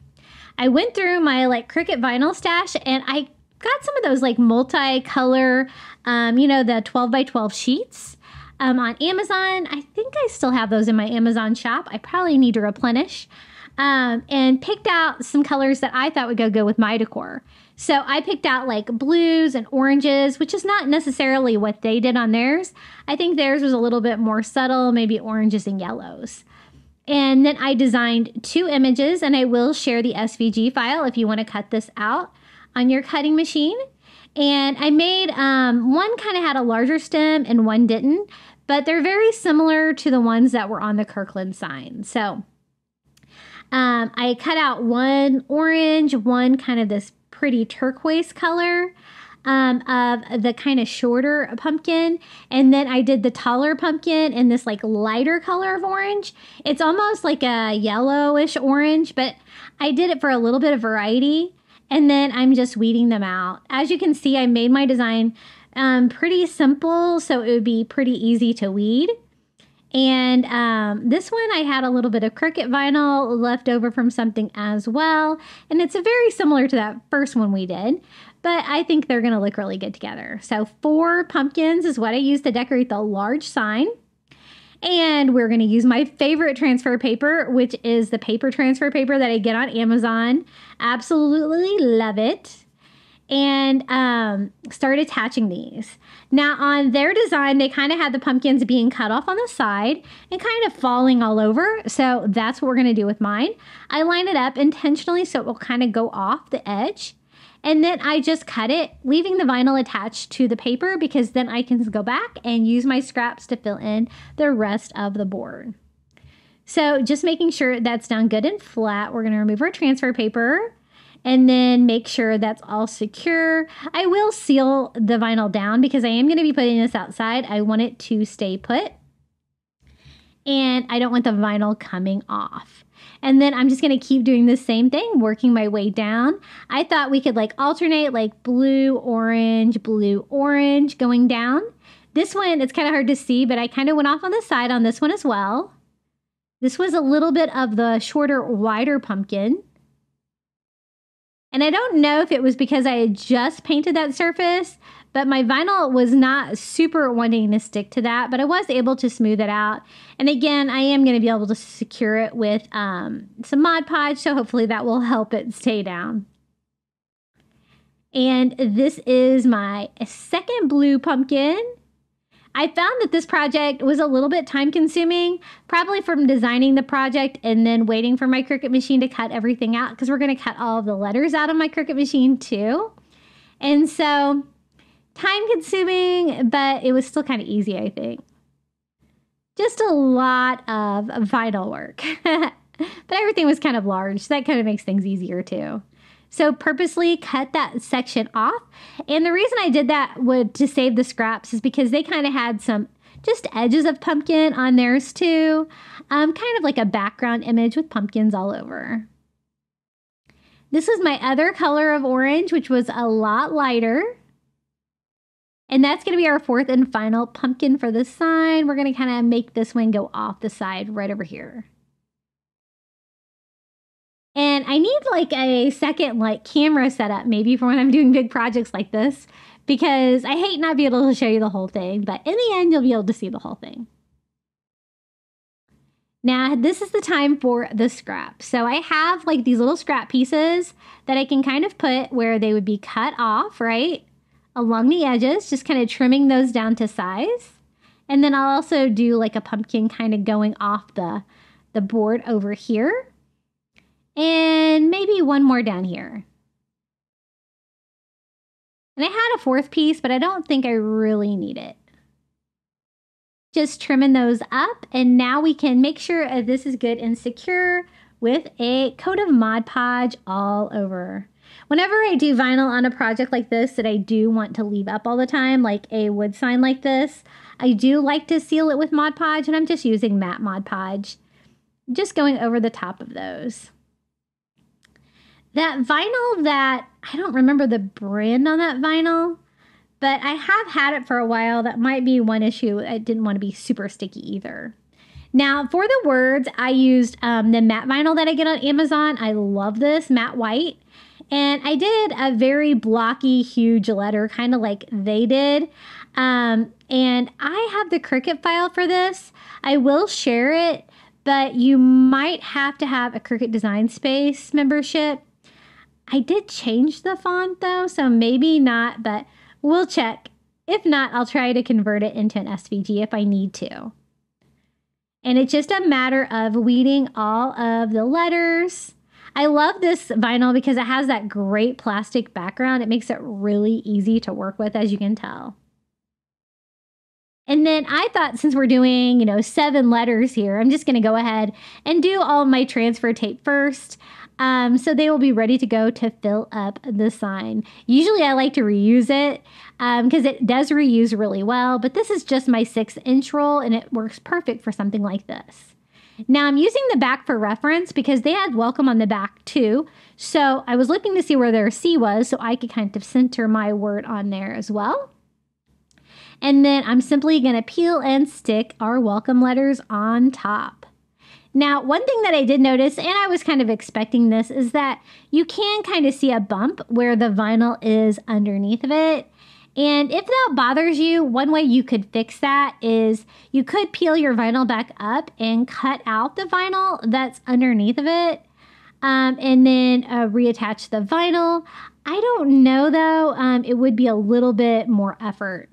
I went through my like Cricut vinyl stash and I got some of those like multi-color, you know, the 12 by 12 sheets on Amazon. I think I still have those in my Amazon shop. I probably need to replenish. And picked out some colors that I thought would go good with my decor. So I picked out like blues and oranges, which is not necessarily what they did on theirs. I think theirs was a little bit more subtle, maybe oranges and yellows. And then I designed 2 images, and I will share the SVG file if you want to cut this out on your cutting machine. And I made, one kind of had a larger stem and one didn't, but they're very similar to the ones that were on the Kirkland sign. So I cut out one orange, one kind of this pretty turquoise color of the kind of shorter pumpkin. And then I did the taller pumpkin in this like lighter color of orange. It's almost like a yellowish orange, but I did it for a little bit of variety. And then I'm just weeding them out. As you can see, I made my design pretty simple, so it would be pretty easy to weed. And this one I had a little bit of Cricut vinyl left over from something as well. And it's very similar to that first one we did, but I think they're going to look really good together. So 4 pumpkins is what I used to decorate the large sign. And we're going to use my favorite transfer paper, which is the paper transfer paper that I get on Amazon. Absolutely love it. And start attaching these. Now on their design, they kind of had the pumpkins being cut off on the side and kind of falling all over. So that's what we're going to do with mine. I line it up intentionally so it will kind of go off the edge. And then I just cut it, leaving the vinyl attached to the paper because then I can go back and use my scraps to fill in the rest of the board. So just making sure that's done good and flat, we're going to remove our transfer paper and then make sure that's all secure. I will seal the vinyl down because I am going to be putting this outside. I want it to stay put and I don't want the vinyl coming off. And then I'm just going to keep doing the same thing, working my way down. I thought we could like alternate like blue, orange going down. This one, it's kind of hard to see, but I kind of went off on the side on this one as well. This was a little bit of the shorter, wider pumpkin. And I don't know if it was because I had just painted that surface, but my vinyl was not super wanting to stick to that, but I was able to smooth it out. And again, I am going to be able to secure it with some Mod Podge, so hopefully that will help it stay down. And this is my second blue pumpkin. I found that this project was a little bit time consuming, probably from designing the project and then waiting for my Cricut machine to cut everything out because we're going to cut all of the letters out of my Cricut machine too. And so time consuming, but it was still kind of easy, I think. Just a lot of vinyl work, but everything was kind of large. So that kind of makes things easier too. So purposely cut that section off. And the reason I did that to save the scraps is because they kind of had some just edges of pumpkin on theirs too. Kind of like a background image with pumpkins all over. This was my other color of orange, which was a lot lighter. And that's going to be our fourth and final pumpkin for the side. We're going to kind of make this one go off the side right over here. And I need like a second like camera setup maybe for when I'm doing big projects like this because I hate not being able to show you the whole thing, but in the end you'll be able to see the whole thing. Now this is the time for the scrap. So I have like these little scrap pieces that I can kind of put where they would be cut off, right? Along the edges, just kind of trimming those down to size. And then I'll also do like a pumpkin kind of going off the board over here. And maybe one more down here. And I had a fourth piece, but I don't think I really need it. Just trimming those up, and now we can make sure this is good and secure with a coat of Mod Podge all over. Whenever I do vinyl on a project like this that I do want to leave up all the time, like a wood sign like this, I do like to seal it with Mod Podge, and I'm just using matte Mod Podge. Just going over the top of those. That vinyl that, I don't remember the brand on that vinyl, but I have had it for a while. That might be one issue. I didn't want to be super sticky either. Now for the words, I used the matte vinyl that I get on Amazon. I love this, matte white. And I did a very blocky, huge letter, kind of like they did. And I have the Cricut file for this. I will share it, but you might have to have a Cricut Design Space membership. I did change the font though, so maybe not, but we'll check. If not, I'll try to convert it into an SVG if I need to. And it's just a matter of weeding all of the letters. I love this vinyl because it has that great plastic background. It makes it really easy to work with, as you can tell. And then I thought since we're doing, 7 letters here, I'm just going to go ahead and do all of my transfer tape first. So they will be ready to go to fill up the sign. Usually I like to reuse it because it does reuse really well, but this is just my 6-inch roll and it works perfect for something like this. Now I'm using the back for reference because they had welcome on the back too. So I was looking to see where their C was so I could kind of center my word on there as well. And then I'm simply going to peel and stick our welcome letters on top. Now, one thing that I did notice, and I was kind of expecting this, is that you can kind of see a bump where the vinyl is underneath of it. And if that bothers you, one way you could fix that is you could peel your vinyl back up and cut out the vinyl that's underneath of it. And then reattach the vinyl. I don't know though, it would be a little bit more effort.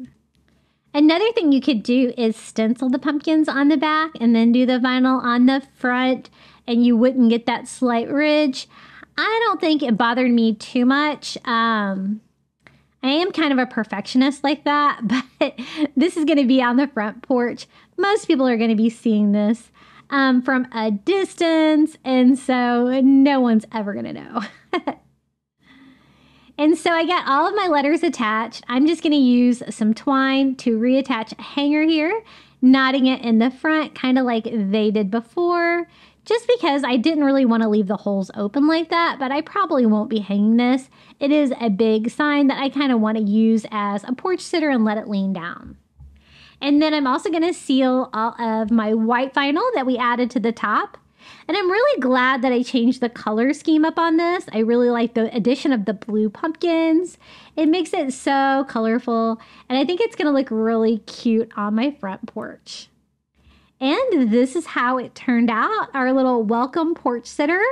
Another thing you could do is stencil the pumpkins on the back and then do the vinyl on the front, and you wouldn't get that slight ridge. I don't think it bothered me too much. I am kind of a perfectionist like that, but this is going to be on the front porch. Most people are going to be seeing this from a distance, and so no one's ever going to know. And so I got all of my letters attached. I'm just going to use some twine to reattach a hanger here, knotting it in the front, kind of like they did before, just because I didn't really want to leave the holes open like that, but I probably won't be hanging this. It is a big sign that I kind of want to use as a porch sitter and let it lean down. And then I'm also going to seal all of my white vinyl that we added to the top. And I'm really glad that I changed the color scheme up on this. I really like the addition of the blue pumpkins. It makes it so colorful, and I think it's going to look really cute on my front porch. And this is how it turned out, our little welcome porch sitter.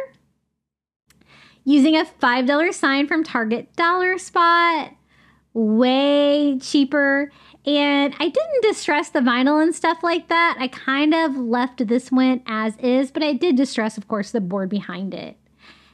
Using a $5 sign from Target Dollar Spot. Way cheaper. And I didn't distress the vinyl and stuff like that. I kind of left this one as is, but I did distress, of course, the board behind it.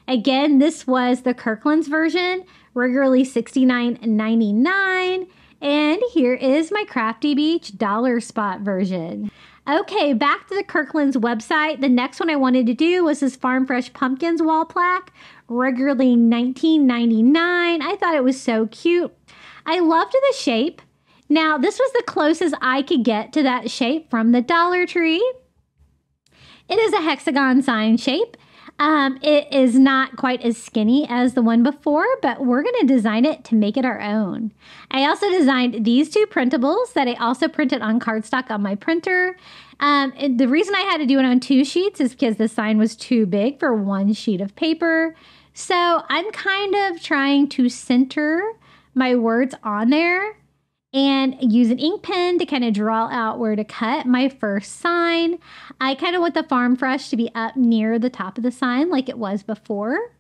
Again, this was the Kirkland's version, regularly $69.99. And here is my Crafty Beach Dollar Spot version. Okay, back to the Kirkland's website. The next one I wanted to do was this Farm Fresh Pumpkins wall plaque, regularly $19.99. I thought it was so cute. I loved the shape. Now, this was the closest I could get to that shape from the Dollar Tree. It is a hexagon sign shape. It is not quite as skinny as the one before, but we're going to design it to make it our own. I also designed these two printables that I also printed on cardstock on my printer. The reason I had to do it on 2 sheets is because the sign was too big for 1 sheet of paper. So I'm kind of trying to center my words on there and use an ink pen to kind of draw out where to cut my first sign. I kind of want the Farm Fresh to be up near the top of the sign like it was before.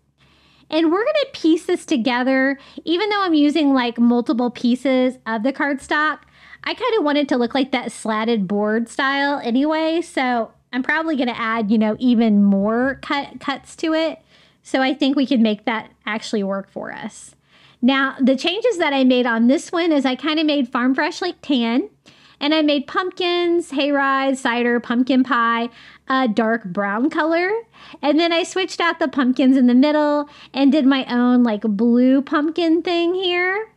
And we're going to piece this together. Even though I'm using like multiple pieces of the cardstock, I kind of want it to look like that slatted board style anyway. So I'm probably going to add, even more cuts to it. So I think we can make that actually work for us. Now, the changes that I made on this one is I kind of made Farm Fresh like tan, and I made pumpkins, hayride, cider, pumpkin pie, a dark brown color. And then I switched out the pumpkins in the middle and did my own like blue pumpkin thing here.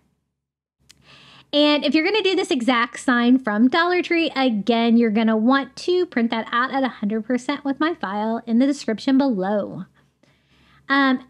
And if you're going to do this exact sign from Dollar Tree, again, you're going to want to print that out at 100% with my file in the description below.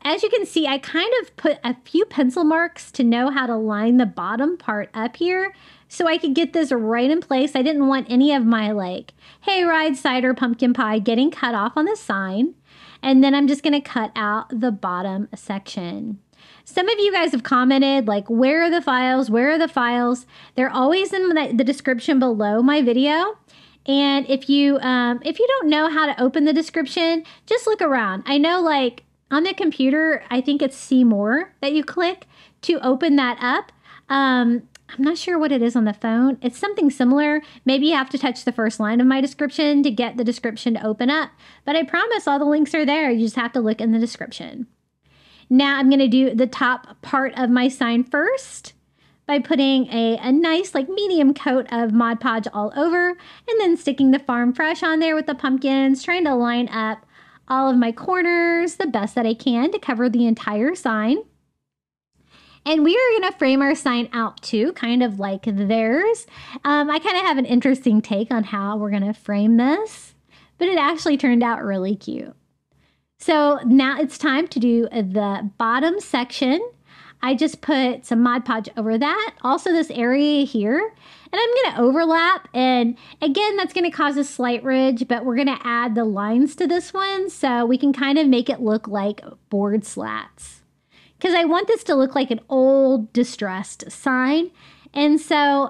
As you can see, I kind of put a few pencil marks to know how to line the bottom part up here so I could get this right in place. I didn't want any of my like hayride, cider, pumpkin pie getting cut off on the sign. And then I'm just going to cut out the bottom section. Some of you guys have commented like, where are the files? Where are the files? They're always in the description below my video. And if you don't know how to open the description, just look around. I know like on the computer, I think it's see more that you click to open that up. I'm not sure what it is on the phone. It's something similar. Maybe you have to touch the first line of my description to get the description to open up. But I promise all the links are there. You just have to look in the description. Now I'm going to do the top part of my sign first by putting a nice like medium coat of Mod Podge all over, and then sticking the Farm Fresh on there with the pumpkins, trying to line up all of my corners the best that I can to cover the entire sign. And we are going to frame our sign out too, kind of like theirs. I kind of have an interesting take on how we're going to frame this, but it actually turned out really cute. So now it's time to do the bottom section. I just put some Mod Podge over that. Also this area here. And I'm going to overlap, and again, that's going to cause a slight ridge, but we're going to add the lines to this one so we can kind of make it look like board slats. Because I want this to look like an old distressed sign, And so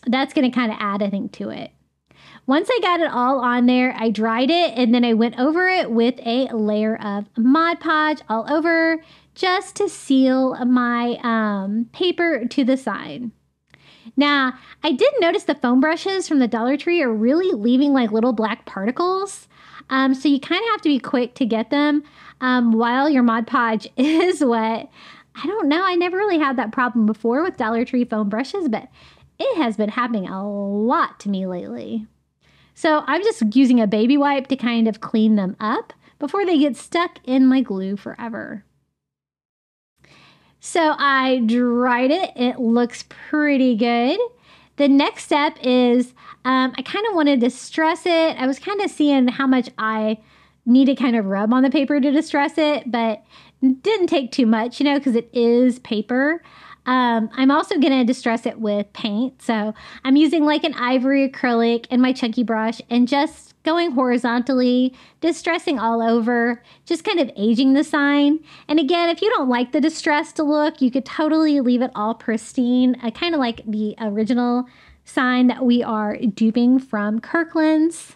that's going to kind of add, I think, to it. Once I got it all on there, I dried it, and then I went over it with a layer of Mod Podge all over just to seal my paper to the side. Now, I did notice the foam brushes from the Dollar Tree are really leaving like little black particles. So you kind of have to be quick to get them while your Mod Podge is wet. I don't know. I never really had that problem before with Dollar Tree foam brushes, but it has been happening a lot to me lately. So I'm just using a baby wipe to kind of clean them up before they get stuck in my glue forever. So I dried it. It looks pretty good. The next step is I kind of wanted to distress it. I was kind of seeing how much I need to kind of rub on the paper to distress it, but didn't take too much, you know, because it is paper. I'm also going to distress it with paint. So I'm using like an ivory acrylic and my chunky brush and just going horizontally, distressing all over, just kind of aging the sign. And again, if you don't like the distressed look, you could totally leave it all pristine. I kind of like the original sign that we are duping from Kirklands.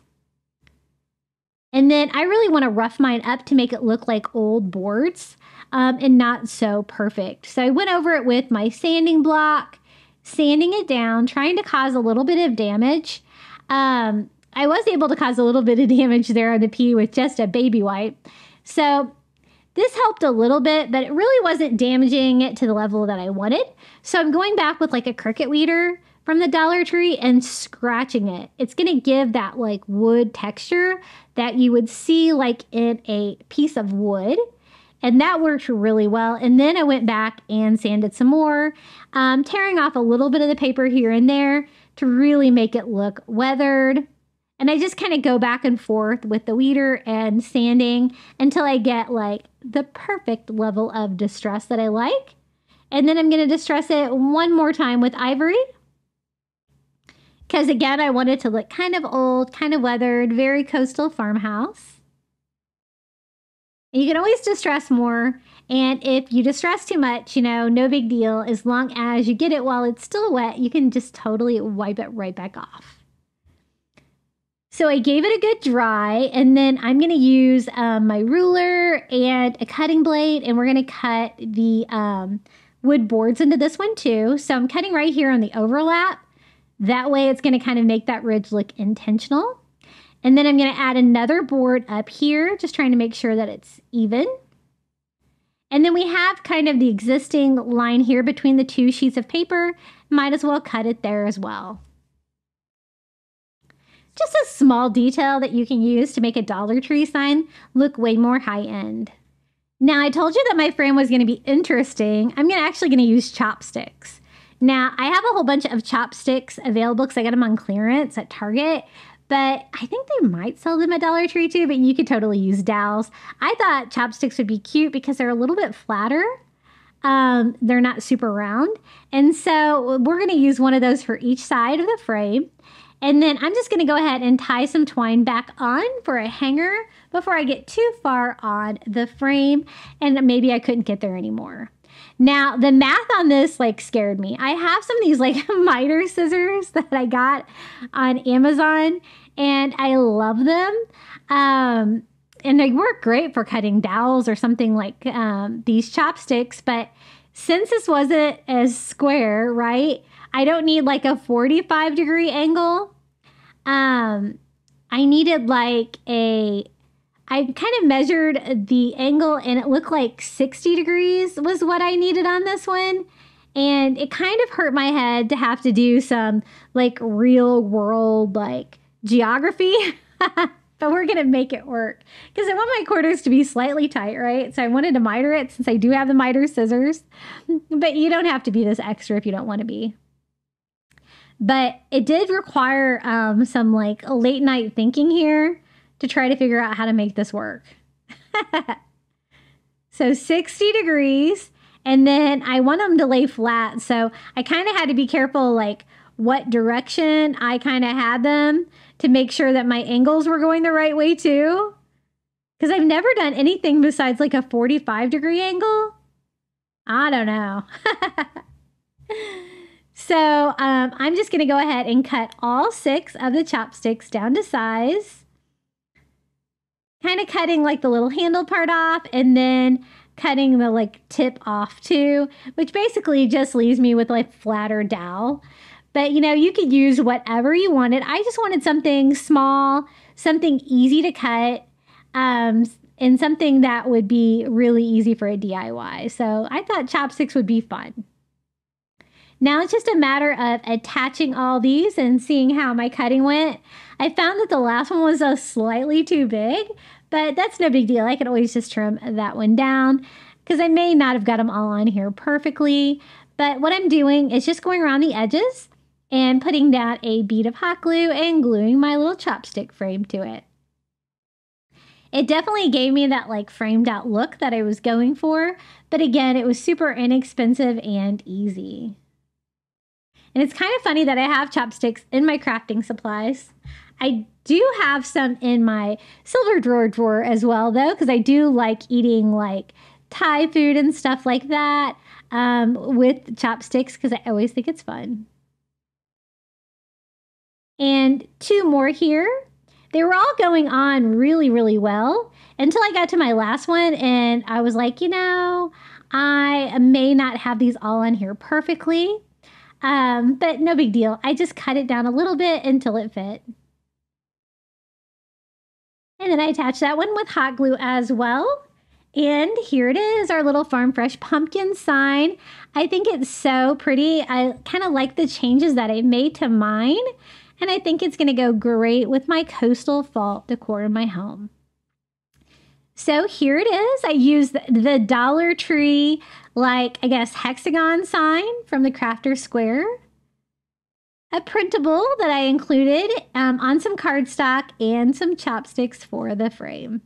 And then I really want to rough mine up to make it look like old boards. And not so perfect. So I went over it with my sanding block, sanding it down, trying to cause a little bit of damage. I was able to cause a little bit of damage there on the P with just a baby wipe. So this helped a little bit, but it really wasn't damaging it to the level that I wanted. So I'm going back with like a Cricut weeder from the Dollar Tree and scratching it. It's going to give that like wood texture that you would see like in a piece of wood. And that worked really well. And then I went back and sanded some more, tearing off a little bit of the paper here and there to really make it look weathered. And I just kind of go back and forth with the weeder and sanding until I get like the perfect level of distress that I like. And then I'm going to distress it one more time with ivory. Because again, I want it to look kind of old, kind of weathered, very coastal farmhouse. You can always distress more, and if you distress too much, you know, no big deal. As long as you get it while it's still wet, you can just totally wipe it right back off. So I gave it a good dry, and then I'm going to use my ruler and a cutting blade, and we're going to cut the wood boards into this one too. So I'm cutting right here on the overlap. That way it's going to kind of make that ridge look intentional. And then I'm going to add another board up here, just trying to make sure that it's even. And then we have kind of the existing line here between the two sheets of paper. Might as well cut it there as well. Just a small detail that you can use to make a Dollar Tree sign look way more high-end. Now, I told you that my frame was going to be interesting. I'm actually going to use chopsticks. Now, I have a whole bunch of chopsticks available because I got them on clearance at Target. But I think they might sell them at Dollar Tree too, but you could totally use dowels. I thought chopsticks would be cute because they're a little bit flatter. They're not super round. And so we're going to use one of those for each side of the frame. And then I'm just going to go ahead and tie some twine back on for a hanger before I get too far on the frame. And maybe I couldn't get there anymore. Now, the math on this like scared me. I have some of these like miter scissors that I got on Amazon. And I love them. And they work great for cutting dowels or something like these chopsticks. But since this wasn't as square, right, I don't need like a 45-degree angle. I needed like I kind of measured the angle and it looked like 60 degrees was what I needed on this one. And it kind of hurt my head to have to do some like real world like geography, but we're going to make it work because I want my quarters to be slightly tight, right? So I wanted to miter it since I do have the miter scissors, but you don't have to be this extra if you don't want to be. But it did require some like late night thinking here to try to figure out how to make this work. So 60 degrees, and then I want them to lay flat. So I kind of had to be careful like what direction I kind of had them to make sure that my angles were going the right way too. Because I've never done anything besides like a 45-degree angle. I don't know. So I'm just going to go ahead and cut all 6 of the chopsticks down to size. Kind of cutting like the little handle part off and then cutting the like tip off too, which basically just leaves me with like flatter dowel. But you know, you could use whatever you wanted. I just wanted something small, something easy to cut, and something that would be really easy for a DIY. So I thought chopsticks would be fun. Now it's just a matter of attaching all these and seeing how my cutting went. I found that the last one was slightly too big, but that's no big deal. I can always just trim that one down because I may not have got them all on here perfectly. But what I'm doing is just going around the edges and putting down a bead of hot glue and gluing my little chopstick frame to it. It definitely gave me that like framed out look that I was going for. But again, it was super inexpensive and easy. And it's kind of funny that I have chopsticks in my crafting supplies. I do have some in my silver drawer as well, though, because I do like eating like Thai food and stuff like that with chopsticks because I always think it's fun. And 2 more here. They were all going on really, really well until I got to my last one and I was like, you know, I may not have these all on here perfectly. But no big deal. I just cut it down a little bit until it fit. And then I attached that one with hot glue as well. And here it is, our little Farm Fresh pumpkin sign. I think it's so pretty. I kind of like the changes that I made to mine. And I think it's going to go great with my coastal fall decor in my home. So here it is. I used the Dollar Tree, like, I guess, hexagon sign from the Crafter Square. A printable that I included on some cardstock and some chopsticks for the frame.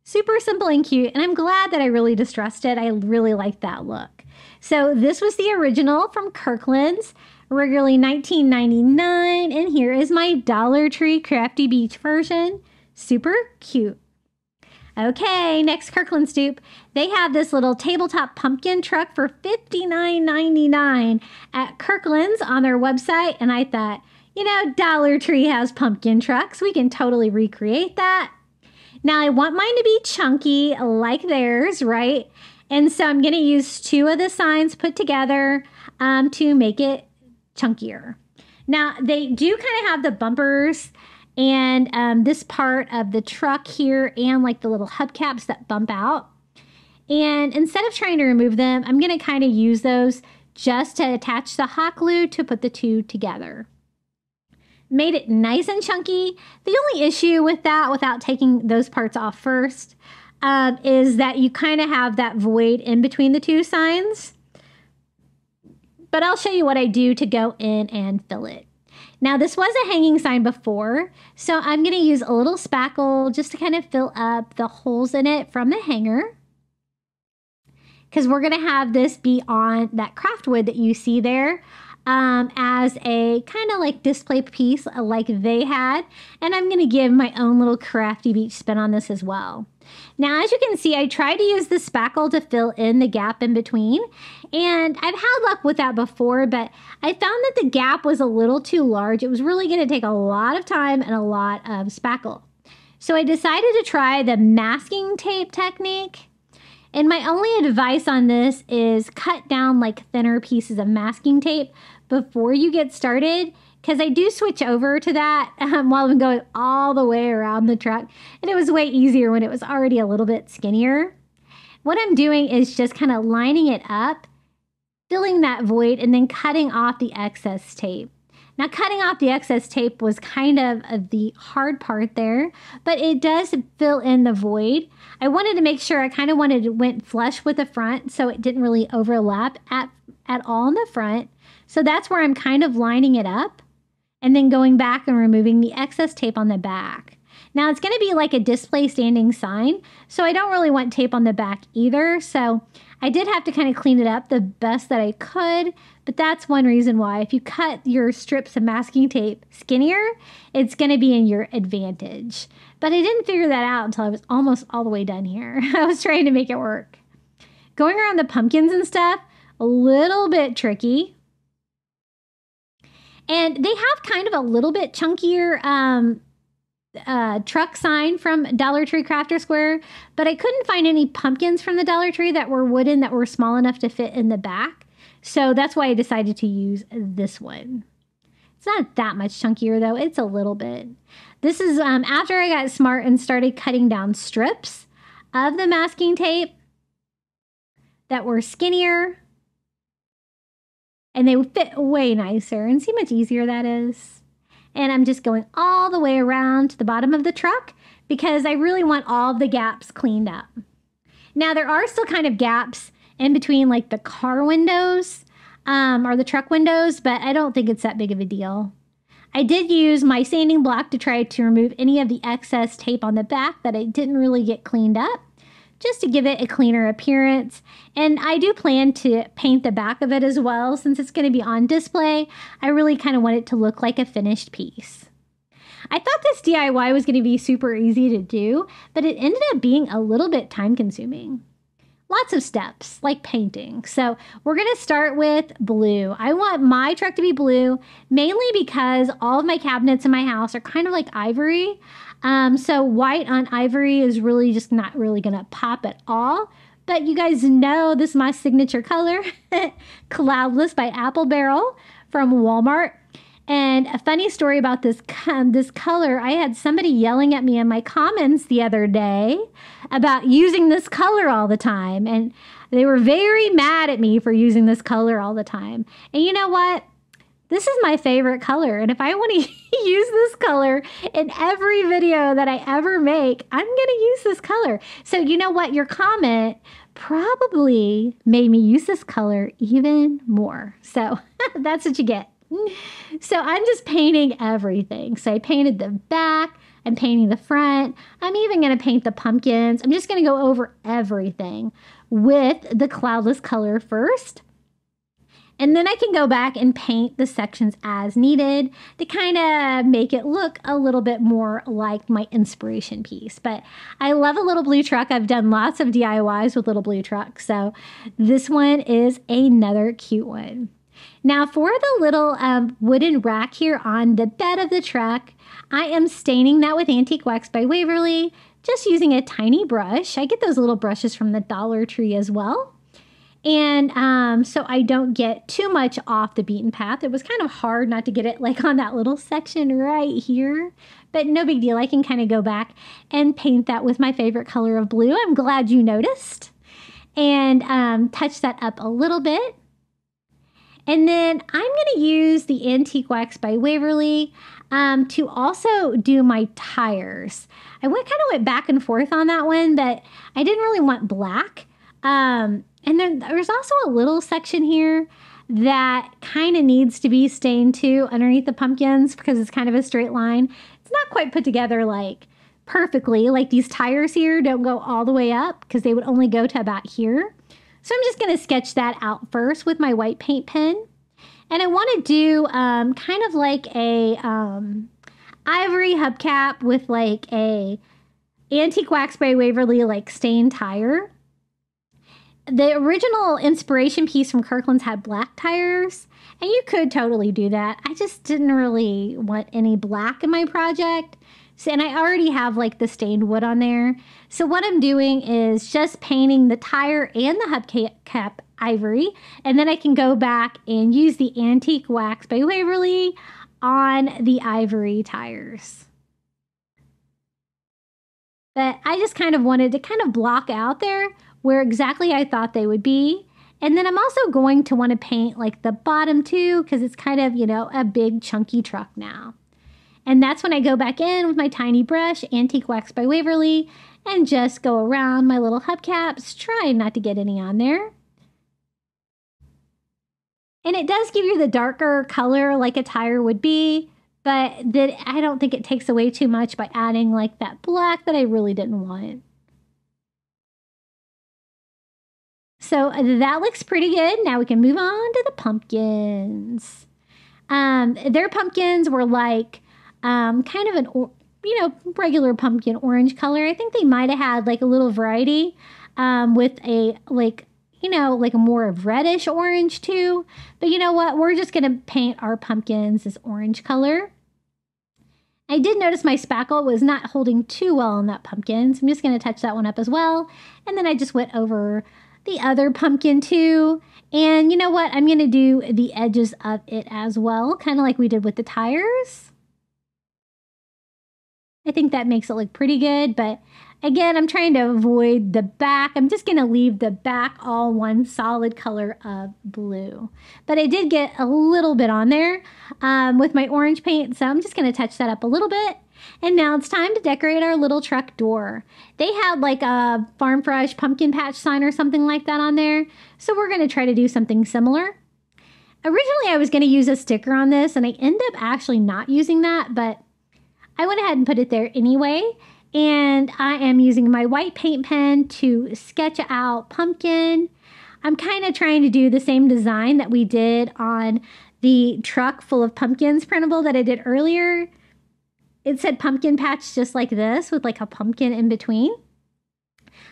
Super simple and cute, and I'm glad that I really distressed it. I really like that look. So this was the original from Kirklands, regularly $19.99, and here is my Dollar Tree Crafty Beach version. Super cute. Okay, next Kirkland's dupe. They have this little tabletop pumpkin truck for $59.99 at Kirkland's on their website. And I thought, you know, Dollar Tree has pumpkin trucks. We can totally recreate that. Now, I want mine to be chunky like theirs, right? And so I'm going to use 2 of the signs put together to make it chunkier. Now, they do kind of have the bumpers and this part of the truck here and like the little hubcaps that bump out. And instead of trying to remove them, I'm going to kind of use those just to attach the hot glue to put the 2 together. Made it nice and chunky. The only issue with that, without taking those parts off first, is that you kind of have that void in between the 2 signs. But I'll show you what I do to go in and fill it. Now, this was a hanging sign before, so I'm going to use a little spackle just to kind of fill up the holes in it from the hanger. Because we're going to have this be on that craft wood that you see there as a kind of like display piece like they had. And I'm going to give my own little crafty beach spin on this as well. Now, as you can see, I tried to use the spackle to fill in the gap in between. And I've had luck with that before, but I found that the gap was a little too large. It was really going to take a lot of time and a lot of spackle. So I decided to try the masking tape technique. And my only advice on this is cut down like thinner pieces of masking tape before you get started, because I do switch over to that while I'm going all the way around the truck. And it was way easier when it was already a little bit skinnier. What I'm doing is just kind of lining it up, filling that void, and then cutting off the excess tape. Now, cutting off the excess tape was kind of the hard part there, but it does fill in the void. I wanted to make sure it went flush with the front, so it didn't really overlap at all in the front. So that's where I'm kind of lining it up and then going back and removing the excess tape on the back. Now, it's going to be like a display standing sign, so I don't really want tape on the back either. So I did have to kind of clean it up the best that I could, but that's one reason why. If you cut your strips of masking tape skinnier, it's going to be in your advantage. But I didn't figure that out until I was almost all the way done here. I was trying to make it work. Going around the pumpkins and stuff a little bit tricky. And they have kind of a little bit chunkier truck sign from Dollar Tree Crafter Square, but I couldn't find any pumpkins from the Dollar Tree that were wooden that were small enough to fit in the back. So that's why I decided to use this one. It's not that much chunkier though, it's a little bit. This is after I got smart and started cutting down strips of the masking tape that were skinnier. And they would fit way nicer. And see how much easier that is? And I'm just going all the way around to the bottom of the truck because I really want all of the gaps cleaned up. Now, there are still kind of gaps in between like the car windows or the truck windows, but I don't think it's that big of a deal. I did use my sanding block to try to remove any of the excess tape on the back that I didn't really get cleaned up, just to give it a cleaner appearance. And I do plan to paint the back of it as well. Since it's going to be on display, I really kind of want it to look like a finished piece. I thought this DIY was going to be super easy to do, but it ended up being a little bit time consuming. Lots of steps, like painting. So we're going to start with blue. I want my truck to be blue, mainly because all of my cabinets in my house are kind of like ivory. So white on ivory is really just not really going to pop at all. But you guys know this is my signature color, Cloudless by Apple Barrel from Walmart. And a funny story about this color, I had somebody yelling at me in my comments the other day about using this color all the time. And they were very mad at me for using this color all the time. And you know what? This is my favorite color. And if I want to use this color in every video that I ever make, I'm going to use this color. So you know what? Your comment probably made me use this color even more. So that's what you get. So I'm just painting everything. So I painted the back, I'm painting the front, I'm even going to paint the pumpkins. I'm just going to go over everything with the cloudless color first. And then I can go back and paint the sections as needed to kind of make it look a little bit more like my inspiration piece. But I love a little blue truck. I've done lots of DIYs with little blue trucks. So this one is another cute one. Now for the little wooden rack here on the bed of the truck, I am staining that with Antique Wax by Waverly, just using a tiny brush. I get those little brushes from the Dollar Tree as well. And so I don't get too much off the beaten path. It was kind of hard not to get it like on that little section right here, but no big deal. I can kind of go back and paint that with my favorite color of blue. I'm glad you noticed. And touch that up a little bit. And then I'm going to use the Antique Wax by Waverly to also do my tires. I kind of went back and forth on that one, but I didn't really want black. And then there's also a little section here that kind of needs to be stained too underneath the pumpkins because it's kind of a straight line. It's not quite put together like perfectly. Like these tires here don't go all the way up because they would only go to about here. So I'm just going to sketch that out first with my white paint pen. And I want to do kind of like a ivory hubcap with like a Antique Wax by Waverly like stained tire. The original inspiration piece from Kirkland's had black tires, and you could totally do that. I just didn't really want any black in my project. So, and I already have like the stained wood on there. So what I'm doing is just painting the tire and the hubcap ivory, and then I can go back and use the Antique Wax by Waverly on the ivory tires. But I just kind of wanted to kind of block out there where exactly I thought they would be. And then I'm also going to want to paint like the bottom too, because it's kind of, you know, a big chunky truck now. And that's when I go back in with my tiny brush, Antique Wax by Waverly, and just go around my little hubcaps, trying not to get any on there. And it does give you the darker color like a tire would be, but I don't think it takes away too much by adding like that black that I really didn't want. So that looks pretty good. Now we can move on to the pumpkins. Their pumpkins were like kind of an, regular pumpkin orange color. I think they might have had like a little variety with a like, you know, like a more of reddish orange too. But you know what? We're just going to paint our pumpkins this orange color. I did notice my spackle was not holding too well on that pumpkin, so I'm just going to touch that one up as well. And then I just went over the other pumpkin too. And you know what? I'm going to do the edges of it as well, kind of like we did with the tires. I think that makes it look pretty good, but again, I'm trying to avoid the back. I'm just going to leave the back all one solid color of blue. But I did get a little bit on there with my orange paint, so I'm just going to touch that up a little bit. And now it's time to decorate our little truck door. They had like a Farm Fresh pumpkin patch sign or something like that on there, so we're going to try to do something similar. Originally, I was going to use a sticker on this, and I ended up actually not using that, but I went ahead and put it there anyway. And I am using my white paint pen to sketch out pumpkin. I'm kind of trying to do the same design that we did on the truck full of pumpkins printable that I did earlier. It said pumpkin patch just like this with like a pumpkin in between.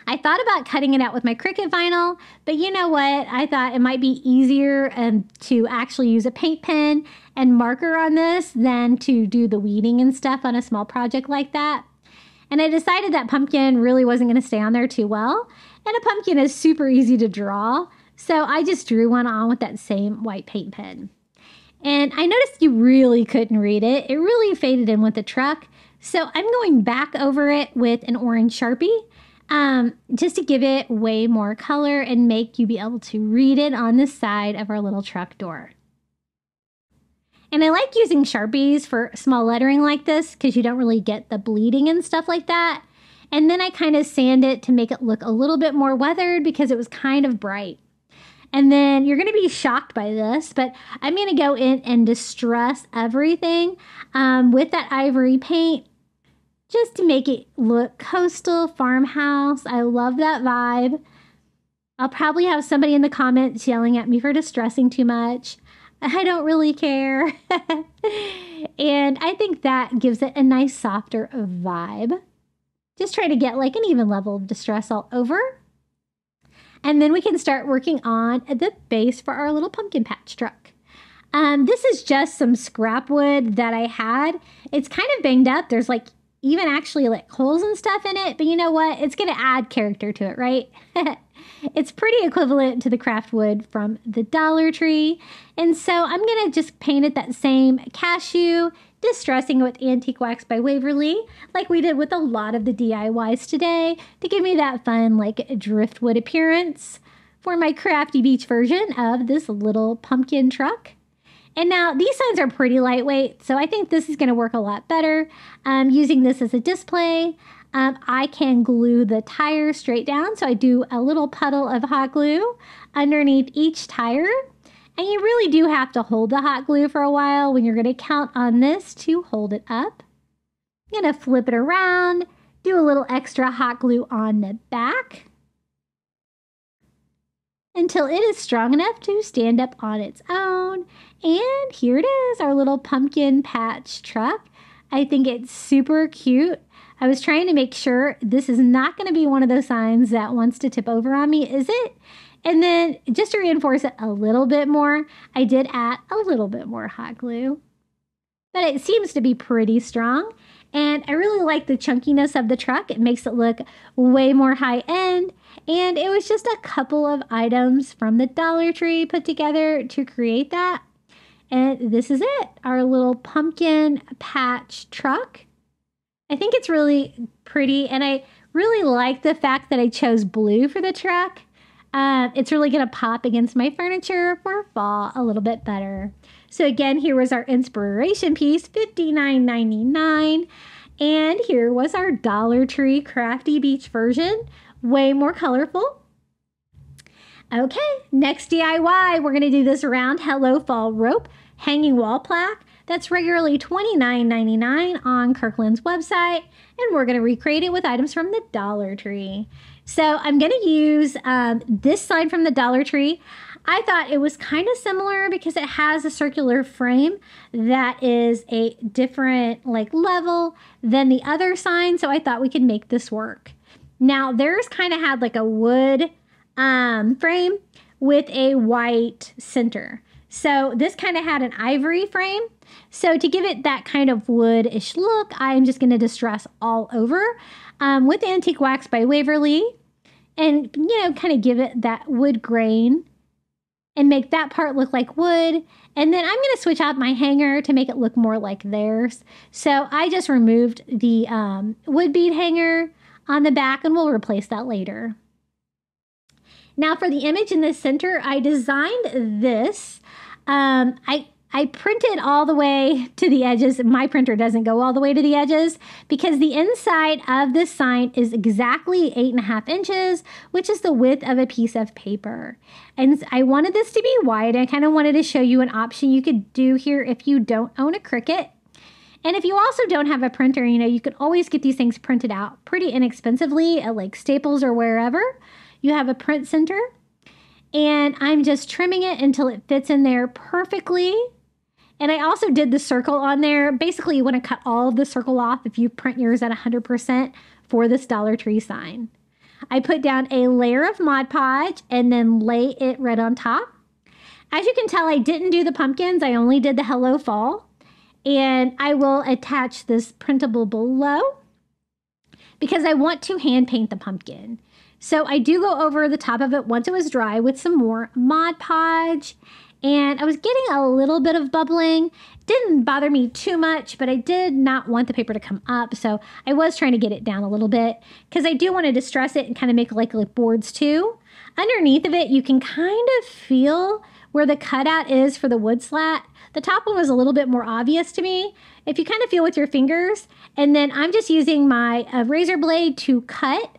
I thought about cutting it out with my Cricut vinyl, but you know what? I thought it might be easier to actually use a paint pen and marker on this than to do the weeding and stuff on a small project like that. And I decided that pumpkin really wasn't going to stay on there too well. And a pumpkin is super easy to draw. So I just drew one on with that same white paint pen. And I noticed you really couldn't read it. It really faded in with the truck. So I'm going back over it with an orange Sharpie just to give it way more color and make you be able to read it on the side of our little truck door. And I like using Sharpies for small lettering like this because you don't really get the bleeding and stuff like that. And then I kind of sand it to make it look a little bit more weathered because it was kind of bright. And then you're going to be shocked by this, but I'm going to go in and distress everything with that ivory paint just to make it look coastal, farmhouse. I love that vibe. I'll probably have somebody in the comments yelling at me for distressing too much. I don't really care. And I think that gives it a nice softer vibe. Just try to get like an even level of distress all over. And then we can start working on the base for our little pumpkin patch truck. This is just some scrap wood that I had. It's kind of banged up. There's like even actually like holes and stuff in it. But you know what? It's going to add character to it, right? It's pretty equivalent to the craft wood from the Dollar Tree. And so I'm going to just paint it that same cashew, distressing it with Antique Wax by Waverly, like we did with a lot of the DIYs today, to give me that fun like driftwood appearance for my Crafty Beach version of this little pumpkin truck. And now these signs are pretty lightweight, so I think this is going to work a lot better. Using this as a display, I can glue the tire straight down. So I do a little puddle of hot glue underneath each tire. And you really do have to hold the hot glue for a while when you're going to count on this to hold it up. I'm going to flip it around, do a little extra hot glue on the back until it is strong enough to stand up on its own. And here it is, our little pumpkin patch truck. I think it's super cute. I was trying to make sure this is not going to be one of those signs that wants to tip over on me, is it? And then just to reinforce it a little bit more, I did add a little bit more hot glue. But it seems to be pretty strong. And I really like the chunkiness of the truck. It makes it look way more high end. And it was just a couple of items from the Dollar Tree put together to create that. And this is it, our little pumpkin patch truck. I think it's really pretty. And I really like the fact that I chose blue for the truck. It's really going to pop against my furniture for fall a little bit better. So again, here was our inspiration piece, $59.99. And here was our Dollar Tree Crafty Beach version, way more colorful. Okay, next DIY, we're going to do this round Hello Fall rope hanging wall plaque. That's regularly $29.99 on Kirkland's website. And we're going to recreate it with items from the Dollar Tree. So I'm going to use this sign from the Dollar Tree. I thought it was kind of similar because it has a circular frame that is a different like level than the other sign. So I thought we could make this work. Now theirs kind of had like a wood frame with a white center. So this kind of had an ivory frame. So to give it that kind of wood-ish look, I'm just going to distress all over with Antique Wax by Waverly. And, you know, kind of give it that wood grain and make that part look like wood. And then I'm going to switch out my hanger to make it look more like theirs. So I just removed the wood bead hanger on the back, and we'll replace that later. Now for the image in the center, I designed this. I printed all the way to the edges. My printer doesn't go all the way to the edges because the inside of this sign is exactly 8.5 inches, which is the width of a piece of paper. And I wanted this to be wide. I kind of wanted to show you an option you could do here if you don't own a Cricut. And if you also don't have a printer, you know, you can always get these things printed out pretty inexpensively at like Staples or wherever you have a print center. And I'm just trimming it until it fits in there perfectly. And I also did the circle on there. Basically, you want to cut all of the circle off if you print yours at 100% for this Dollar Tree sign. I put down a layer of Mod Podge and then lay it right on top. As you can tell, I didn't do the pumpkins. I only did the Hello Fall. And I will attach this printable below because I want to hand paint the pumpkin. So I do go over the top of it once it was dry with some more Mod Podge. And I was getting a little bit of bubbling. Didn't bother me too much, but I did not want the paper to come up. So I was trying to get it down a little bit because I do want to distress it and kind of make it like boards too. Underneath of it, you can kind of feel where the cutout is for the wood slat. The top one was a little bit more obvious to me. If you kind of feel with your fingers, and then I'm just using my razor blade to cut,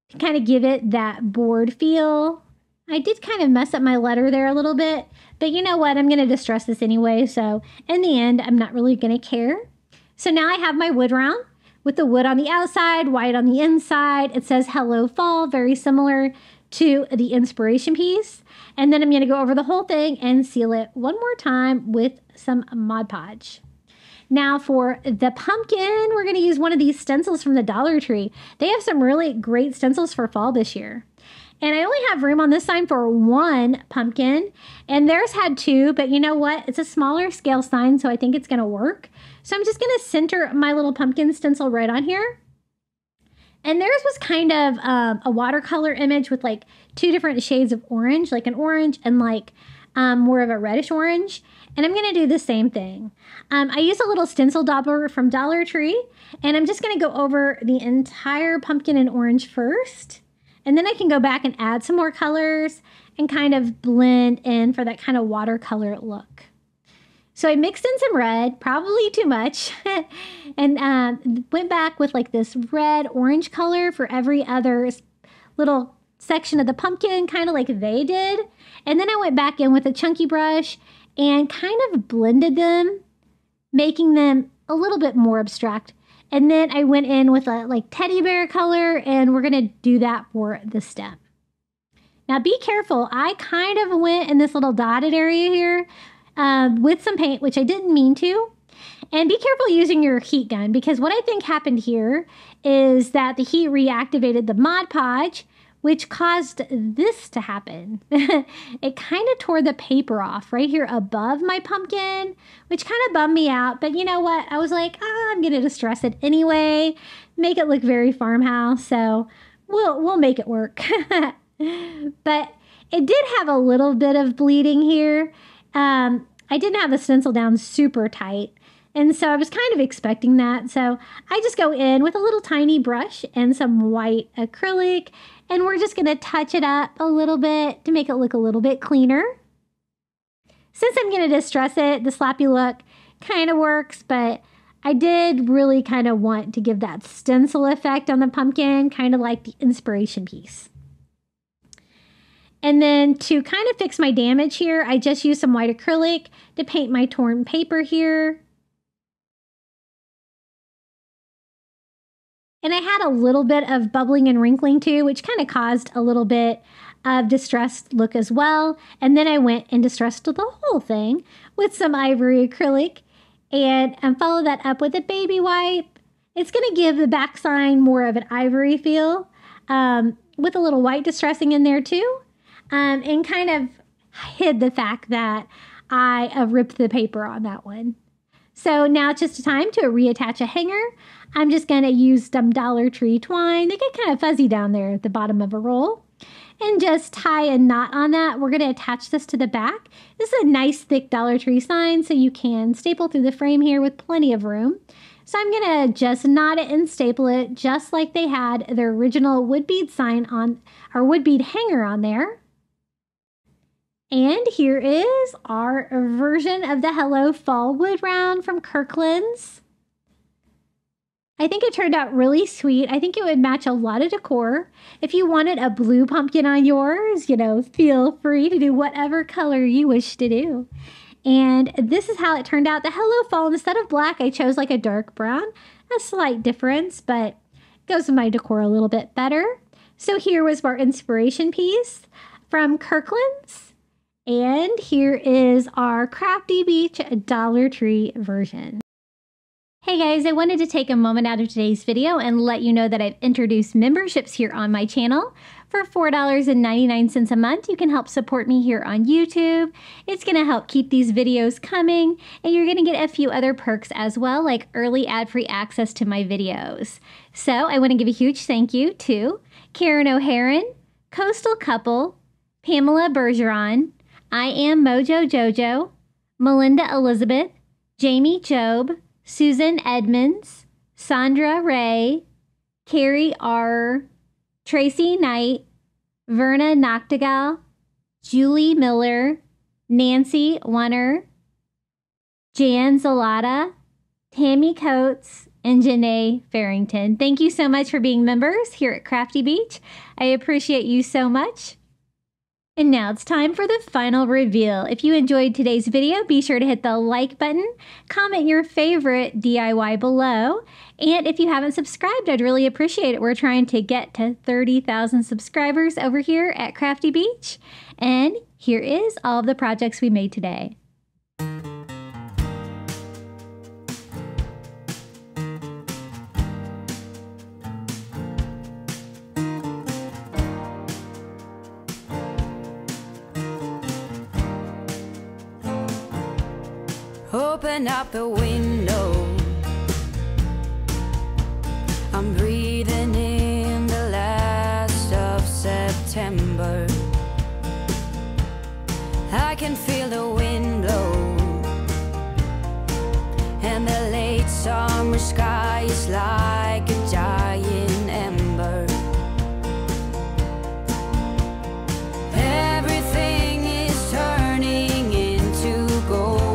to kind of give it that board feel. I did kind of mess up my letter there a little bit, but you know what? I'm going to distress this anyway, so in the end, I'm not really going to care. So now I have my wood round with the wood on the outside, white on the inside. It says Hello Fall, very similar to the inspiration piece. And then I'm going to go over the whole thing and seal it one more time with some Mod Podge. Now for the pumpkin, we're going to use one of these stencils from the Dollar Tree. They have some really great stencils for fall this year. And I only have room on this sign for one pumpkin, and theirs had two, but you know what? It's a smaller scale sign, so I think it's going to work. So I'm just going to center my little pumpkin stencil right on here. And theirs was kind of a watercolor image with like two different shades of orange, like an orange and like more of a reddish orange. And I'm going to do the same thing. I use a little stencil dauber from Dollar Tree, and I'm just going to go over the entire pumpkin in orange first. And then I can go back and add some more colors and kind of blend in for that kind of watercolor look. So I mixed in some red, probably too much, and went back with like this red-orange color for every other little section of the pumpkin, kind of like they did. And then I went back in with a chunky brush and kind of blended them, making them a little bit more abstract. And then I went in with a like teddy bear color, and we're going to do that for the stem. Now be careful. I kind of went in this little dotted area here with some paint, which I didn't mean to. And be careful using your heat gun, because what I think happened here is that the heat reactivated the Mod Podge, which caused this to happen. It kind of tore the paper off right here above my pumpkin, which kind of bummed me out. But you know what? I was like, I'm going to distress it anyway, make it look very farmhouse. So we'll make it work. But it did have a little bit of bleeding here. I didn't have the stencil down super tight. And so I was kind of expecting that. So I just go in with a little tiny brush and some white acrylic, and we're just going to touch it up a little bit to make it look a little bit cleaner. Since I'm going to distress it, the slappy look kind of works, but I did really kind of want to give that stencil effect on the pumpkin, kind of like the inspiration piece. And then to kind of fix my damage here, I just used some white acrylic to paint my torn paper here. And I had a little bit of bubbling and wrinkling too, which kind of caused a little bit of distressed look as well. And then I went and distressed the whole thing with some ivory acrylic and followed that up with a baby wipe. It's going to give the back sign more of an ivory feel, with a little white distressing in there too, and kind of hid the fact that I ripped the paper on that one. So now it's just time to reattach a hanger. I'm just going to use some Dollar Tree twine. They get kind of fuzzy down there at the bottom of a roll. And just tie a knot on that. We're going to attach this to the back. This is a nice thick Dollar Tree sign, so you can staple through the frame here with plenty of room. So I'm going to just knot it and staple it just like they had their original wood bead sign on, or wood bead hanger on there. And here is our version of the Hello Fall Wood Round from Kirklands. I think it turned out really sweet. I think it would match a lot of decor. If you wanted a blue pumpkin on yours, you know, feel free to do whatever color you wish to do. And this is how it turned out. The Hello Fall, instead of black, I chose like a dark brown. A slight difference, but goes with my decor a little bit better. So here was our inspiration piece from Kirklands. And here is our Crafty Beach Dollar Tree version. Hey guys, I wanted to take a moment out of today's video and let you know that I've introduced memberships here on my channel. For $4.99 a month, you can help support me here on YouTube. It's going to help keep these videos coming, and you're going to get a few other perks as well, like early ad-free access to my videos. So I want to give a huge thank you to Karen O'Haron, Coastal Couple, Pamela Bergeron, I Am Mojo Jojo, Melinda Elizabeth, Jamie Job, Susan Edmonds, Sandra Ray, Carrie R., Tracy Knight, Verna Noctegal, Julie Miller, Nancy Wunner, Jan Zalata, Tammy Coates, and Janae Farrington. Thank you so much for being members here at Crafty Beach. I appreciate you so much. And now it's time for the final reveal. If you enjoyed today's video, be sure to hit the like button, comment your favorite DIY below, and if you haven't subscribed, I'd really appreciate it. We're trying to get to 30,000 subscribers over here at Crafty Beach. And here is all of the projects we made today.
Open up the window, I'm breathing in the last of September. I can feel the wind blow, and the late summer sky is like a giant ember. Everything is turning into gold.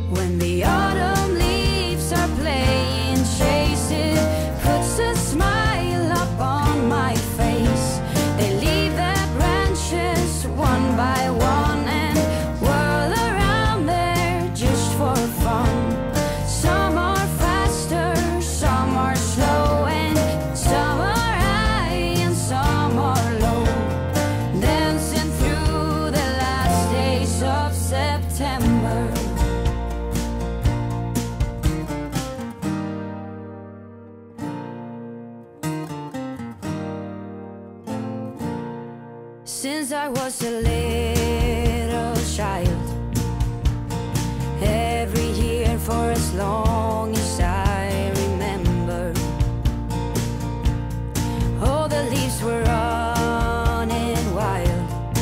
When the autumn leaves are playing chase, it puts a smile up on my face. They leave their branches one by one and whirl around there just for fun. Some are faster, some are slow, and some are high and some are low, dancing through the last days of September. Since I was a little child, every year for as long as I remember, all the leaves were running wild,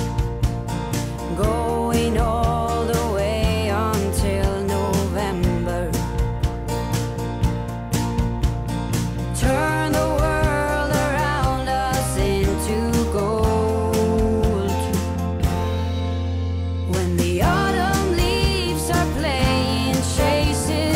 going all the way until November. Turn the world around us into gold. When the autumn leaves are playing chase, it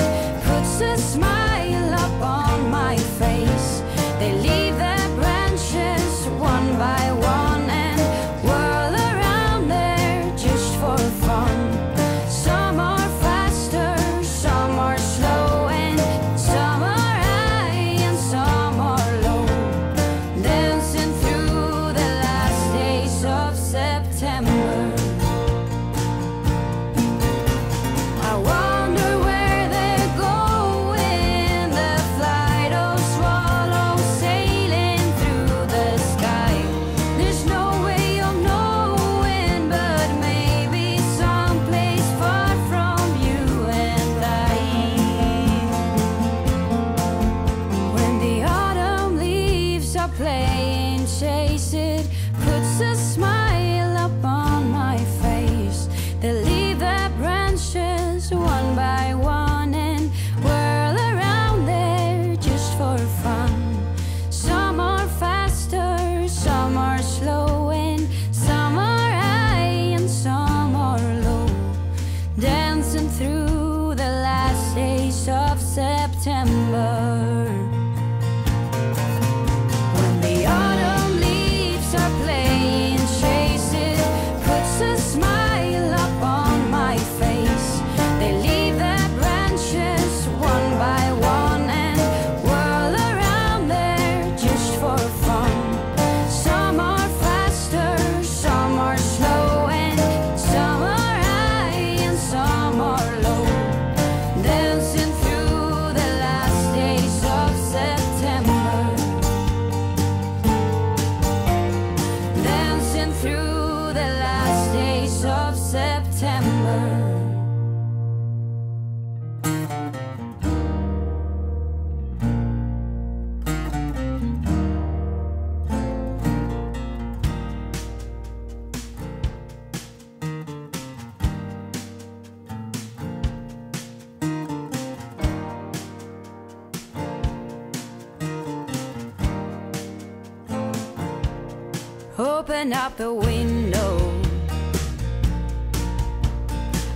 Open up the window.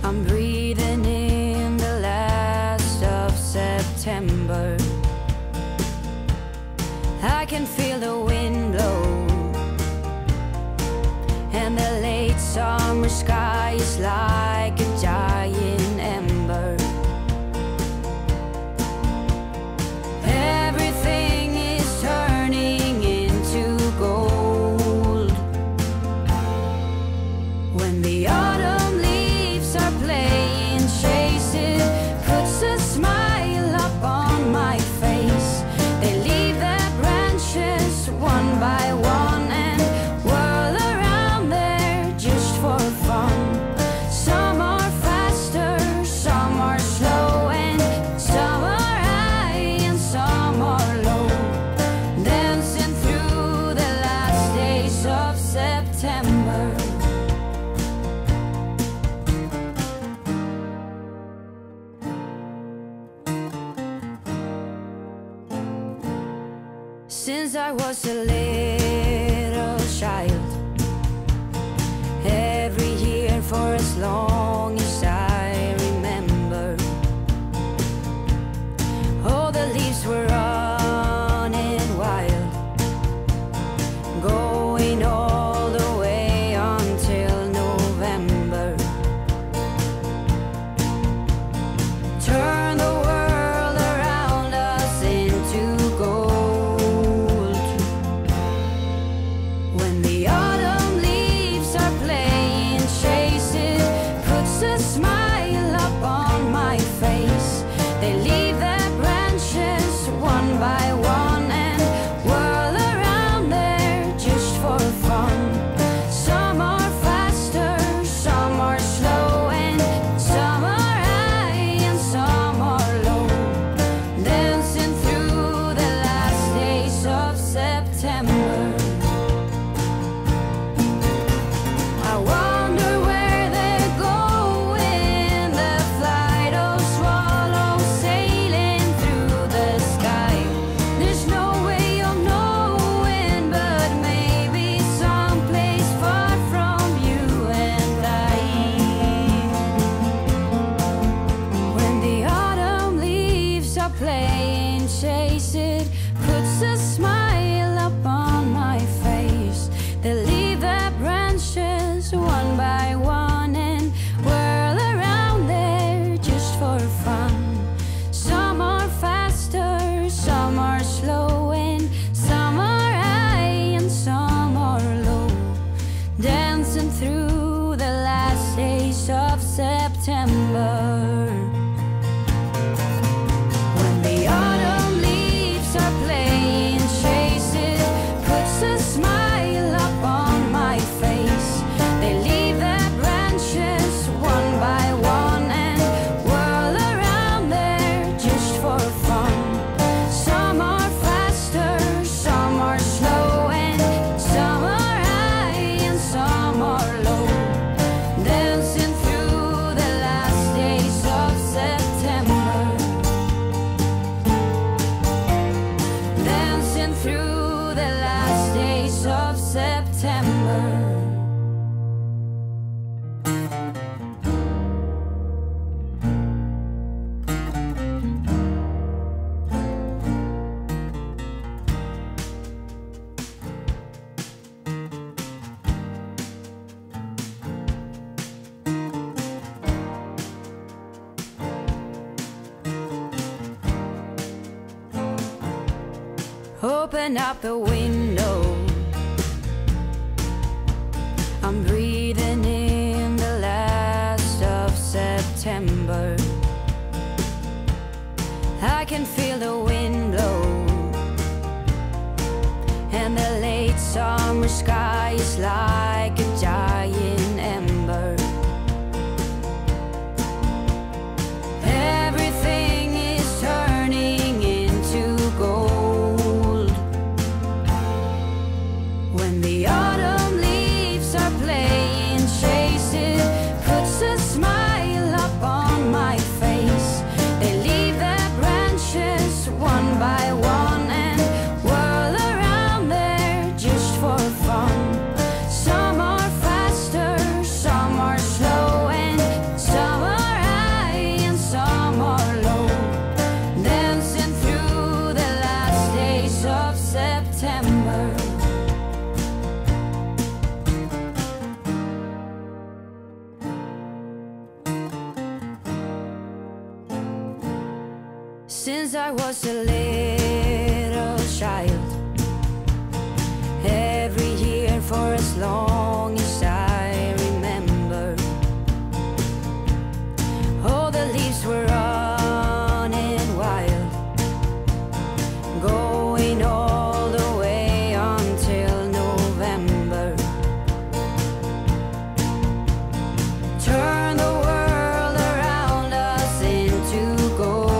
I'm breathing in the last of September. I can feel the wind blow, and the late summer sky is like a giant ember. Everything is turning into gold. When the autumn leaves are playing chase it, puts a smile up on my face. They leave their branches one by one and whirl around there just for fun. Some are faster, some are slow, and some are high and some are low, dancing through the last days of September. Since I was a little child, every year for as long as I remember, all the leaves were running wild, going all the way until November. Turn the world around us into gold. When the autumn leaves are playing chase it, puts a smile up on my face. They leave their branches one by one and whirl around there just for fun. Some are faster, some are slow, and some are high and some are low, dancing through the last days of September. I wonder where they're going, the flight of swallows sailing through the sky. There's no way of knowing, but maybe someplace far from you and I. When the autumn leaves are playing chase it, puts a smile up on my face. They leave their branches one by one and whirl around there just for fun. Some are faster, some are slow, and some are high and some are low, dancing through the last days of September. When the autumn leaves are playing chase it, puts a smile up on my face. They leave their branches one by one and whirl around there just for fun. Some are faster, some are slow, and some are high and some are low, dancing through the last days of September. Dancing through the last days of September. Open up the window. I'm breathing in the last of September. I can feel the wind blow, and the late summer sky is like a giant ember. Everything is turning into gold. When the autumn leaves are playing chase it, puts a smile up on my face. They leave their branches one by one and whirl around there just for fun. since I was a little child. Every year for as long as I remember, all the leaves were running wild, going all the way until November. Turn the world around us into gold.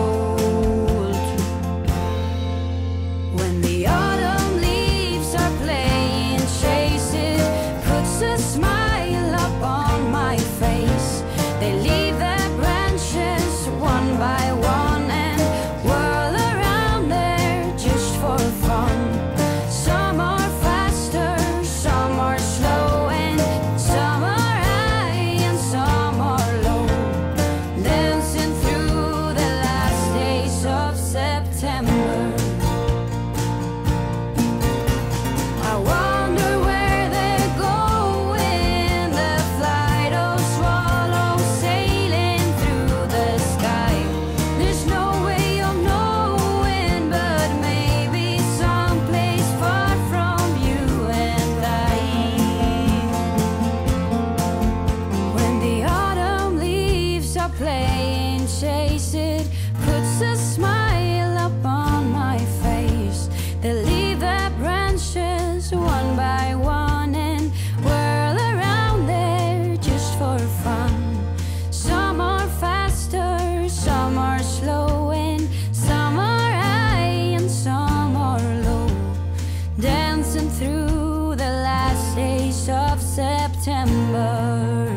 When the autumn leaves are playing chase it, puts a smile up on my face. They leave their branches one by one and whirl around there just for fun. Some are faster, some are slow, and some are high and some are low, dancing through the last days of September. I wonder where they're going, the flight of swallows sailing through the sky. There's no way of knowing, but maybe someplace far from you and I. When the autumn leaves are playing chase it, puts a smile up on my face. They leave their branches one by one and whirl around there just for fun. Some are faster, some are slow, and some are high and some are low, dancing through the last days of September.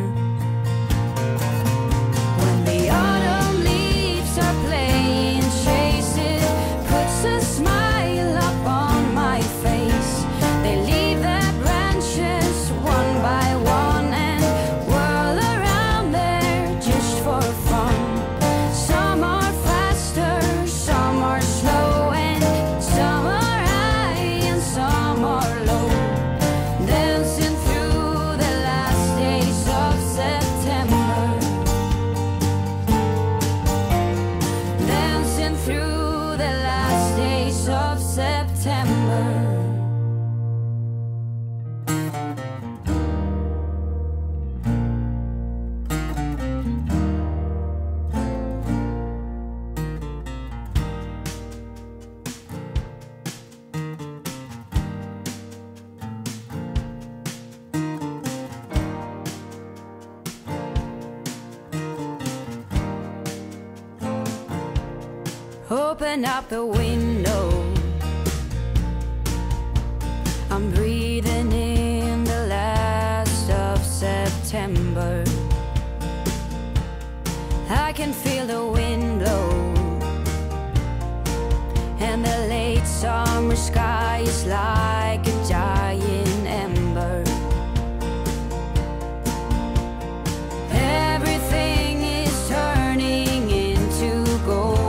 When the autumn leaves are playing chase it, puts a smile up on my face. They leave their branches one by one and whirl around there just for fun. Some are faster, some are slow, and some are high and some are low, dancing through the last days of September. Dancing through the last days of September. Open up the window, I'm breathing in the last of September. I can feel the wind blow, and the late summer sky is like a giant ember. Everything is turning into gold.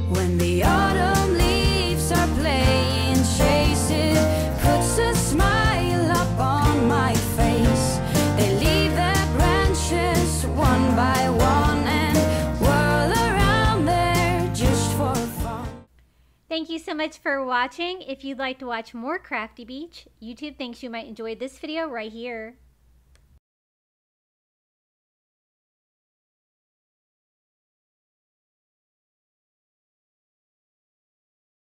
When the autumn leaves are playing chase it, puts a smile up on my face. They leave their branches one by one and whirl around there just for fun.
Thank you so much for watching. If you'd like to watch more Crafty Beach, YouTube thinks you might enjoy this video right here.